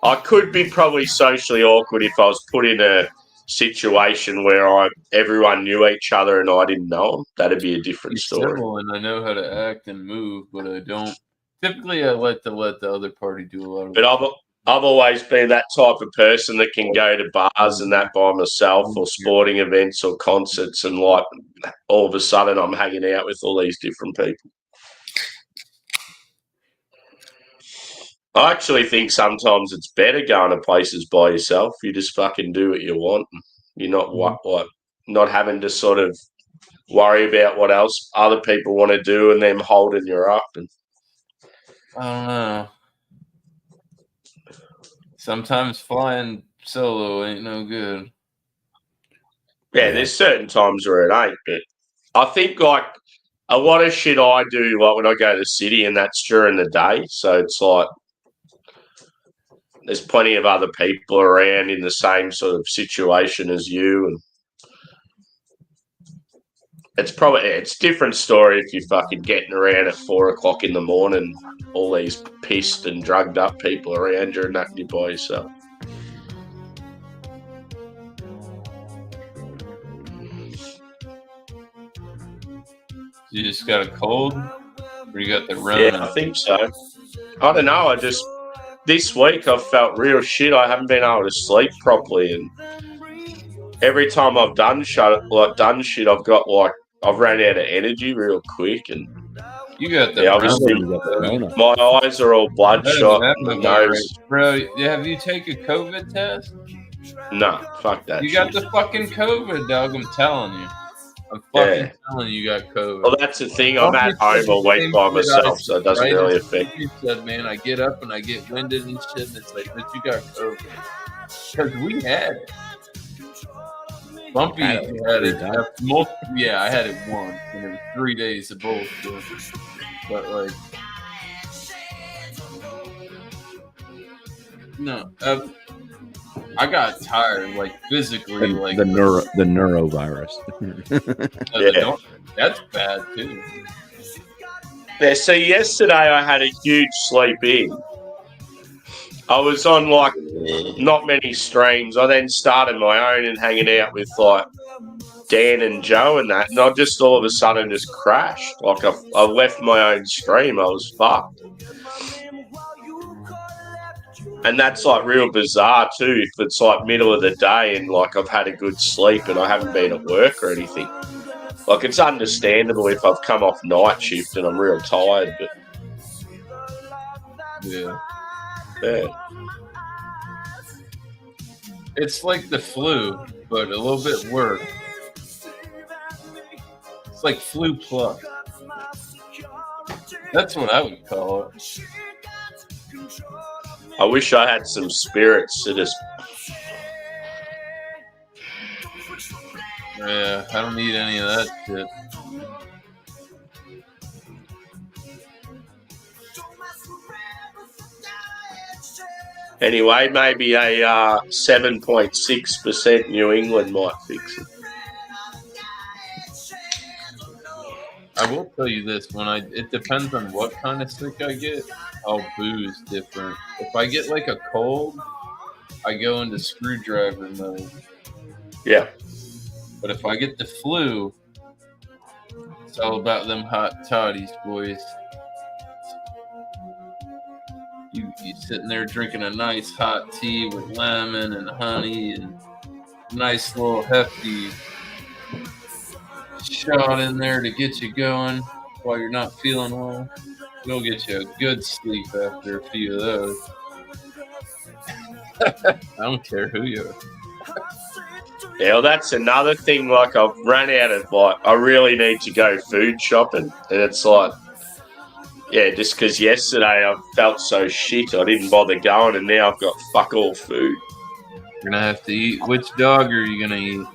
I could be probably socially awkward if I was put in a situation where everyone knew each other and I didn't know them. That'd be a different story. Civil and I know how to act and move, but I don't. Typically, I let the other party do a lot of. But I've always been that type of person that can go to bars and that by myself, or sporting events or concerts, and like all of a sudden I'm hanging out with all these different people. I actually think sometimes it's better going to places by yourself. You just fucking do what you want. You're not not having to sort of worry about what else other people want to do and them holding you up. And I don't know. Sometimes flying solo ain't no good. Yeah, there's certain times where it ain't. But I think like a lot of shit I do, like when I go to the city, and that's during the day. So it's like there's plenty of other people around in the same sort of situation as you, and it's a different story if you're fucking getting around at 4 o'clock in the morning, all these pissed and drugged up people around you and that you're by yourself. You just got a cold, or you got the run? Yeah, I think so. I don't know. This week I've felt real shit. I haven't been able to sleep properly, and every time I've done shit, I've got I've ran out of energy real quick, and you got the obviously my eyes are all bloodshot. My nose, bro. Have you taken a COVID test? No, fuck that. You got the fucking COVID, dog. I'm telling you. I'm fucking telling you got COVID. Well, that's the thing. I'm at home all week by myself, so it doesn't really affect me. You said, man, I get up and I get winded and shit, and it's like, but you got COVID. Because we had it. Bumpy had it. Yeah, I had it once, and it was 3 days of both. But, like, no. I got tired, like physically, like the neurovirus. That's bad too. Yeah. So yesterday I had a huge sleep in. I was on like not many streams. I then started my own and hanging out with like Dan and Joe and that, and I just all of a sudden just crashed. Like I left my own stream. I was fucked. And that's like real bizarre too, if it's like middle of the day and like I've had a good sleep and I haven't been at work or anything. Like it's understandable if I've come off night shift and I'm real tired, but yeah. It's like the flu, but a little bit worse. It's like flu plus. That's what I would call it. I wish I had some spirits to just. Yeah, I don't need any of that shit. Anyway, maybe a 7.6% New England might fix it. I will tell you this: it depends on what kind of sick I get. I'll booze different. If I get like a cold, I go into screwdriver mode. Yeah. But if I get the flu, it's all about them hot toddies, boys. You sitting there drinking a nice hot tea with lemon and honey and nice little hefty shot in there to get you going while you're not feeling well. It'll get you a good sleep after a few of those. I don't care who you are. Yeah, well, that's another thing. Like, I've run out of, like, I really need to go food shopping. And it's like, Yeah, just because yesterday I felt so shit, I didn't bother going, and now I've got fuck all food. You're gonna have to eat. Which dog are you gonna eat?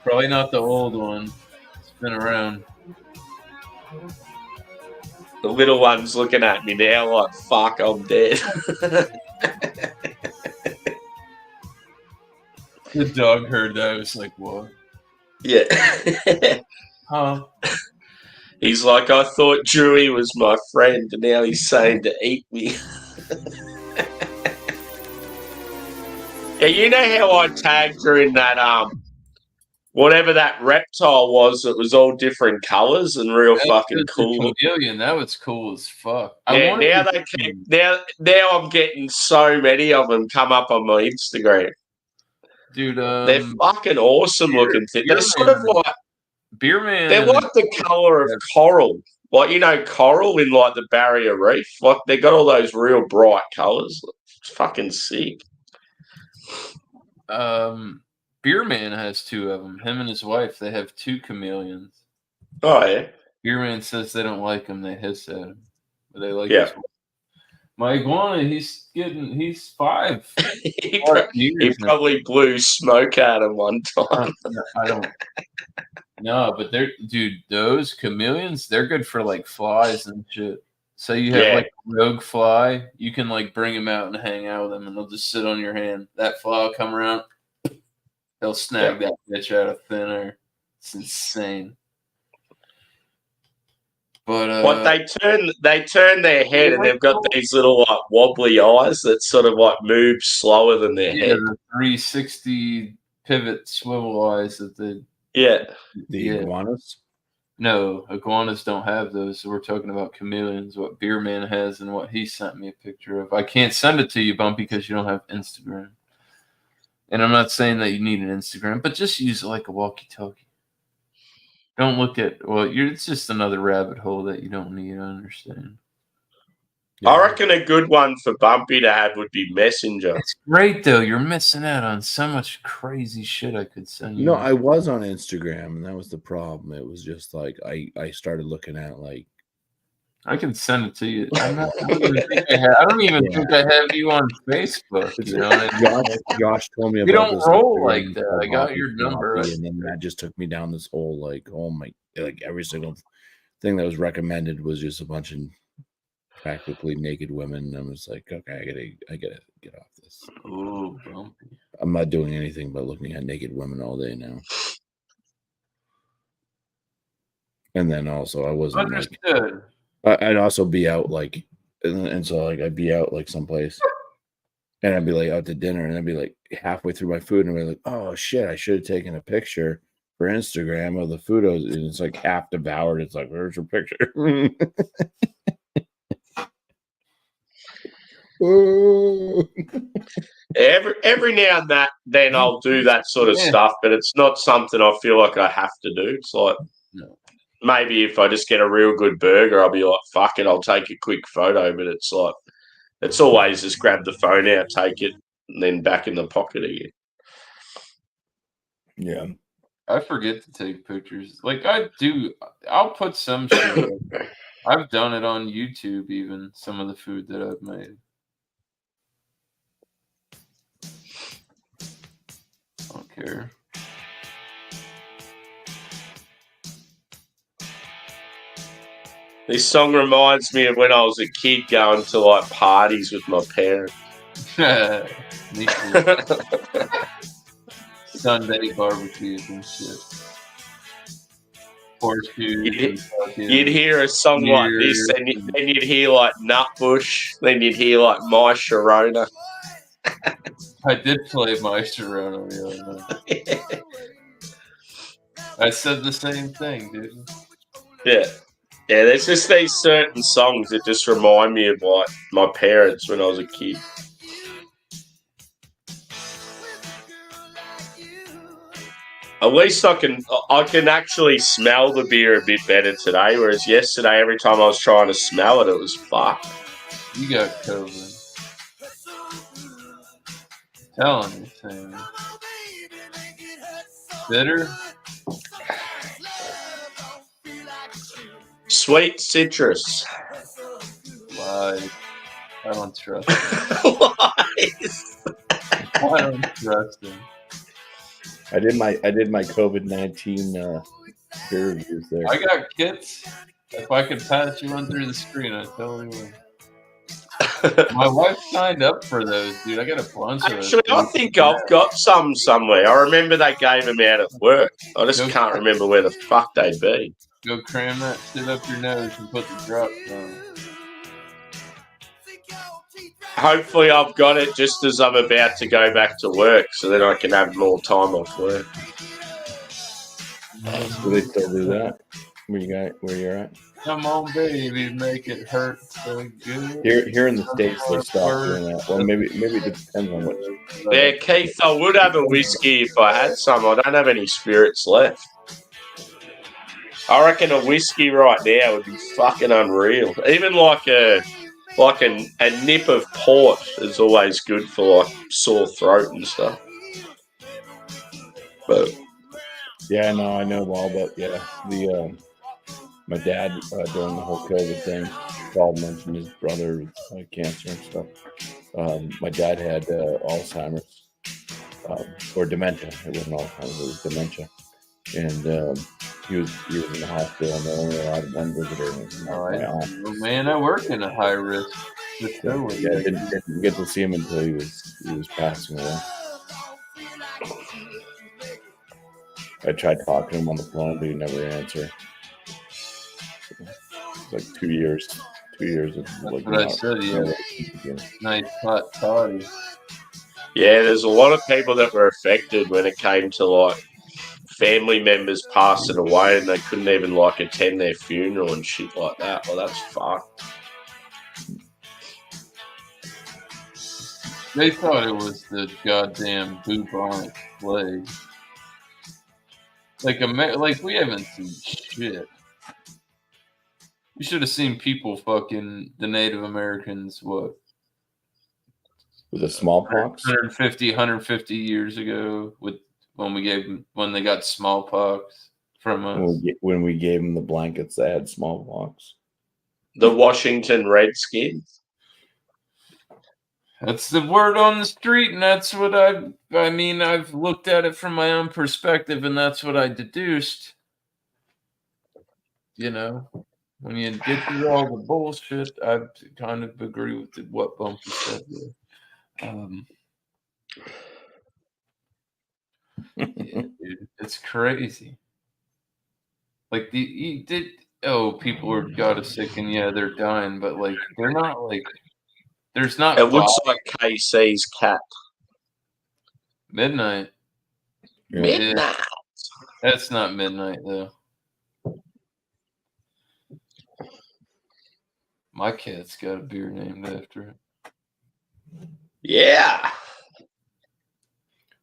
Probably not the old one. It's been around. The little one's looking at me now like, fuck, I'm dead. The dog heard that. I was like, what? Yeah. Huh? He's like, I thought Drewy was my friend, and now he's saying to eat me. Yeah, you know how I tagged her in that whatever that reptile was that was all different colours and real fucking cool. Chameleon, that was cool as fuck. Yeah, now I'm getting so many of them come up on my Instagram. Dude, they're fucking awesome looking. They're sort of like Beerman. They're like the colour of coral. Like, you know, coral in like the Barrier Reef. Like, they got all those real bright colours. It's fucking sick. Beerman has two of them. Him and his wife, they have two chameleons. Oh, yeah. Beerman says they don't like him. They hiss at him. But they like his wife. My iguana, he's 5. he probably blew smoke at him one time. I don't. No, but those chameleons, they're good for like flies and shit. So you have like a rogue fly, you can like bring them out and hang out with them, and they'll just sit on your hand. That fly will come around, they'll snag that bitch out of thin air. It's insane. But they turn their head, and they've got these little like wobbly eyes that sort of like move slower than their head. The 360 pivot swivel eyes that they. Yeah. The iguanas? No, iguanas don't have those. So we're talking about chameleons, what Beerman has and what he sent me a picture of. I can't send it to you, Bumpy, because you don't have Instagram. And I'm not saying that you need an Instagram, but just use it like a walkie-talkie. Don't look at, it's just another rabbit hole that you don't need, I understand. Yeah. I reckon a good one for Bumpy to have would be Messenger. It's great, though. You're missing out on so much crazy shit I could send you. No, I was on Instagram, and that was the problem. It was just like I started looking at like. I can send it to you. I don't even think I have you on Facebook. You know, Josh told me about. You don't roll like that. I got your number, and then that just took me down this whole like, oh my, like every single thing that was recommended was just a bunch of practically naked women. I was like, okay, I gotta get off this. Oh, Bumpy. I'm not doing anything but looking at naked women all day now. And then also, I wasn't understood. I'd also be out like, and so like I'd be out like someplace, and I'd be like out to dinner, and I'd be like halfway through my food, and I'd be like, oh shit, I should have taken a picture for Instagram of the food, and it's like half devoured. It's like, where's your picture? Every now and then I'll do that sort of stuff, but it's not something I feel like I have to do. It's like, maybe if I just get a real good burger, I'll be like, fuck it, I'll take a quick photo. But it's like, it's always just grab the phone out, take it, and then back in the pocket again. Yeah. I forget to take pictures. Like I do, I'll put some shit. I've done it on YouTube, even some of the food that I've made. I don't care. This song reminds me of when I was a kid going to like parties with my parents. Me too. Sunday barbecues and shit. Horseshoes. You'd hear a song like this, and then you'd hear like Nutbush, then you'd hear like My Sharona. I did play My Sharona the other night. I said the same thing, dude. Yeah. Yeah, there's just these certain songs that just remind me of like my parents when I was a kid. At least I can actually smell the beer a bit better today, whereas yesterday every time I was trying to smell it, it was fucked. You got COVID. Telling you, Sam. Bitter? Sweet citrus. Lies. I don't trust him. Lies. I don't trust him. I did my COVID-19 peer reviews there. I got kits. If I could pass you one through the screen, I'd totally would. My wife signed up for those, dude. I got a bunch of Actually, those. I think I've got some somewhere. I remember they gave them out at work. I just can't remember where the fuck they'd be. Go cram that shit up your nose and put the drops on. Hopefully, I've got it just as I'm about to go back to work, so then I can have more time off work. Do they still do that? Where you're at? Come on, baby, make it hurt so good. Here in the States, they stopped doing that. Well, maybe it depends on what. Yeah, Keith, I would have a whiskey if I had some. I don't have any spirits left. I reckon a whiskey right now would be fucking unreal. Even like a nip of port is always good for like sore throat and stuff. But yeah, no, I know all about my dad during the whole COVID thing. Paul mentioned his brother with cancer and stuff. My dad had Alzheimer's or dementia. It wasn't Alzheimer's; it was dementia, and he was in the hospital, and they only allowed one visitor. Oh, man, I work in a high risk facility. Yeah, didn't get to see him until he was passing away. I tried talking to him on the phone, but he never answered. It's like 2 years. 2 years of like. That's what I said. Yeah, nice hot toddy. yeah, there's a lot of people that were affected when it came to like family members passing away, and they couldn't even like attend their funeral and shit like that. Well, that's fucked. They thought it was the goddamn bubonic plague. Like we haven't seen shit. We should have seen people fucking the Native Americans, what? With the smallpox? 150 years ago when they got smallpox from us. When we gave them the blankets that had smallpox. The Washington Redskins. That's the word on the street, and that's what I've looked at it from my own perspective, and that's what I deduced. You know, when you get through all the bullshit, I kind of agree with what Bumpy said there. Yeah, dude, it's crazy. Like people are got sick and yeah, they're dying, but like they're not like. There's not. It looks like KC's cat. Midnight. Yeah. Midnight. That's not midnight though. My cat's got a beer named after it. Yeah.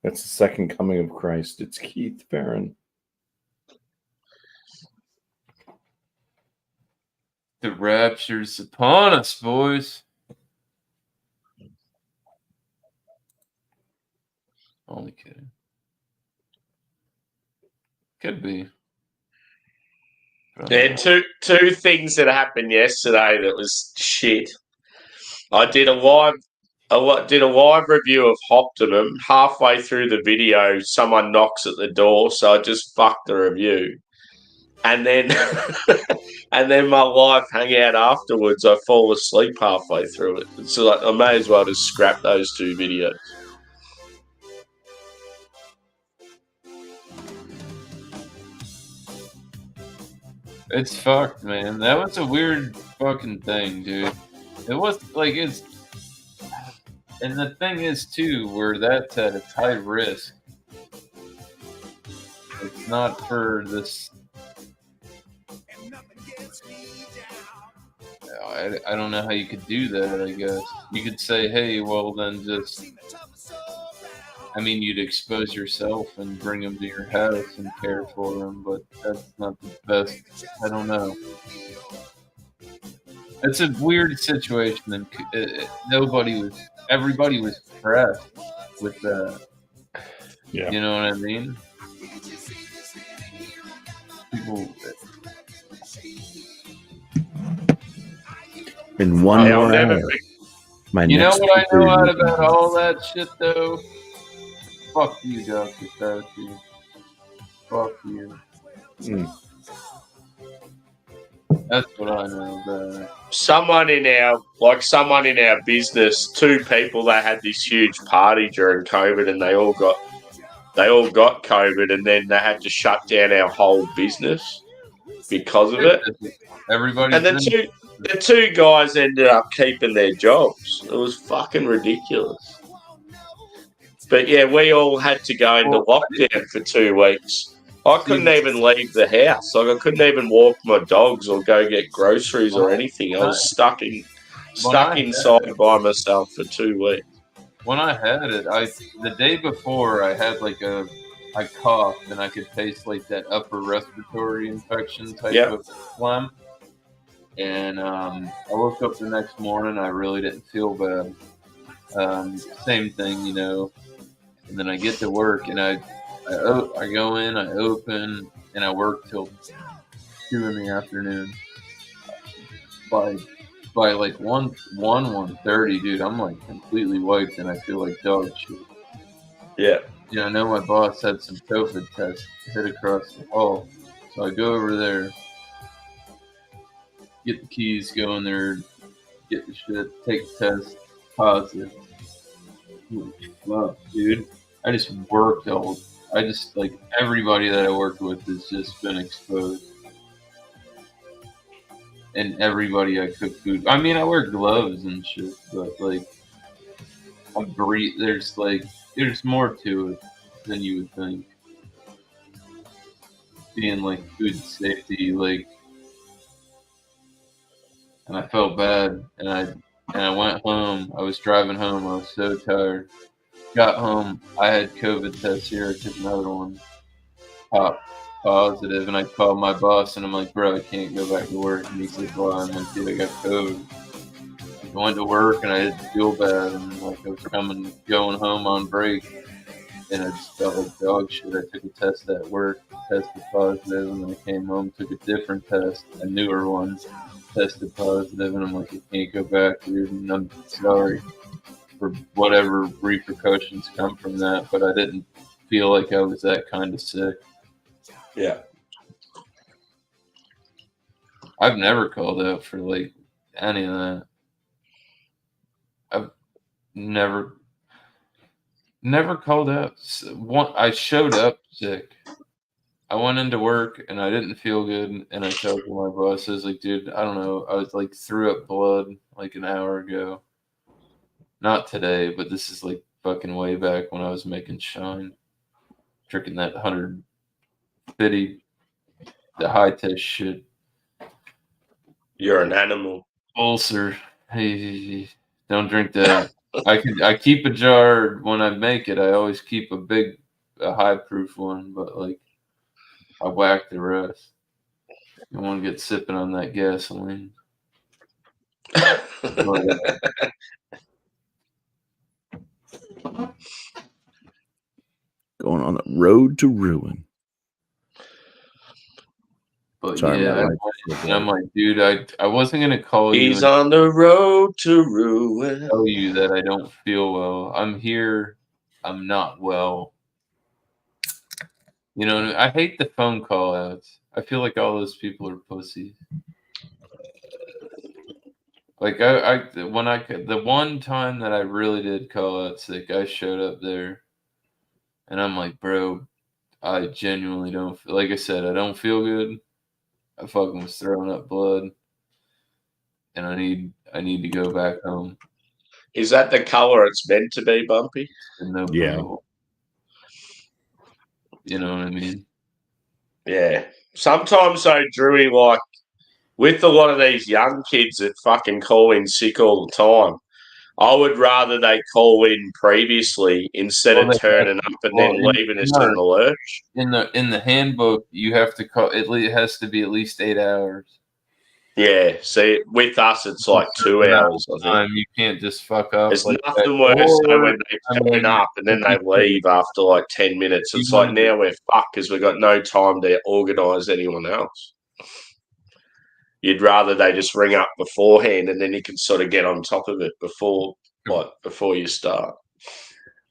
That's the second coming of Christ. It's Keith Barron. The rapture's upon us, boys. Only kidding. Could be. Yeah, two things that happened yesterday that was shit. I did a live review of Optimum. Halfway through the video, someone knocks at the door, so I just fucked the review. And then and then my live hangout afterwards, I fall asleep halfway through it. So like, I may as well just scrap those two videos. It's fucked, man. That was a weird fucking thing, dude. It was like it's, and the thing is too, where that's at its high risk. It's not for this. I don't know how you could do that. I guess you could say, hey, well then just. I mean, you'd expose yourself and bring them to your house and care for them, but that's not the best. I don't know. It's a weird situation, and everybody was pressed with that. Yeah. You know what I mean? People. In one I'll more never hour. forget. My You know next what I know picture out is- about all that shit though? Fuck you, Dr. Fauci. Fuck you. Mm. That's what I know about it. someone in our business, two people that had this huge party during COVID, and they all got COVID, and then they had to shut down our whole business because of it. Everybody's And the two guys ended up keeping their jobs. It was fucking ridiculous. But yeah, we all had to go into lockdown for 2 weeks. I couldn't even leave the house. Like, I couldn't even walk my dogs or go get groceries or anything. I was stuck inside by myself for 2 weeks. When I had it, the day before I had I coughed and I could taste like that upper respiratory infection type of phlegm. And I woke up the next morning, I really didn't feel bad. Same thing, you know. And then I get to work and I go in, I open, and I work till 2 in the afternoon. By like 1:30, dude, I'm like completely wiped and I feel like dog shit. Yeah. Yeah, I know my boss had some COVID tests hit across the hall. So I go over there, get the keys, go in there, get the shit, take the test, positive. Holy fuck, dude. I just worked everybody that I worked with has just been exposed. And everybody I cook food. I mean, I wear gloves and shit, but like, I breathe. There's more to it than you would think. Being like food safety, and I felt bad, and I went home. I was driving home. I was so tired. Got home. I had COVID test here. I took another one. Positive, and I called my boss and I'm like, bro, I can't go back to work. And he said, well, I'm like, dude, I got COVID. I went to work and I didn't feel bad, and like I was going home on break, and I just felt like dog shit. I took a test at work, tested positive, and then I came home, took a different test, a newer one, tested positive, and I'm like, I can't go back, dude, and I'm sorry for whatever repercussions come from that, but I didn't feel like I was that kind of sick. Yeah. I've never called out for like any of that. I've never called out. I showed up sick. I went into work and I didn't feel good, and I told my boss, I was like, dude, I don't know. I was like threw up blood like an hour ago. Not today, but this is like fucking way back when I was making Shine, drinking that 150, the high test shit. You're an animal. Ulcer. Hey, don't drink that. I keep a jar when I make it. I always keep a high proof one, but like I whack the rest. You want to get sipping on that gasoline. Going on the road to ruin. But Sorry, yeah, and I'm like, dude, I wasn't gonna call you. He's on the road to ruin. Tell you that I don't feel well. I'm here. I'm not well. You know, I hate the phone call outs. I feel like all those people are pussies. Like the one time that I really did call out sick, I showed up there, and I'm like, bro, I genuinely don't feel, like I said, I don't feel good. I fucking was throwing up blood, and I need to go back home. Is that the color it's meant to be, Bumpy? Yeah. You know what I mean? Yeah. Sometimes though, Drewy, like with a lot of these young kids that fucking call in sick all the time, I would rather they call in previously instead of turning up and then leaving us in the lurch. In the handbook, you have to call. It has to be at least 8 hours. Yeah. See, with us, it's like 2 hours. I think you can't just fuck up. There's like nothing worse than when they turn up and then they leave after like 10 minutes. It's like now we're fucked because we've got no time to organise anyone else. you'd rather they just ring up beforehand and then you can sort of get on top of it before you start.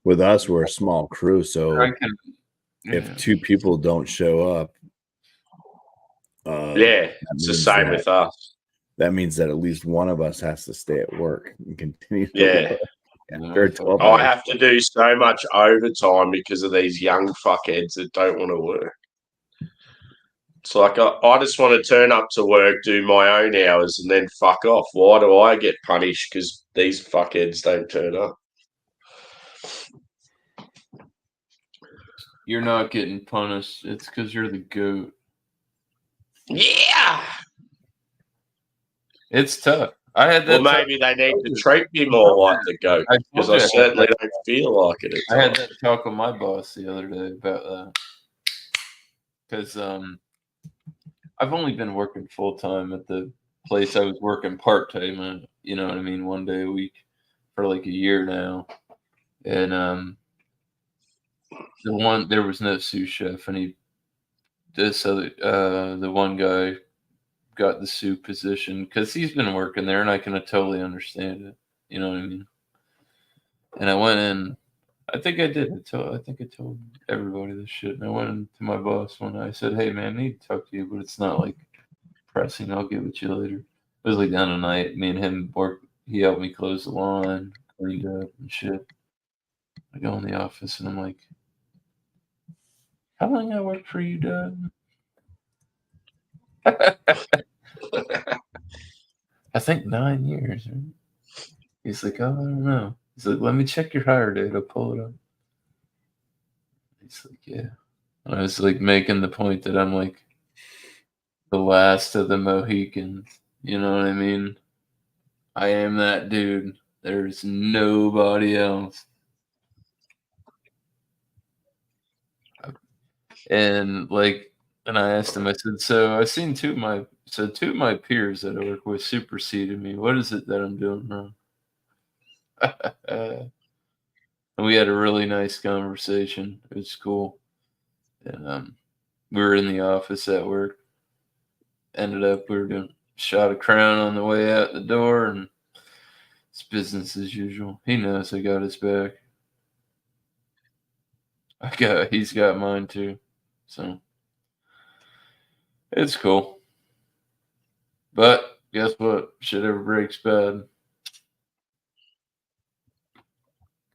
With us, we're a small crew, so if 2 people don't show up, it's the same with us. That means that at least one of us has to stay at work and continue. I have to do so much overtime because of these young fuckheads that don't want to work. It's like I just want to turn up to work, do my own hours, and then fuck off. Why do I get punished because these fuckheads don't turn up? You're not getting punished. It's because you're the goat. Yeah. It's tough. I had that. Well, maybe they need to treat me more like the goat because I certainly don't feel like it. I had that talk with my boss the other day about that because I've only been working full time at the place I was working part time. You know what I mean, 1 day a week for like a year now, and there was no sous chef, and the one guy got the sous position because he's been working there, and I can totally understand it. You know what I mean? And I went in. I think I did. I think I told everybody this shit. And I went in to my boss one night. I said, "Hey man, I need to talk to you, but it's not like pressing. I'll get with you later." It was like down tonight. Me and him worked. He helped me close the line, cleaned up and shit. I go in the office and I'm like, "How long I worked for you, Doug?" I think 9 years. Right? He's like, "Oh, I don't know." He's like, "Let me check your hire date. I'll pull it up." He's like, "Yeah." And I was like making the point that I'm like the last of the Mohicans. You know what I mean? I am that dude. There's nobody else. And I asked him, I said, "So I've seen two of my peers that I work with superseded me. What is it that I'm doing wrong?" And we had a really nice conversation. It was cool. And we were in the office at work. Ended up we were doing shot of Crown on the way out the door, and it's business as usual. He knows I got his back. He's got mine too. So it's cool. But guess what? Shit ever breaks bad.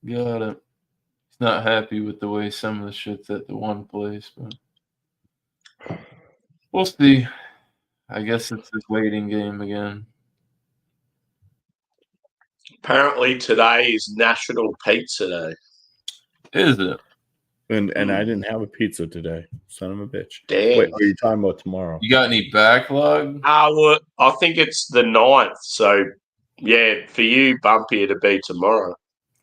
Got it. He's not happy with the way some of the shit's at the one place, but we'll see. I guess it's his waiting game again. Apparently today is National Pizza Day. Is it? And I didn't have a pizza today. Son of a bitch. Damn. Wait, are you talking about tomorrow? You got any backlog? Well, I think it's the 9th. So, yeah, for you, Bumpy, it'll be tomorrow.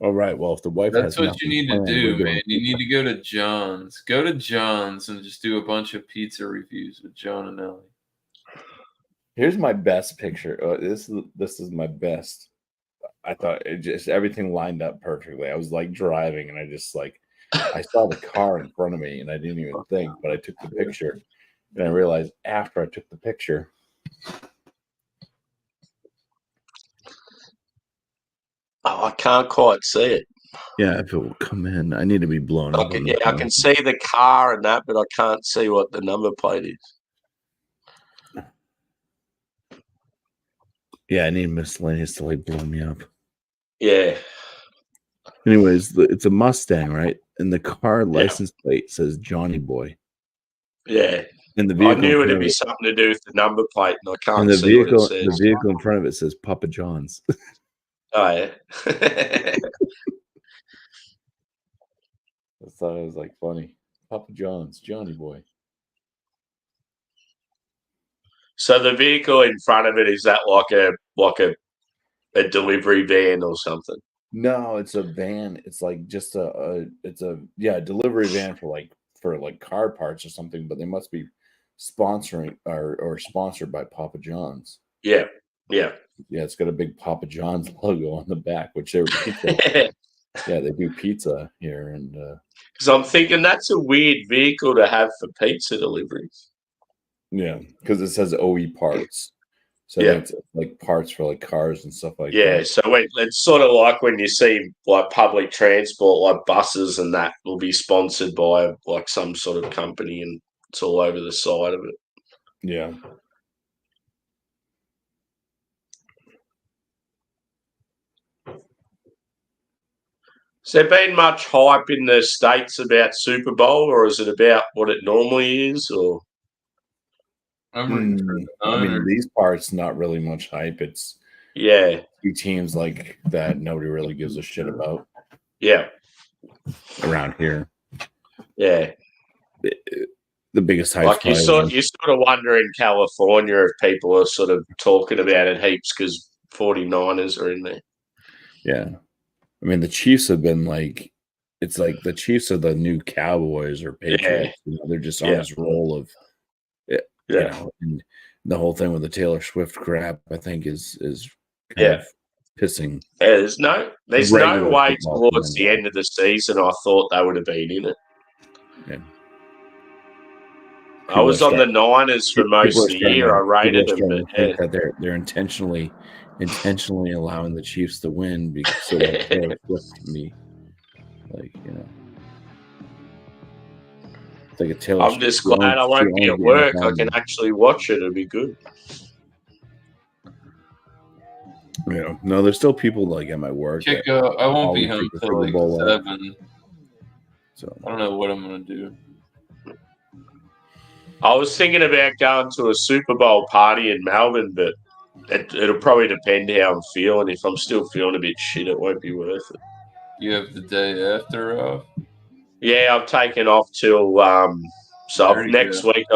All right. Well, if the wife That's has what you need to do, man. You need to go to John's. Go to John's and just do a bunch of pizza reviews with John and Ellie. Here's my best picture. This is my best. I thought everything lined up perfectly. I was like driving, and I saw the car in front of me, and I didn't even think, but I took the picture, and I realized after I took the picture. Oh, I can't quite see it. Yeah, if it will come in, I need to be blown up. I can see the car and that, but I can't see what the number plate is. Yeah, I need miscellaneous to blow me up. Yeah. Anyways, it's a Mustang, right? And the car license plate says Johnny Boy. Yeah. And the vehicle I knew it'd be something to do with the number plate, and I can't and the see vehicle, what it says. The vehicle in front of it says Papa John's. Oh, yeah. I thought it was funny. Papa John's, Johnny Boy. So the vehicle in front of it, is that like a delivery van or something? No, it's a van. It's just a delivery van for car parts or something, but they must be sponsoring or sponsored by Papa John's. Yeah. Yeah. Yeah, it's got a big Papa John's logo on the back, which they're pizza. Yeah, they do pizza here, and because I'm thinking that's a weird vehicle to have for pizza deliveries. Yeah, because it says OE parts. So Yeah. it's like parts for like cars and stuff like Yeah, that. so it's sort of like when you see like public transport, like buses and that will be sponsored by like some sort of company, and it's all over the side of it. Yeah. Has there been much hype in the States about Super Bowl, or is it about what it normally is? Or I'm rooting for the I mean, Niners. these parts, not really much hype. It's yeah, two teams like that nobody really gives a shit about yeah, around here. yeah. The biggest hype. Like you sort of wonder in California if people are sort of talking about it heaps because 49ers are in there. Yeah. I mean, the Chiefs have been like, it's like the Chiefs are the new Cowboys or Patriots. You know, they're just on this roll of, you know, and the whole thing with the Taylor Swift crap, I think, is kind of pissing. Yeah, there's no regular way football towards the fans end of the season I thought they would have been in it. Yeah. I was on the Niners for most of the year. I rated them, but think that they're intentionally allowing the Chiefs to win because so that Taylor Swift can be like, you know, it's like a Taylor. I'm just glad I won't be at work. I can actually watch it. It'll be good. Yeah, no, there's still people like at my work. I won't be home till like 7. So I don't know what I'm gonna do. I was thinking about going to a Super Bowl party in Melbourne, but it'll probably depend how I'm feeling. If I'm still feeling a bit shit, it won't be worth it. You have the day after off? Yeah, I've taken off till next week.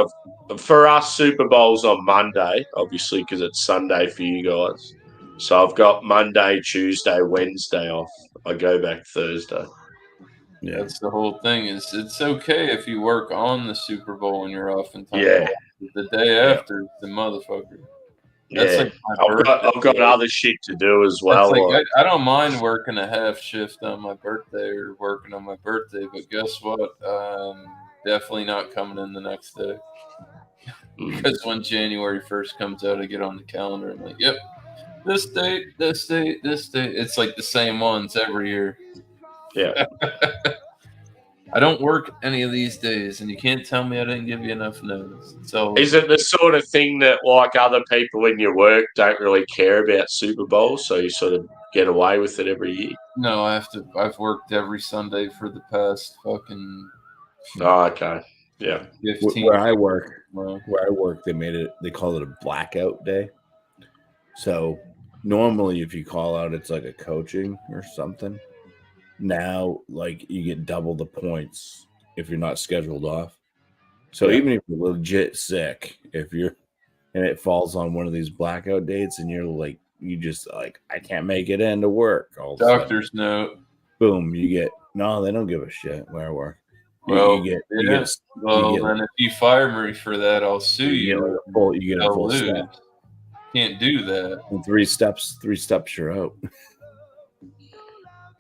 For us, Super Bowl's on Monday, obviously, because it's Sunday for you guys. So I've got Monday, Tuesday, Wednesday off. I go back Thursday. Yeah, that's the whole thing. Is it's okay if you work on the Super Bowl when you're off in time. Yeah, the day after the motherfucker. That's like I've got other shit to do as well. Like, I don't mind working a half shift on my birthday or working on my birthday, but guess what? Definitely not coming in the next day. Because when January 1st comes out, I get on the calendar and I'm like, yep, this date, this date, this date. It's like the same ones every year. Yeah. I don't work any of these days, and you can't tell me I didn't give you enough notice. So, is it the sort of thing that, like, other people in your work don't really care about Super Bowl, so you sort of get away with it every year? No, I've worked every Sunday for the past fucking. Oh, okay. Yeah. 15. Where I work, they call it a blackout day. So normally, if you call out, it's like a coaching or something. Now, like, you get double the points if you're not scheduled off. So even if you're legit sick, and it falls on one of these blackout dates, and you're like, you just like, I can't make it into work. Doctor's note. Boom, you get no. They don't give a shit where I work. Well, then if you fire me for that, I'll sue you. You get a full step. Can't do that. In 3 steps, you're out.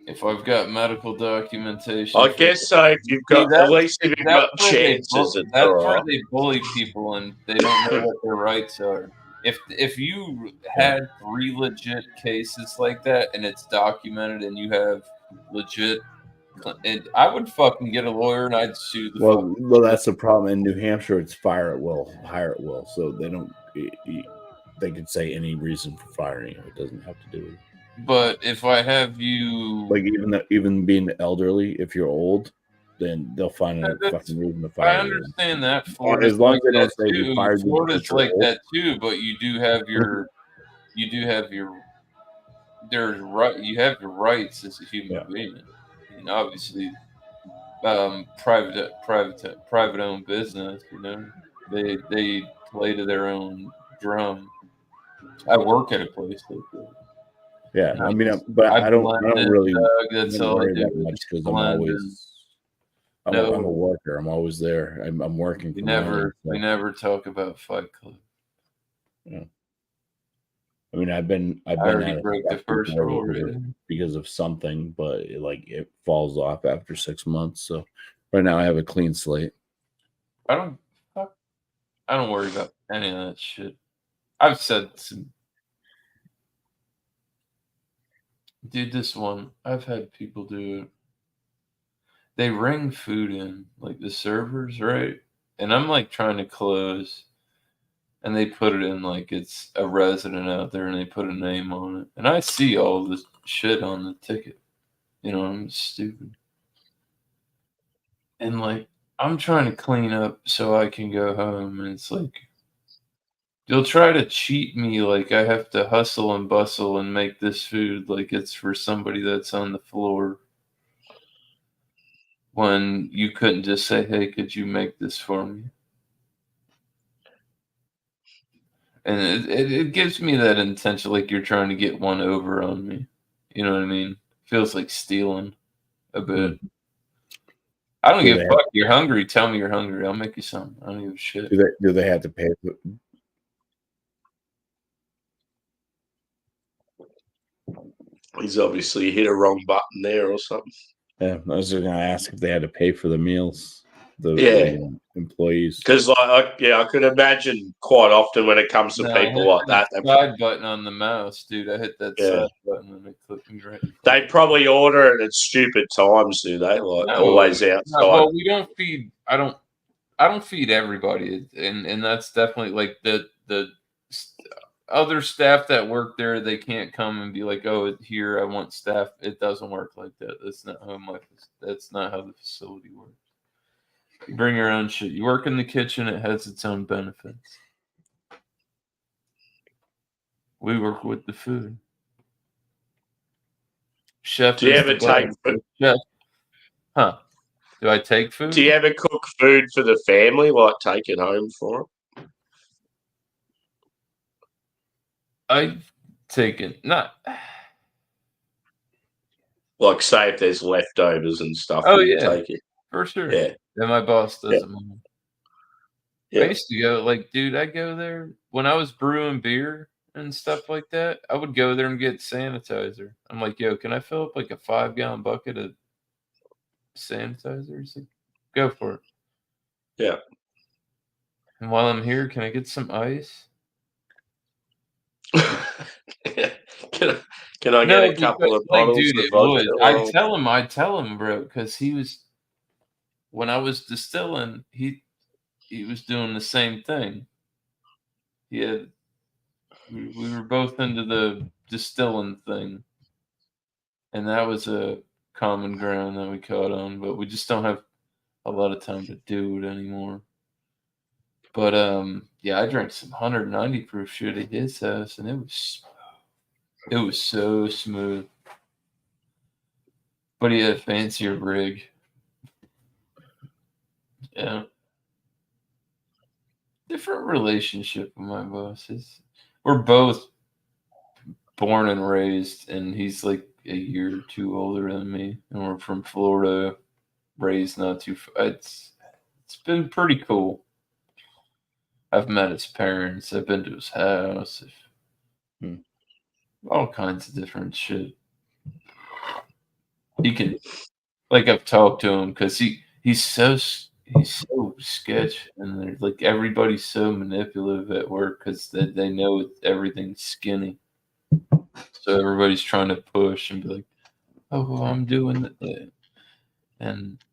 If I've got medical documentation, I guess so. If you've got at least if you've got chances, that's where they bully people and they don't know what their rights are. If you had 3 legit cases like that and it's documented and you have legit, and I would fucking get a lawyer and I'd sue the. Well, that's the problem. In New Hampshire, it's fire at will, hire at will. So they don't. They could say any reason for firing you. It doesn't have to do with it. But if I have you, like even being elderly, if you're old, then they'll find a fucking reason to fire you. I understand that. As long as they don't say you fired you. Florida's like that too, but you do have your, there's right. You have your rights as a human being. And obviously, private owned business. You know, they play to their own drum. I work at a place like that. Yeah, I mean, but I don't really that's all I do. That much because I'm a worker. I'm always there. I'm working. We never talk about Fight Club. Yeah. I mean, I've been already broke the first rule because of something, but it falls off after 6 months. So right now I have a clean slate. I don't worry about any of that shit. I've said some. Dude, this one, I've had people do it. They ring food in, like the servers, right? And I'm like trying to close, and they put it in like it's a resident out there, and they put a name on it. And I see all this shit on the ticket. You know, I'm stupid. And like, I'm trying to clean up so I can go home, and it's like, you'll try to cheat me like I have to hustle and bustle and make this food like it's for somebody that's on the floor. When you couldn't just say, hey, could you make this for me? And it gives me that intention, like you're trying to get one over on me. You know what I mean? Feels like stealing a bit. I don't give a fuck. You're hungry. Tell me you're hungry. I'll make you something. I don't give a shit. Do they have to pay for it? He's obviously hit a wrong button there or something. Yeah, I was just going to ask if they had to pay for the meals, the employees. Because, I could imagine quite often when it comes to people like that. Side button on the mouse, dude. I hit that side button and it clicked me right. They probably order it at stupid times, do they? Like always outside. Well, we don't feed. I don't feed everybody, and that's definitely like the other staff that work there. They can't come and be like, oh, here I want staff. It doesn't work like that. That's not how that's not how the facility works. You bring your own shit. You work in the kitchen. It has its own benefits. We work with the food. Chef. Do you ever take food? Chef. Huh? Do I take food? Do you ever cook food for the family, like take it home for them? I've taken not. Like, say if there's leftovers and stuff. Oh yeah, take it for sure. Yeah, and my boss doesn't mind. Yeah. I used to go, like, dude, I go there when I was brewing beer and stuff like that. I would go there and get sanitizer. I'm like, yo, can I fill up like a 5-gallon bucket of sanitizer? He's like, go for it. Yeah. And while I'm here, can I get some ice? Can I get a couple of bottles dude, of vodka? I tell him, bro, because he was, when I was distilling, he was doing the same thing. We were both into the distilling thing, and that was a common ground that we caught on, but we just don't have a lot of time to do it anymore. But yeah, I drank some 190 proof shit at his house, and it was so smooth. But he had a fancier rig. Yeah. Different relationship with my bosses. We're both born and raised, and he's like a year or two older than me, and we're from Florida, raised not too far. It's been pretty cool. I've met his parents. I've been to his house. All kinds of different shit. He can, like, I've talked to him because he's so sketch, and like everybody's so manipulative at work because they know everything's skinny. So everybody's trying to push and be like, "Oh, well, I'm doing it," and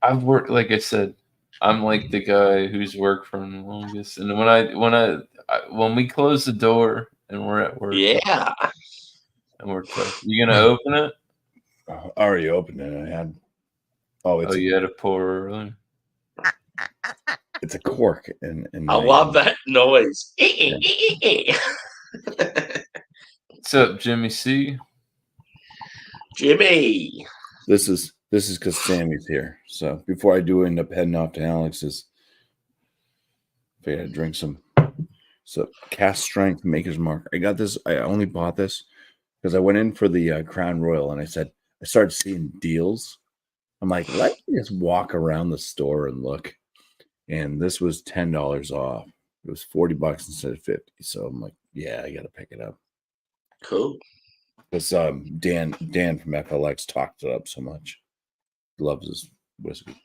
I've worked. Like I said, I'm like the guy who's worked for the longest. And when we close the door and we're at work, yeah, and we're tough, you gonna open it? I already opened it. I had. You had to pour early. It's a cork, and I love that noise. What's up, Jimmy C? Jimmy. This is because Sammy's here. So before I do end up heading off to Alex's, I gotta drink some. So Cast Strength Maker's Mark. I got this. I only bought this because I went in for the Crown Royal, and I started seeing deals. I'm like, let me just walk around the store and look. And this was $10 off. It was $40 instead of $50. So I'm like, yeah, I gotta pick it up. Cool. Because Dan from FLX talked it up so much. He loves his whiskey.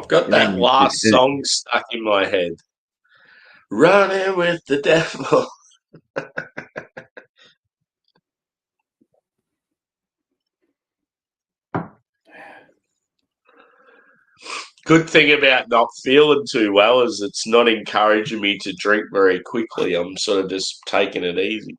I've got that last song stuck in my head. Running with the devil. Good thing about not feeling too well is it's not encouraging me to drink very quickly. I'm sort of just taking it easy.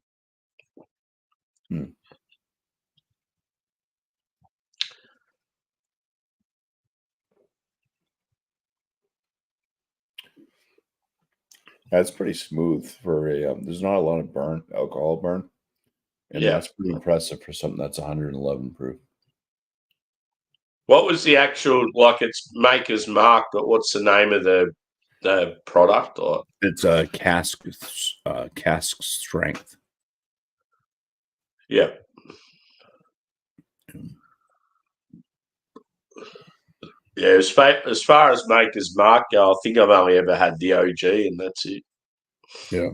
That's pretty smooth for a. There's not a lot of alcohol burn, and that's pretty impressive for something that's 111 proof. What was the actual, like, it's Maker's Mark, but what's the name of the product? Or it's a cask strength. Yeah. Yeah, as far as Maker's Mark go, I think I've only ever had the OG, and that's it. Yeah.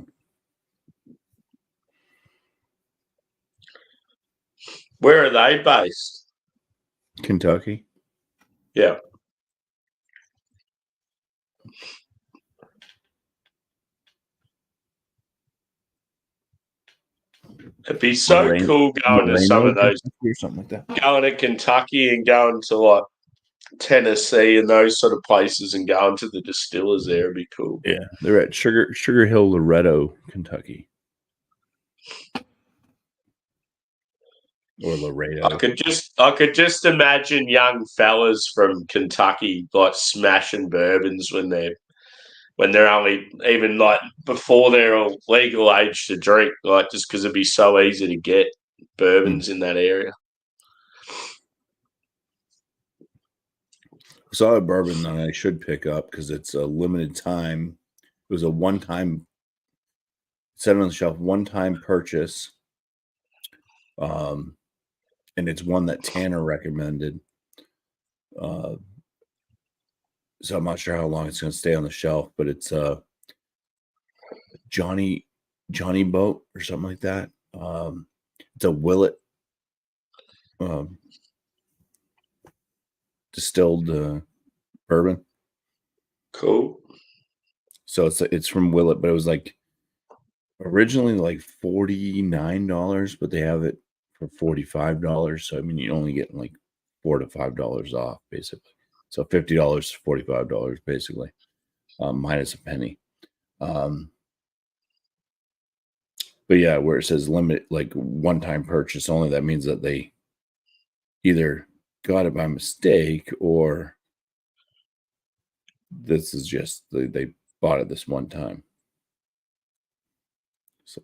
Where are they based? Kentucky. Yeah. It'd be so cool going to some of those, or something like that. Going to Kentucky and going to like Tennessee and those sort of places and going to the distillers there would be cool. Yeah, they're at Sugar Hill, Loretto, Kentucky. Or Laredo. I could just imagine young fellas from Kentucky like smashing bourbons when they're only even like before they're legal age to drink, like just because it'd be so easy to get bourbons in that area. I saw a bourbon that I should pick up because it's a limited time. It was a one-time, set on the shelf, one-time purchase. And it's one that Tanner recommended. So I'm not sure how long it's going to stay on the shelf, but it's Johnny Boat or something like that. It's a Willet distilled bourbon. Cool. So it's from Willet, but it was like originally like $49, but they have it for $45. So I mean, you're only getting like $4 to $5 off, basically. So $50 to $45, basically, minus a penny. But yeah, where it says limit, like one-time purchase only, that means that they either got it by mistake or this is just they bought it this one time. So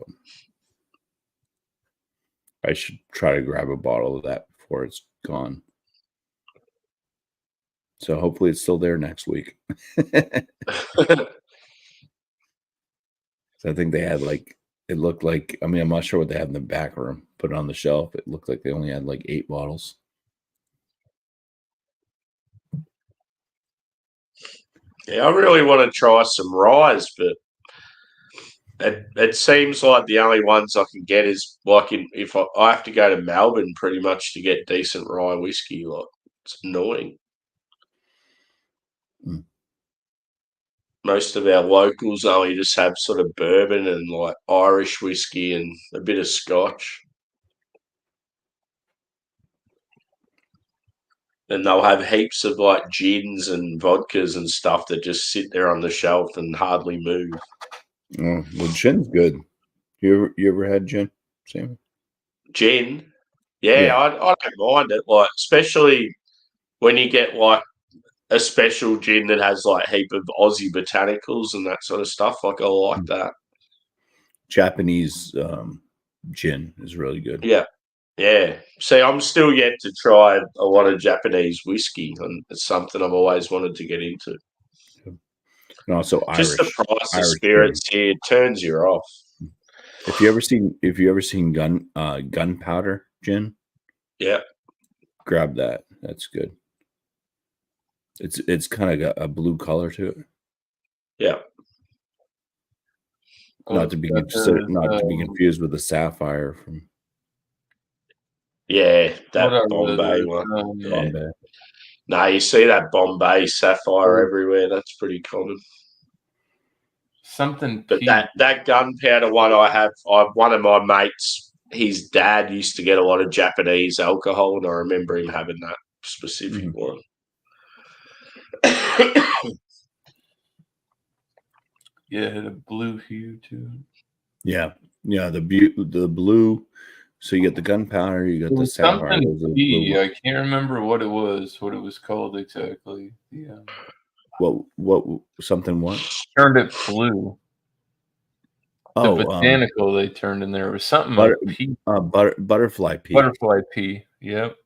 I should try to grab a bottle of that before it's gone. So hopefully it's still there next week. So I think they had like, it looked like, I mean, I'm not sure what they had in the back room, put it on the shelf. It looked like they only had like 8 bottles. Yeah, I really want to try some ryes, but it seems like the only ones I can get is like if I have to go to Melbourne pretty much to get decent rye whiskey. Like, it's annoying. Most of our locals only just have sort of bourbon and like Irish whiskey and a bit of Scotch. And they'll have heaps of like gins and vodkas and stuff that just sit there on the shelf and hardly move. Oh, well, gin's good. You ever had gin, Sam? Gin? Yeah. I don't mind it. Like, especially when you get like a special gin that has like a heap of Aussie botanicals and that sort of stuff. Like, I like that. Japanese gin is really good. Yeah. Yeah. See, I'm still yet to try a lot of Japanese whiskey, and it's something I've always wanted to get into. And also just the price of spirits here turns you off. If you ever seen gunpowder gin, yeah, grab that. That's good. It's kind of got a blue color to it. Yeah. Not to be confused with the sapphire from. Yeah, that Bombay one. Bombay. No, you see that Bombay Sapphire everywhere. That's pretty common. Something. But that gunpowder one one of my mates, his dad used to get a lot of Japanese alcohol, and I remember him having that specific one. Yeah, it had a blue hue too. Yeah, the blue. So you get the gunpowder, you got the sapphire. I can't remember what it was called exactly. Yeah. What something what? Turned it blue. Oh, the botanical they turned in there. It was something pea. Butterfly pea. Butterfly pea. Yep,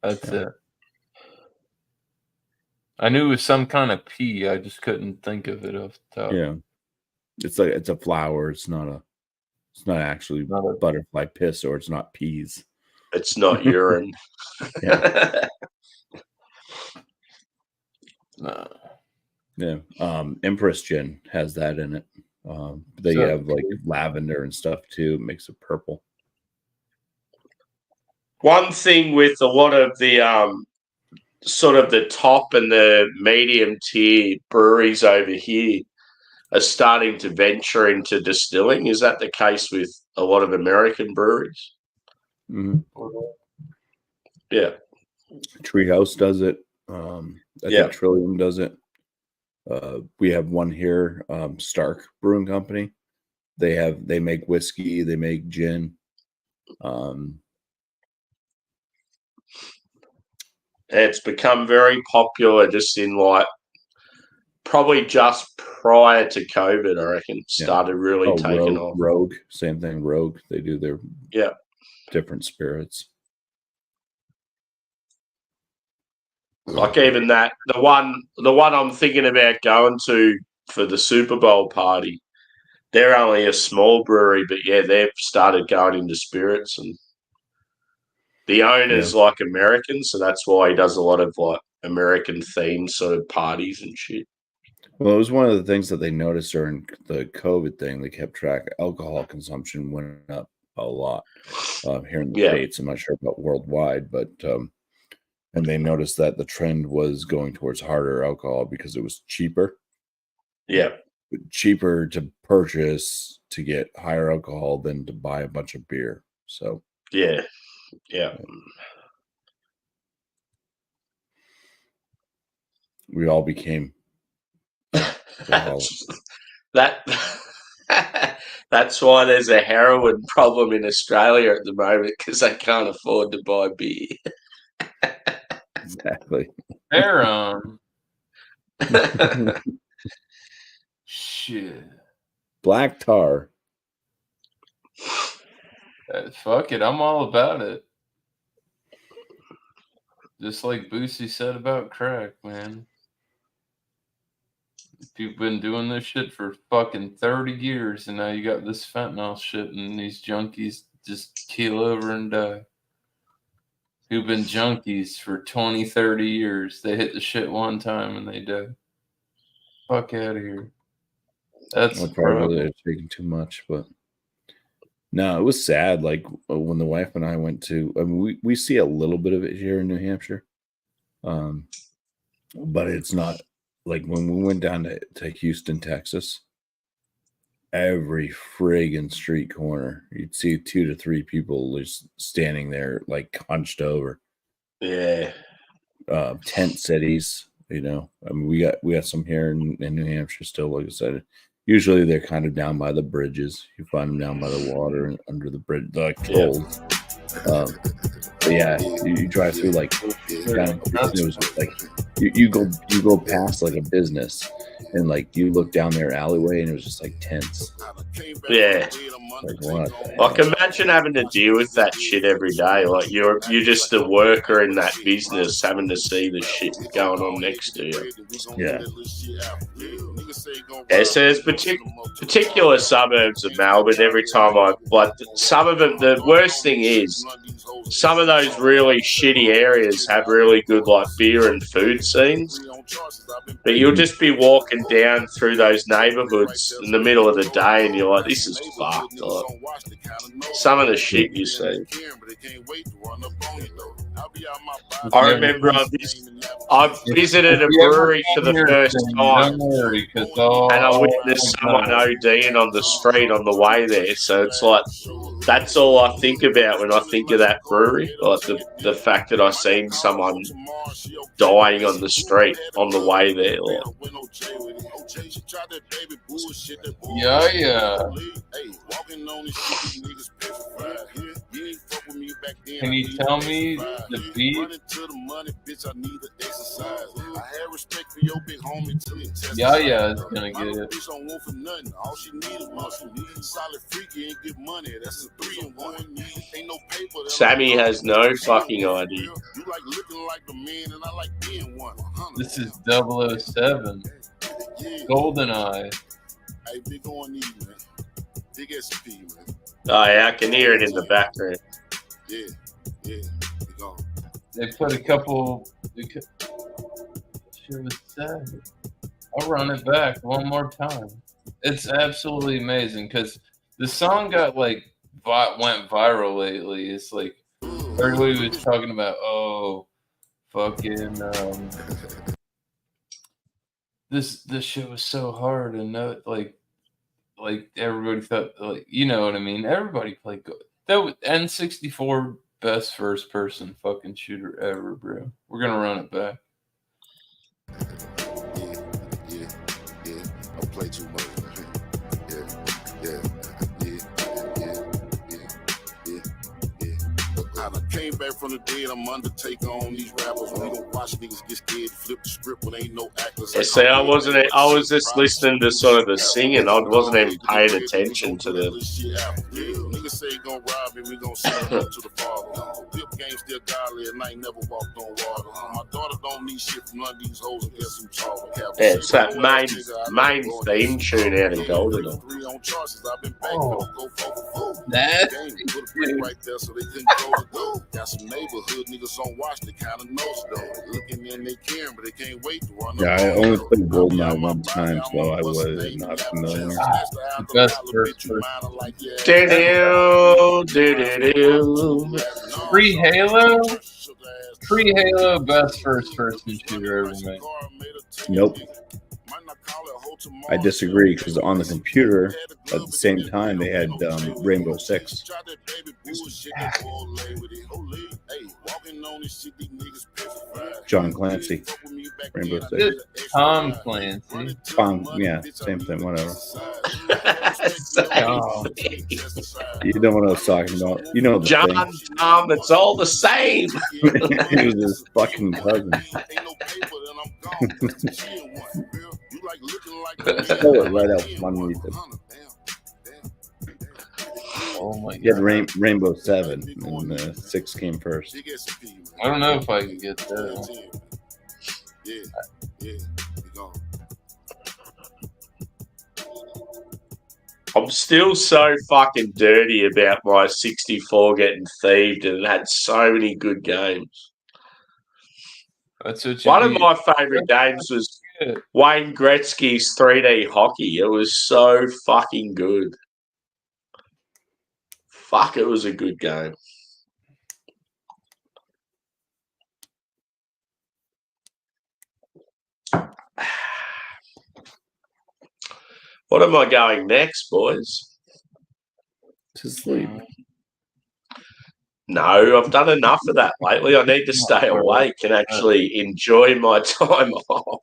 that's it. I knew it was some kind of pea. I just couldn't think of it off the top. Yeah, it's a flower. It's not actually butterfly piss, or it's not peas. It's not urine. No. Yeah. Empress gin has that in it. They have like lavender and stuff too. It makes it purple. One thing with a lot of the sort of the top and the medium tier breweries over here are starting to venture into distilling. Is that the case with a lot of American breweries? Mm-hmm. Yeah. Treehouse does it. I think Trillium does it. We have one here, Stark Brewing Company. They make whiskey, they make gin. It's become very popular just in probably just prior to COVID, I reckon, started really taking off. Rogue, same thing. Rogue, they do their different spirits. Like even that, the one I'm thinking about going to for the Super Bowl party, they're only a small brewery, but they've started going into spirits, and the owner's like American, so that's why he does a lot of like American themed sort of parties and shit. Well, it was one of the things that they noticed during the COVID thing. They kept track. Alcohol consumption went up a lot here in the States. I'm not sure about worldwide, but and they noticed that the trend was going towards harder alcohol because it was cheaper. Yeah. Cheaper to purchase to get higher alcohol than to buy a bunch of beer. So yeah. We all became that's why there's a heroin problem in Australia at the moment, because they can't afford to buy beer. Exactly. Shit. Black tar. Fuck it, I'm all about it. Just like Boosie said about crack, man. You've been doing this shit for fucking 30 years, and now you got this fentanyl shit, and these junkies just keel over and die. Who've been junkies for 20, 30 years. They hit the shit one time and they die. Fuck out of here. That's probably they're taking too much, but no, it was sad. Like when the wife and I went to, I mean, we see a little bit of it here in New Hampshire, but it's not like when we went down to Houston, Texas. Every friggin' street corner, you'd see 2 to 3 people just standing there, like hunched over. Yeah. Tent cities, I mean, we got some here in New Hampshire still. Like I said, usually they're kind of down by the bridges. You find them down by the water and under the bridge, like cold. But you drive through like it was like you go past like a business and like you look down their alleyway and it was just like tents. Yeah. Like what? Like imagine having to deal with that shit every day. Like you're just a worker in that business having to see the shit going on next to you. Yeah. Yeah, so there's particular suburbs of Melbourne. Every time some of them, the worst thing is some of those really shitty areas have really good like beer and food scenes. But you'll just be walking down through those neighbourhoods in the middle of the day and you're like, this is fucked up. Some of the shit you see. I remember I visited a brewery for the first time, and I witnessed someone ODing on the street on the way there. So it's like, that's all I think about when I think of that brewery, like the fact that I seen someone dying on the street on the way there. Like. Yeah. Can you tell me the beat? Yeah, is gonna get it. Sammy has no fucking idea. This is 007. GoldenEye. Oh yeah, I can hear it in the background. They put a couple. Sure was sad. I'll run it back one more time. It's absolutely amazing because the song got went viral lately. It's like everybody was talking about, oh, fucking this shit was so hard, and like everybody thought, like, you know what I mean. Everybody played good. That was N64 best first person fucking shooter ever, bro. We're gonna run it back. Yeah. I play too much. I came back from the dead. I'm Undertaker on these rappers. We don't watch niggas get scared, flip the script when ain't no actors. Yeah, see, I was just listening to sort of the singing. I wasn't even paying attention to the. Niggas say gonna rob me, we gonna send him to the father. Whip game still godly, and I ain't never walked on water. My daughter don't need shit from none of these hoes and get some talk. Yeah, it's that main theme tune out of GoldenEye. That's right there, so they couldn't go to go. Got some neighborhood niggas on watch, they kind of know stuff. Looking in they can, but they can't wait to run. Yeah, I only played GoldenEye one time, so I was not familiar. The best first person. Pre-Halo, best first person shooter ever made. Nope. I disagree because on the computer at the same time they had Rainbow Six. John Clancy, Rainbow Six. Tom Clancy. Yeah, same thing. Whatever. You know what I was talking about. You know the John, thing. Tom, it's all the same. He was his fucking cousin. Pull it right out from underneath him. Oh my He had god. Rainbow 7, and 6 came first. I don't know if I could get that. I'm still so fucking dirty about my 64 getting thieved, and it had so many good games. That's what you One of need. my favourite games was Wayne Gretzky's 3D hockey. It was so fucking good. Fuck, it was a good game. What am I going next, boys? To sleep. No, I've done enough of that lately. I need to stay awake and actually enjoy my time off.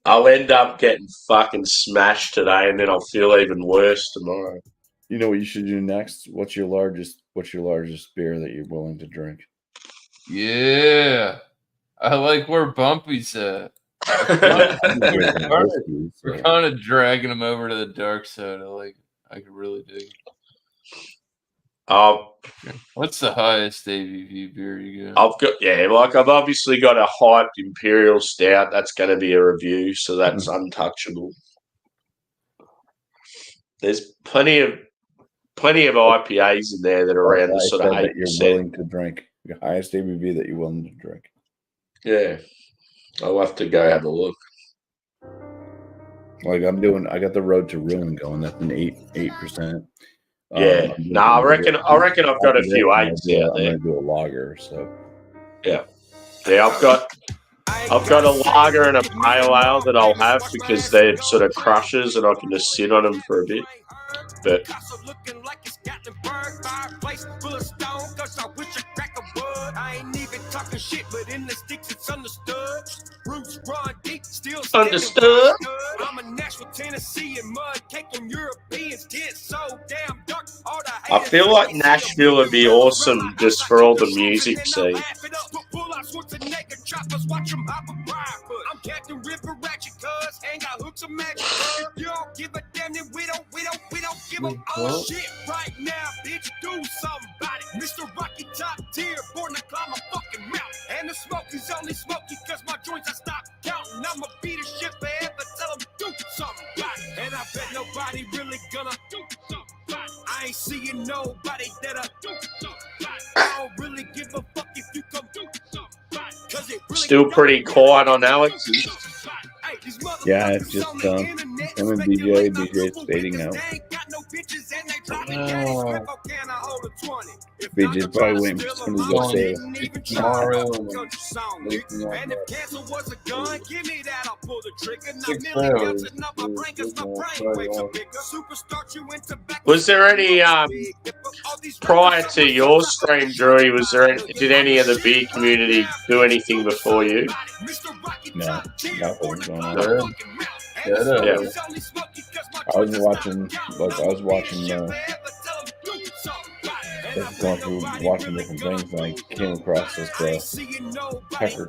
I'll end up getting fucking smashed today, and then I'll feel even worse tomorrow. You know what you should do next? What's your largest beer that you're willing to drink? Yeah. I like where Bumpy's at. We're kind of dragging him over to the dark side. I could really dig. What's the highest ABV beer you got? I've obviously got a hyped Imperial Stout. That's going to be a review, so that's untouchable. There's plenty of IPAs in there that are around the sort of 8%. That you're willing to drink. The highest ABV that you're willing to drink. Yeah, I'll have to go have a look. Like I got the Road to Ruin going. That's an 8%. Yeah. No, I reckon I've got a few 8s out there. I'm gonna do a lager, so yeah, I've got a lager and a pale ale that I'll have because they're sort of crushes and I can just sit on them for a bit. But I ain't even talking shit, but in the sticks it's understood. Roots run deep, still Understood. I'm a Nashville, Tennessee, and mud cake and Europeans get so damn dark. I feel like Nashville would be awesome just for all the music scene. I'm Captain Ripper Ratchet, cuz ain't got hooks of magic. You don't give a damn, then we don't give a shit right now, bitch. Do something about it. Mr. Rocky top tier, born to climb a fucking mountain. And the smoke is only smoky cause my joints I stopped counting. I'ma beat a shit forever, tell them do something about it. And I bet nobody really gonna do something about it. I ain't seeing nobody that'll do something about it. I don't really give a fuck if you come do something about it. Cause it really Still pretty quiet on Alex's. yeah, it's just him and BJ's fading out. BJ's probably waiting for somebody to go say tomorrow. And if cancer was a gun, give me that, I'll pull the trigger. Was there any prior to your stream, Drewy? Did any of the beer community do anything before you? no, nothing was going on. Good. Yeah. I was watching watching different things, and I came across this Tucker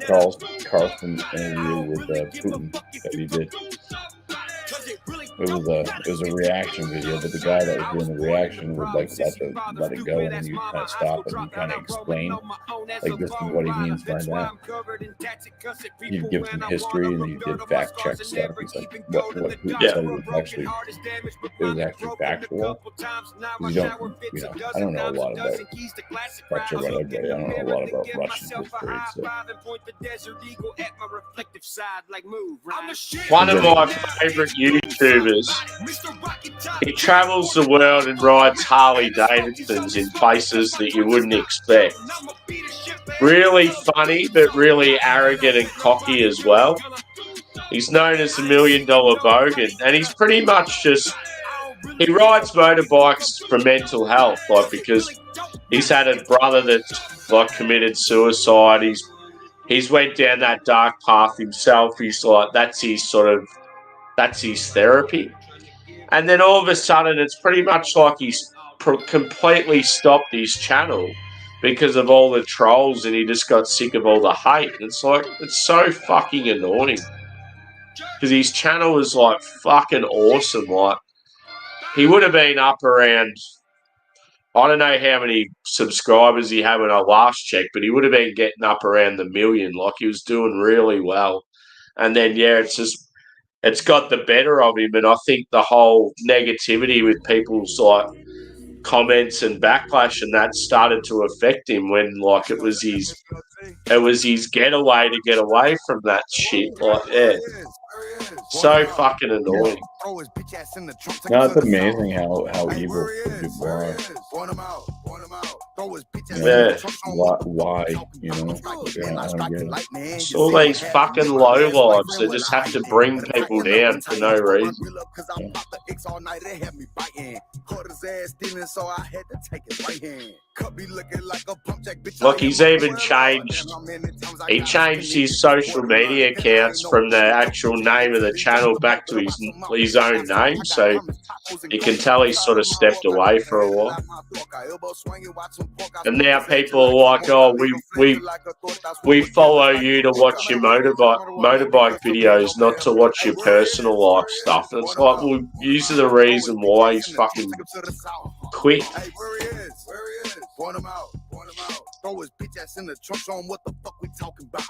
Carlson interview with Putin that he did. It was a reaction video, but the guy that was doing the reaction would like let it go, and you kind of stop and you kind of explain like this is what he means by that. You'd give some history and you did fact check stuff. He's like what Putin said was actually factual. I don't know a lot about much about everybody. I don't know a lot about Russian history. So. One of my favorite YouTubers. He travels the world and rides Harley Davidsons in places that you wouldn't expect. Really funny, but really arrogant and cocky as well. He's known as the $1 Million Bogan, and he's pretty much he rides motorbikes for mental health, like because he's had a brother that's like committed suicide. He's went down that dark path himself. He's like that's his therapy. And then all of a sudden, it's pretty much like he's completely stopped his channel because of all the trolls, and he just got sick of all the hate. It's like, it's so fucking annoying. Because his channel was like fucking awesome. Like, he would have been up around, I don't know how many subscribers he had when I last checked, but he would have been getting up around the 1 million. Like, he was doing really well. And then, yeah, it's got the better of him, and I think the whole negativity with people's like comments and backlash and that started to affect him when like it was his getaway to get away from that shit. Like, yeah, so fucking annoying. No, it's amazing how evil people are. Yeah. Why? You know? Yeah, I don't get it. It's all these fucking low lives that just have to bring people down for no reason. Look, he's even changed. He changed his social media accounts from the actual name of the channel back to his own name, so you can tell he's sort of stepped away for a while. And now people are like, "Oh, we follow you to watch your motorbike videos, not to watch your personal life stuff." And it's like, well, these are the reason why he's fucking quit. Point him out. Throw his bitch ass in the trunk, show him what the fuck we talking about.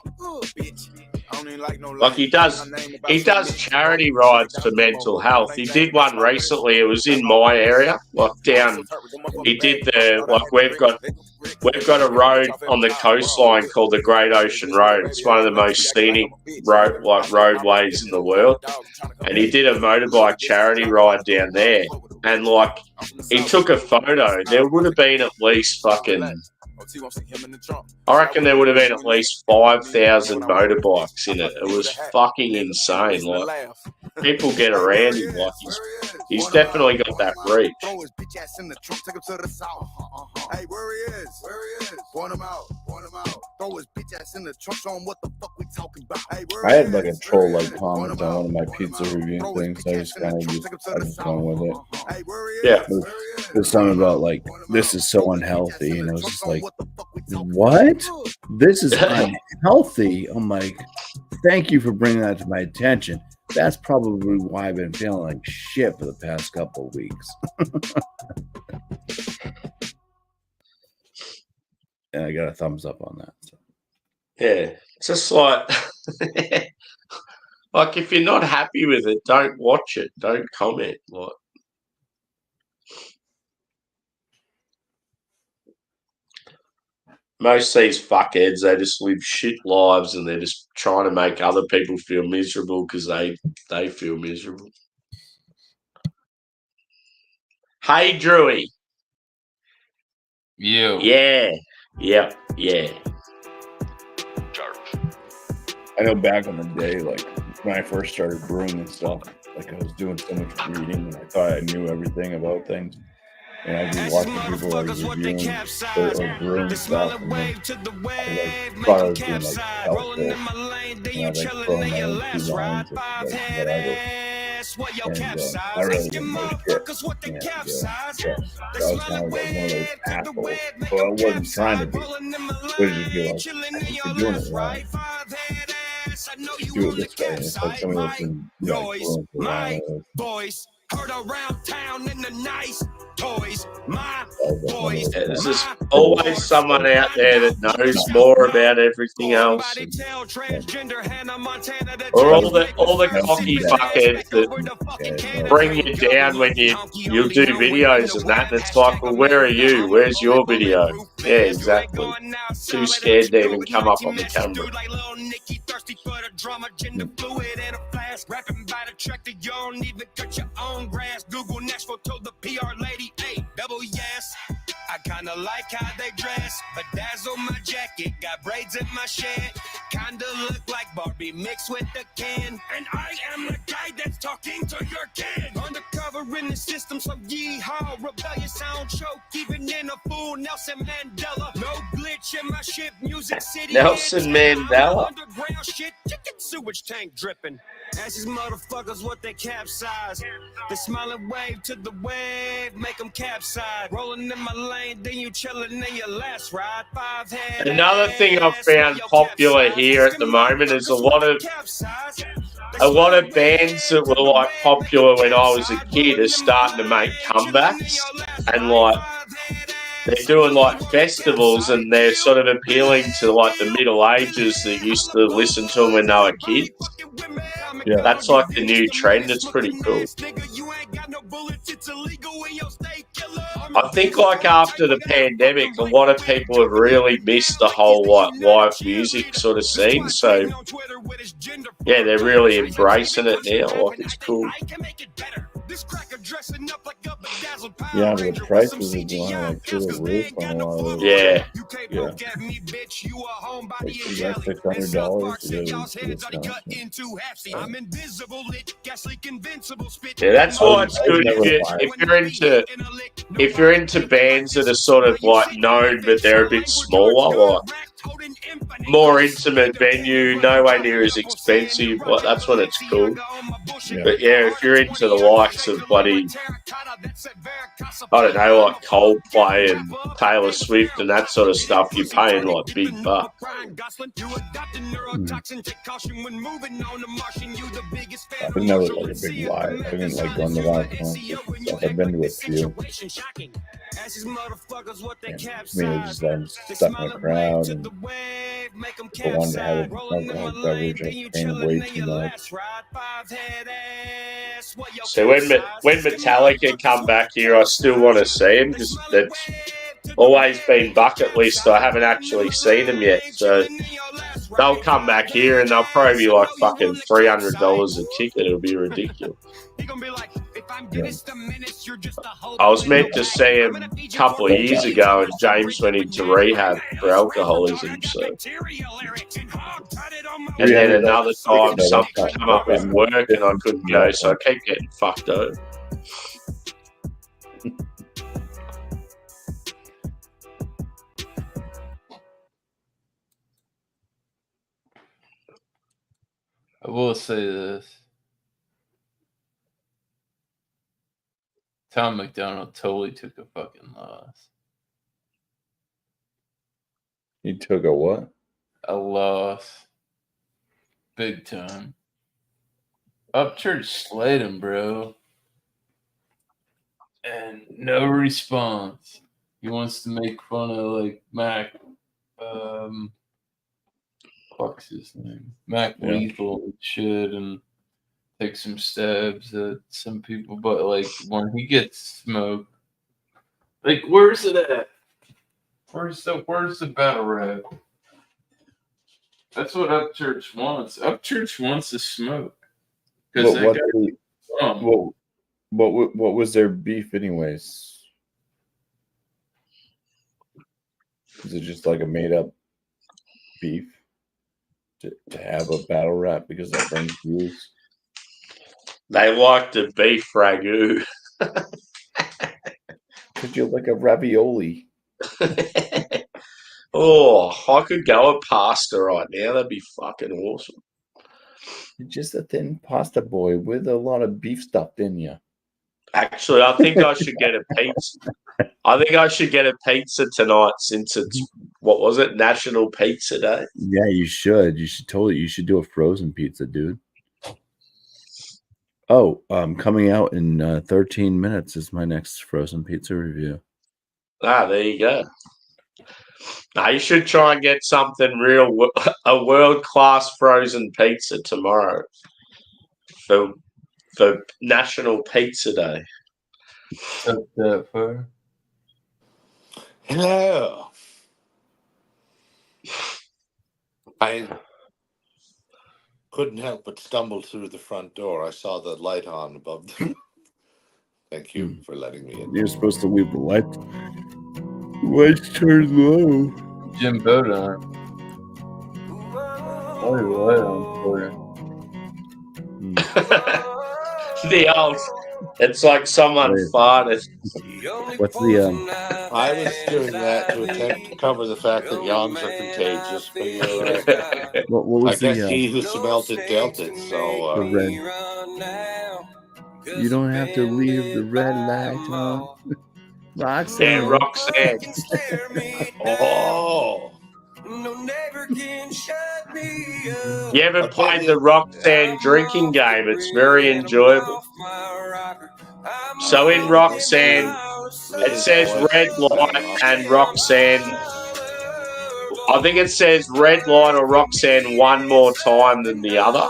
Bitch. I don't even like no like he does charity rides for mental health. He did one recently. It was in my area, like down. He did we've got a road on the coastline called the Great Ocean Road. It's one of the most scenic roadways in the world. And he did a motorbike charity ride down there. and like he took a photo, there would have been at least fucking. I reckon there would have been at least 5,000 motorbikes in it. It was fucking insane. Like people get around him. Like he's definitely got that reach. Hey, where he is? Point him out. Throw his bitch ass in the trunk. Show him what the fuck we talking about. Hey, I had like a troll like comment on one of my pizza review things. I just kind of I just gone with it. Yeah. There's something about like this is so unhealthy, and I was just like, what? This is unhealthy. I'm like, thank you for bringing that to my attention. That's probably why I've been feeling like shit for the past couple of weeks. And I got a thumbs up on that. So. Yeah, it's just like, like if you're not happy with it, don't watch it. Don't comment. Like, most of these fuckheads, they just live shit lives and they're just trying to make other people feel miserable because they feel miserable. Hey, Drewy. You. Yeah. Yep. Yeah. I know back in the day, like when I first started brewing and stuff, like I was doing so much reading and I thought I knew everything about things. And I'd be watching people like reviewing or brewing stuff. And then I thought I was doing like helpful. And I was like throwing my own 2 lines of like whatever. And I really didn't know shit. So that was kind of like one of those assholes. But I wasn't trying to be. But you feel like, I think you're doing it right. Do it this way. And it's like somebody that's been like brewing for a while. Heard around town in the nice toys, my boys. Yeah, there's just always someone out there that knows more about everything else. Or all the cocky fuckheads that bring you down when you do videos and that. And it's like, well, where are you? Where's your video? Yeah, exactly. Too scared to even come up on the camera. Rapping by the tractor, you don't even cut your own grass. Google Nashville told the PR lady, hey, double yes. I kinda like how they dress, bedazzle my jacket, got braids in my shed. Kinda look like Barbie mixed with the can. And I am the guy that's talking to your kid. Undercover in the system, so yeehaw. Rebellious sound choke, even in a fool Nelson Mandela. No glitch in my ship, Music City. Nelson Mandela. Underground shit, chicken sewage tank dripping. As these motherfuckers, what they capsize. They smiling wave to the wave, make them capsize. Rolling in my lane, then you chilling in your last ride. Another thing I've found popular here at the moment is a lot of bands that were like popular when I was a kid are starting to make comebacks, and like they're doing like festivals and they're sort of appealing to like the middle ages that used to listen to them when they were kids. Yeah. That's like the new trend. It's pretty cool. I think like after the pandemic, a lot of people have really missed the whole like live music sort of scene. So yeah, they're really embracing it now. Like it's cool. Yeah, but the prices are going like through the roof on a lot of those. Yeah. Yeah. Like $600 Yeah, that's why it's good if you're into bands that are sort of like known but they're a bit smaller, like more intimate venue, nowhere near as expensive. Like that's when it's cool. Yeah. But yeah, if you're into the likes of bloody, I don't know, like Coldplay and Taylor Swift and that sort of stuff, you're paying like big bucks. I've never like a big live. I didn't like going to live concerts. I've been to a few. And to me, it's just I'm stuck in a crowd and people want to have an alcoholic beverage. I'm paying way too much. So when Metallica come back here, I still want to see them because that's always been bucket list. I haven't actually seen them yet. So they'll come back here and they'll probably be like fucking $300 a ticket. It'll be ridiculous. I was meant to see him a couple of years ago, and James went into rehab for alcoholism. So, and then another time, something come up with work, and I couldn't go, so I keep getting fucked over. I will say this. Tom McDonald totally took a fucking loss. He took a what? A loss. Big time. Upchurch slayed him, bro. And no response. He wants to make fun of, like, Mac. Fuck's his name? Mac Lethal and shit, and take some stabs at some people. But, like, when he gets smoked, like, where's it at? Where's the battle rap? That's what Upchurch wants. Upchurch wants to smoke. Because what was their beef anyways? Is it just like a made up beef to have a battle rap because that brings views? They like the beef ragu. Because you're like a ravioli. Oh, I could go a pasta right now. That'd be fucking awesome. You're just a thin pasta boy with a lot of beef stuffed in you. Actually, I think I should get a pizza. I think I should get a pizza tonight since it's, what was it, National Pizza Day? Yeah, you should. You should do a frozen pizza, dude. Oh, coming out in 13 minutes is my next frozen pizza review. Ah, there you go. Now you should try and get something real, a world-class frozen pizza tomorrow for National Pizza Day. Hello. I couldn't help but stumble through the front door. I saw the light on above the... Thank you for letting me in. You're supposed to leave the lights. Lights turned low. Jim Bodine. The old, it's like someone farted. What's the I was doing that to attempt to cover the fact that yawns are contagious, but you're right. what was I guess the he who smelt it dealt it. So the red? You don't have to leave the red light on. Roxanne. Yeah, Roxanne. oh, You ever played the Roxanne drinking game? It's very enjoyable. So in Roxanne, it says red light and Roxanne. I think it says red light or Roxanne one more time than the other.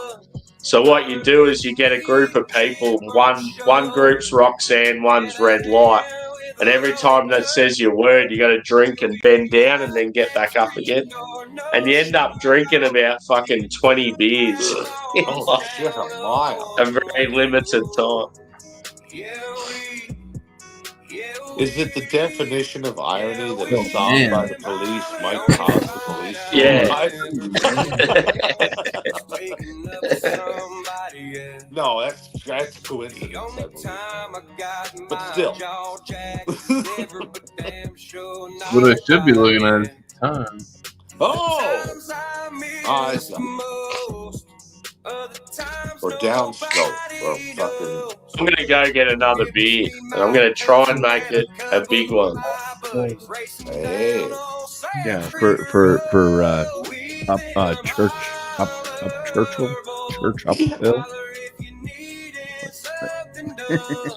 So what you do is you get a group of people. One group's Roxanne, one's red light. And every time that says your word, you got to drink and bend down and then get back up again. And you end up drinking about fucking 20 beers in a very limited time. is it the definition of irony that a song by the Police might cause the police to No, that's coincidence. But still. What I should be looking at is the time. I see. Or downstroke. Or fucking... I'm going to go get another beer. And I'm going to try and make it a big one. Hey. Yeah, for Church uphill.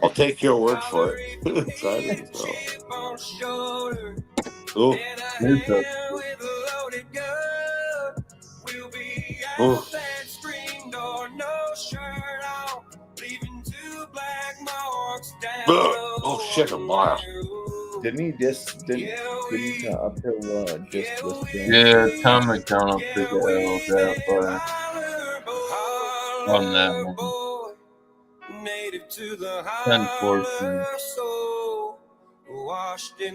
I'll take your word for it. Try it. Oh. Oh. Oh shit, a mile. Didn't he uphill just this game? Yeah, Tom McDonald took the L that far on that one. Unfortunate.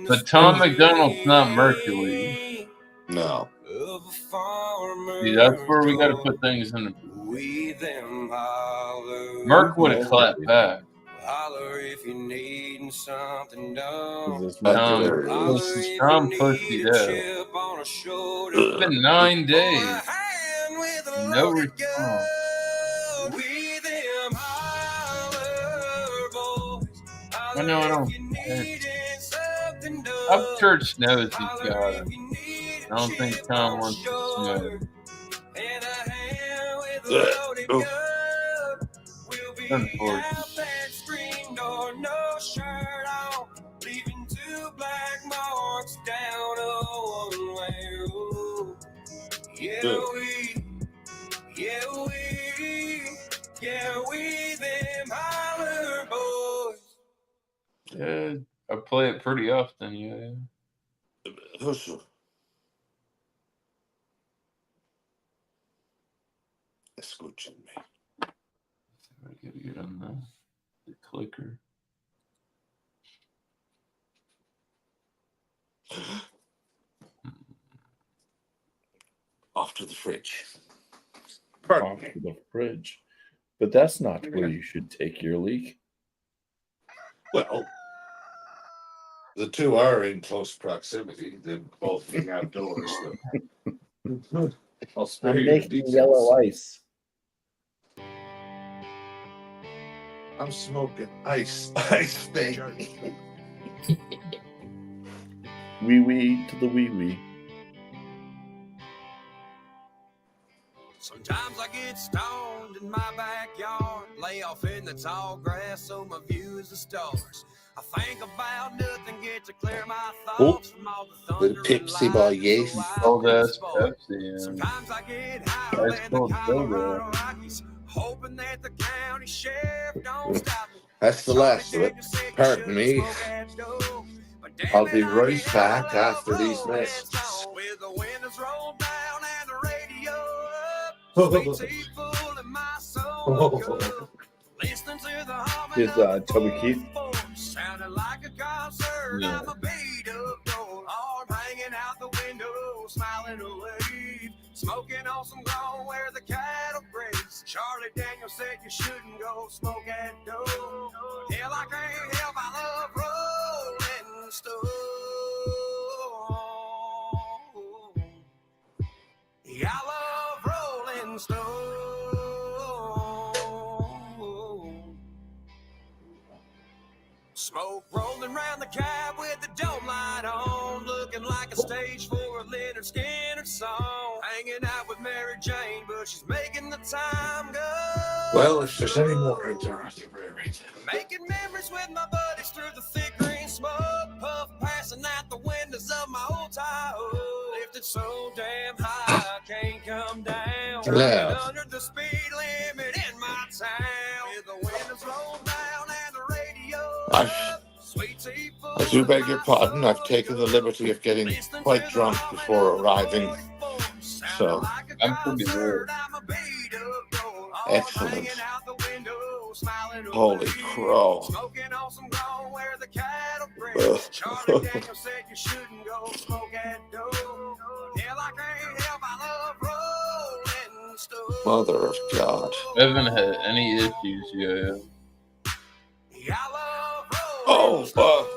But Tom McDonald's not Mercury. No. See, that's where we got to put things in. Merc would have clapped back. Tom pussied out. It's been 9 days. No response. I know I don't. Upchurch knows he's got him. I don't think Tom wants to smoke. Unfortunate. Yeah, I play it pretty often, yeah. Escúchenme. I gotta get on the clicker. Off to the fridge. Off to the fridge. But that's not where you should take your leak. Well, the two are in close proximity. They're both being outdoors. So. I'll spare I'm you the making details. yellow ice. I'm smoking ice baby. Wee wee to the wee wee. Sometimes I get stoned in my backyard, lay off in the tall grass so my view is the stars. I think about nothing, get to clear my thoughts from all the thunder. Little tipsy boy, yes. Old ass Pepsi. Yeah. Sometimes I get high That's in the called Colorado Silver. Rockies, hoping that the county sheriff don't stop me. That's the last of it. Pardon me. I'll be right back after these messages. With the windows rolled down and the radio up, sweet tea full in my soul cup. Listening to the humming Is, of Toby the Keith? sounded like a concert. Yeah. I'm a beat up door, arm hanging out the window, smiling away, smoking on some ground where the cattle graze. Charlie Daniels said you shouldn't go smoke at dough. Hell, I can't help, I love rolling stone. Yeah, I love rolling stone. Smoke rolling round the cab with the dome light on, looking like a stage for a Leonard Skinner song. Hanging out with Mary Jane, but she's making the time go. Well, if there's any more interrupted, Making memories with my buddies through the thick green smoke, puff passing out the windows of my old Tahoe. Lifted so damn high, I can't come down. Hello. Under the speed limit in my town. With the windows rolled down and the radio up. Sweet tea full I do beg your in my pardon. I've soul taken the cup. liberty of getting Listening quite to drunk the before humming arriving. of the sounded So, like a I'm pretty concert. good. I'm a beat up door, excellent. hanging out the window, smiling Holy away. crow. Smoking on some ground where the cattle Ugh. graze. Charlie Daniels said you shouldn't go smoke at dough. Hell, I can't help, I love rolling stone. Mother of God. I haven't had any issues yet. Yeah, I love Oh, rolling fuck. stone.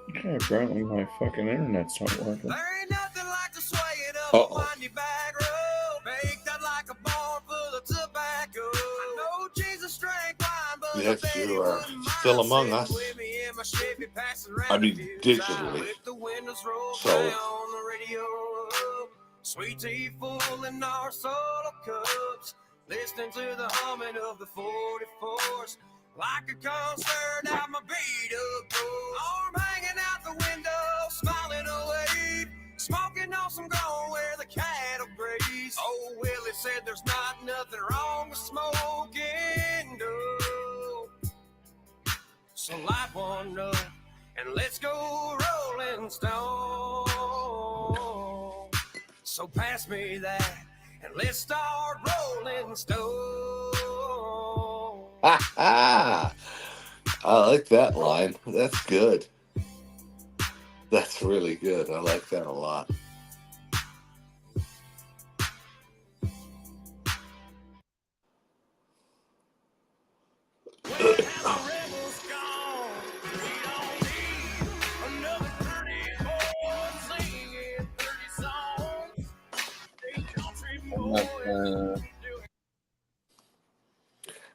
Okay, apparently my fucking internet's not working. There ain't nothing like the swaying of Uh-oh. a windy back road, baked out like a barn full of tobacco. I know Jesus drank wine, but Yes, I bet he you are wouldn't still mind among sitting us. with me in my Chevy passing around I mean, the views. digitally. With the windows rolled So- down, the radio up, sweet tea full in our solo cups, listening to the humming of the 44s. Like a concert, I'm a beat up door, arm hanging out the window, smiling away, smoking on some ground where the cattle graze. Oh, Willie said there's not nothing wrong with smoking dope. So light one up and let's go rolling stone. So pass me that and let's start rolling stone. I like that line. That's good. That's really good. I like that a lot.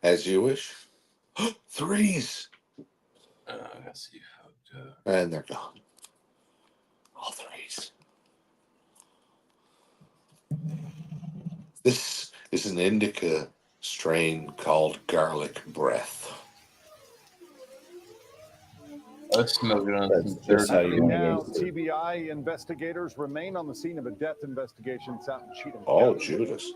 As you wish. Threes. I gotta see. And they're gone. All threes. This is an indica strain called Garlic Breath. Let's smoke it on That's some just how you Now, want to go. TBI investigators remain on the scene of a death investigation south in Cheatham Oh, County. Judas.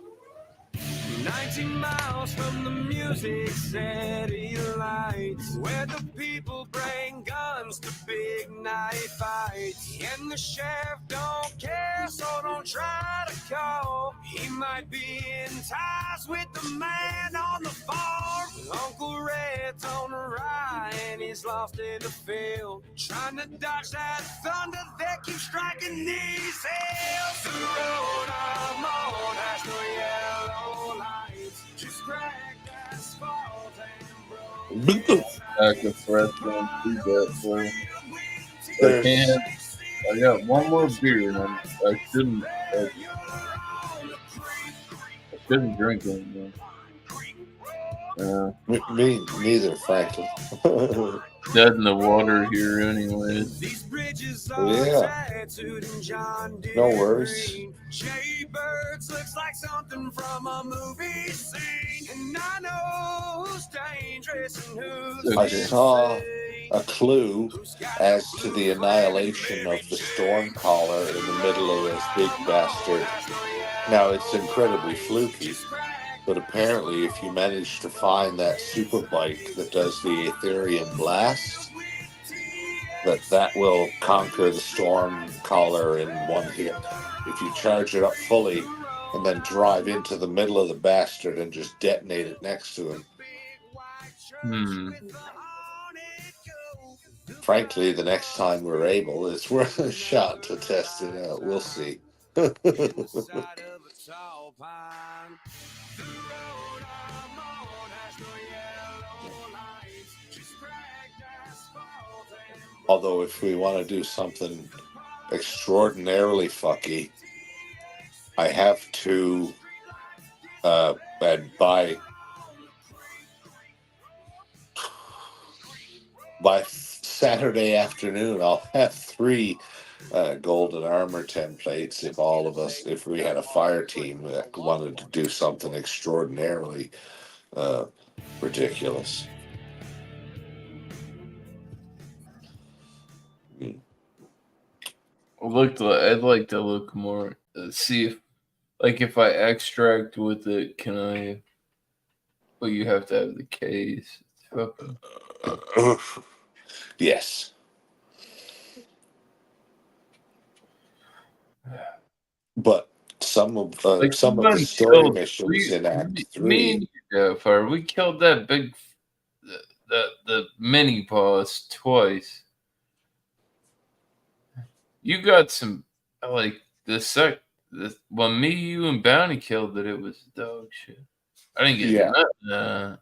19 miles from the music city lights, where the people bring guns to big night fights. And the sheriff don't care, so don't try to call. He might be in ties with the man on the farm. Uncle Red's on the ride and he's lost in the field, trying to dodge that thunder that keeps striking these hills. The road I'm on has no yellow lights, just cracked asphalt and broken. Back and forth going through that, boy. I can't. I got one more beer and I shouldn't drink anymore. Me neither, frankly. Dead in the water here, anyways. These bridges Yeah. tattooed in John Deere No worries. green. Jay Birds looks like something from a movie scene. And I know who's dangerous and who's I Okay. saw insane. a clue as to the annihilation of the storm caller in the middle of this big bastard. Now, it's incredibly fluky, but apparently if you manage to find that super bike that does the Ethereum blast, that will conquer the storm caller in one hit. If you charge it up fully and then drive into the middle of the bastard and just detonate it next to him. Frankly, the next time we're able, it's worth a shot to test it out. We'll see. Although if we want to do something extraordinarily fucky, I have to and by Saturday afternoon, I'll have 3 golden armor templates if we had a fire team that wanted to do something extraordinarily ridiculous. I'd like to look more, see if, like, if I extract with it, can I? Well, you have to have the case. Yes. But some of the story missions in Act 3. Me and you, Fire, we killed that big, the mini boss twice. You got some, like, when me, you, and Bounty killed it, it was dog shit. I didn't get nothing.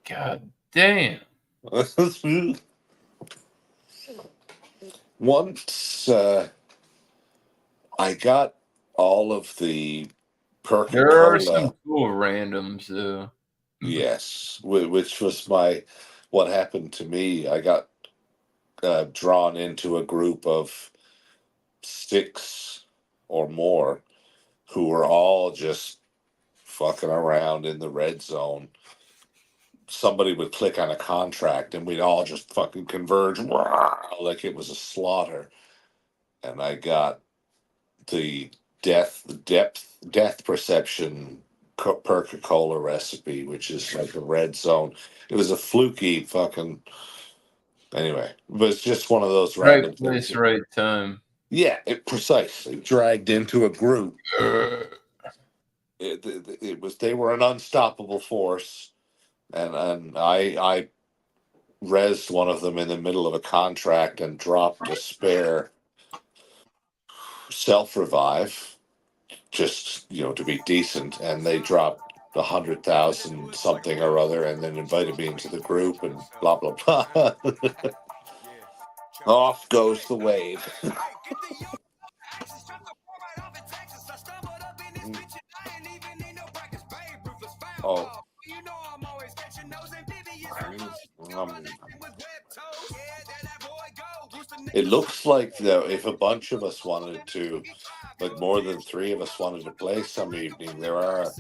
God damn. Once I got all of the Perk There are some cool randoms, though. Yes, which was what happened to me. I got drawn into a group of 6 or more who were all just fucking around in the red zone. Somebody would click on a contract and we'd all just fucking converge like it was a slaughter. And I got the death perception Perca-Cola recipe, which is like a red zone. It was a fluky fucking. Anyway, but it's just one of those right random place, things. right time. Yeah, precisely. Dragged into a group. It was they were an unstoppable force, and I rezzed one of them in the middle of a contract and dropped a spare self revive, just to be decent, and they dropped 100,000 something or other, and then invited me into the group, and blah blah blah. Off goes the wave. Oh. It looks like though, if a bunch of us wanted to, like more than 3 of us wanted to play some evening, there are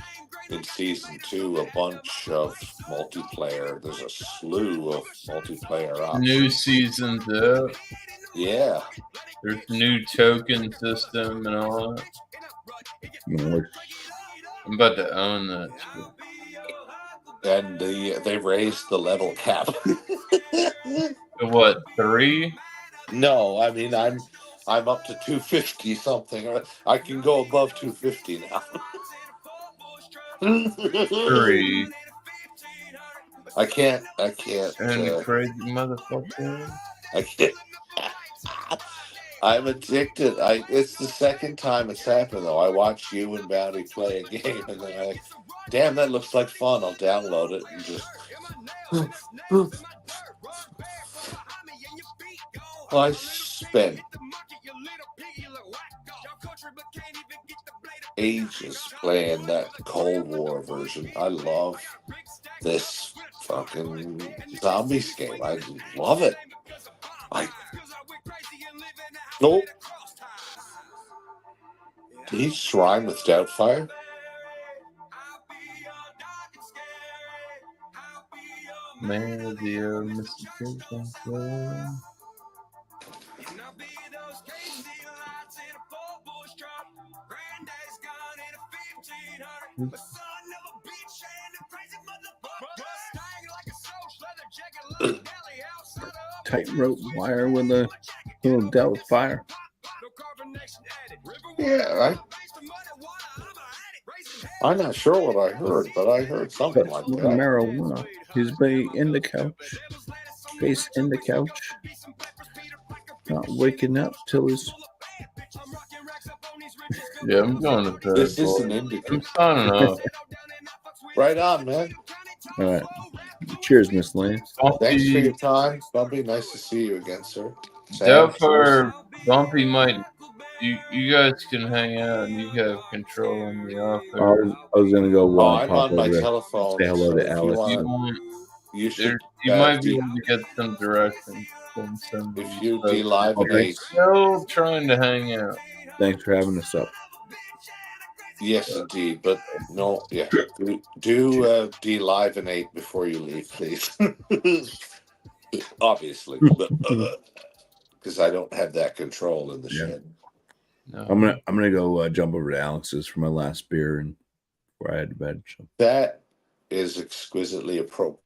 in season 2 a bunch of multiplayer. There's a slew of multiplayer options. New seasons up. Yeah. There's new token system and all that. I'm about to own that shit. And they raised the level cap. What, 3? No, I mean I'm up to 250 something. I can go above 250 now. 3. I can't. And crazy motherfucker. I can't. I'm addicted. It's the second time it's happened though. I watch you and Bounty play a game, and then I, damn, that looks like fun. I'll download it and just. I spent ages playing that Cold War version. I love this fucking zombies game. I love it. Nope. Did he just rhyme with Doubtfire? Man, dear Mr. Tightrope wire with a little Doubtfire. Yeah, I'm not sure what I heard, but I heard something like that. Marijuana. He's in the couch. Face in the couch. Not waking up till he's. Yeah, I'm going to This is an indicator. I'm signing off. Right on, man. All right. Cheers, Miss Lane. Thanks for your time. Bumpy, nice to see you again, sir. Doubtfire, Bumpy might. You guys can hang out and you have control in the office. I was gonna go. I'm on my telephone. Say hello to Alice. You might be able to get some direction from somebody. If you delivenate. Still trying to hang out. Thanks for having us up. Yes, indeed. But no, yeah. Do delivenate before you leave, please. Obviously. Because I don't have that control in the shed. No. I'm gonna go jump over to Alex's for my last beer and before I head to bed. So. That is exquisitely appropriate.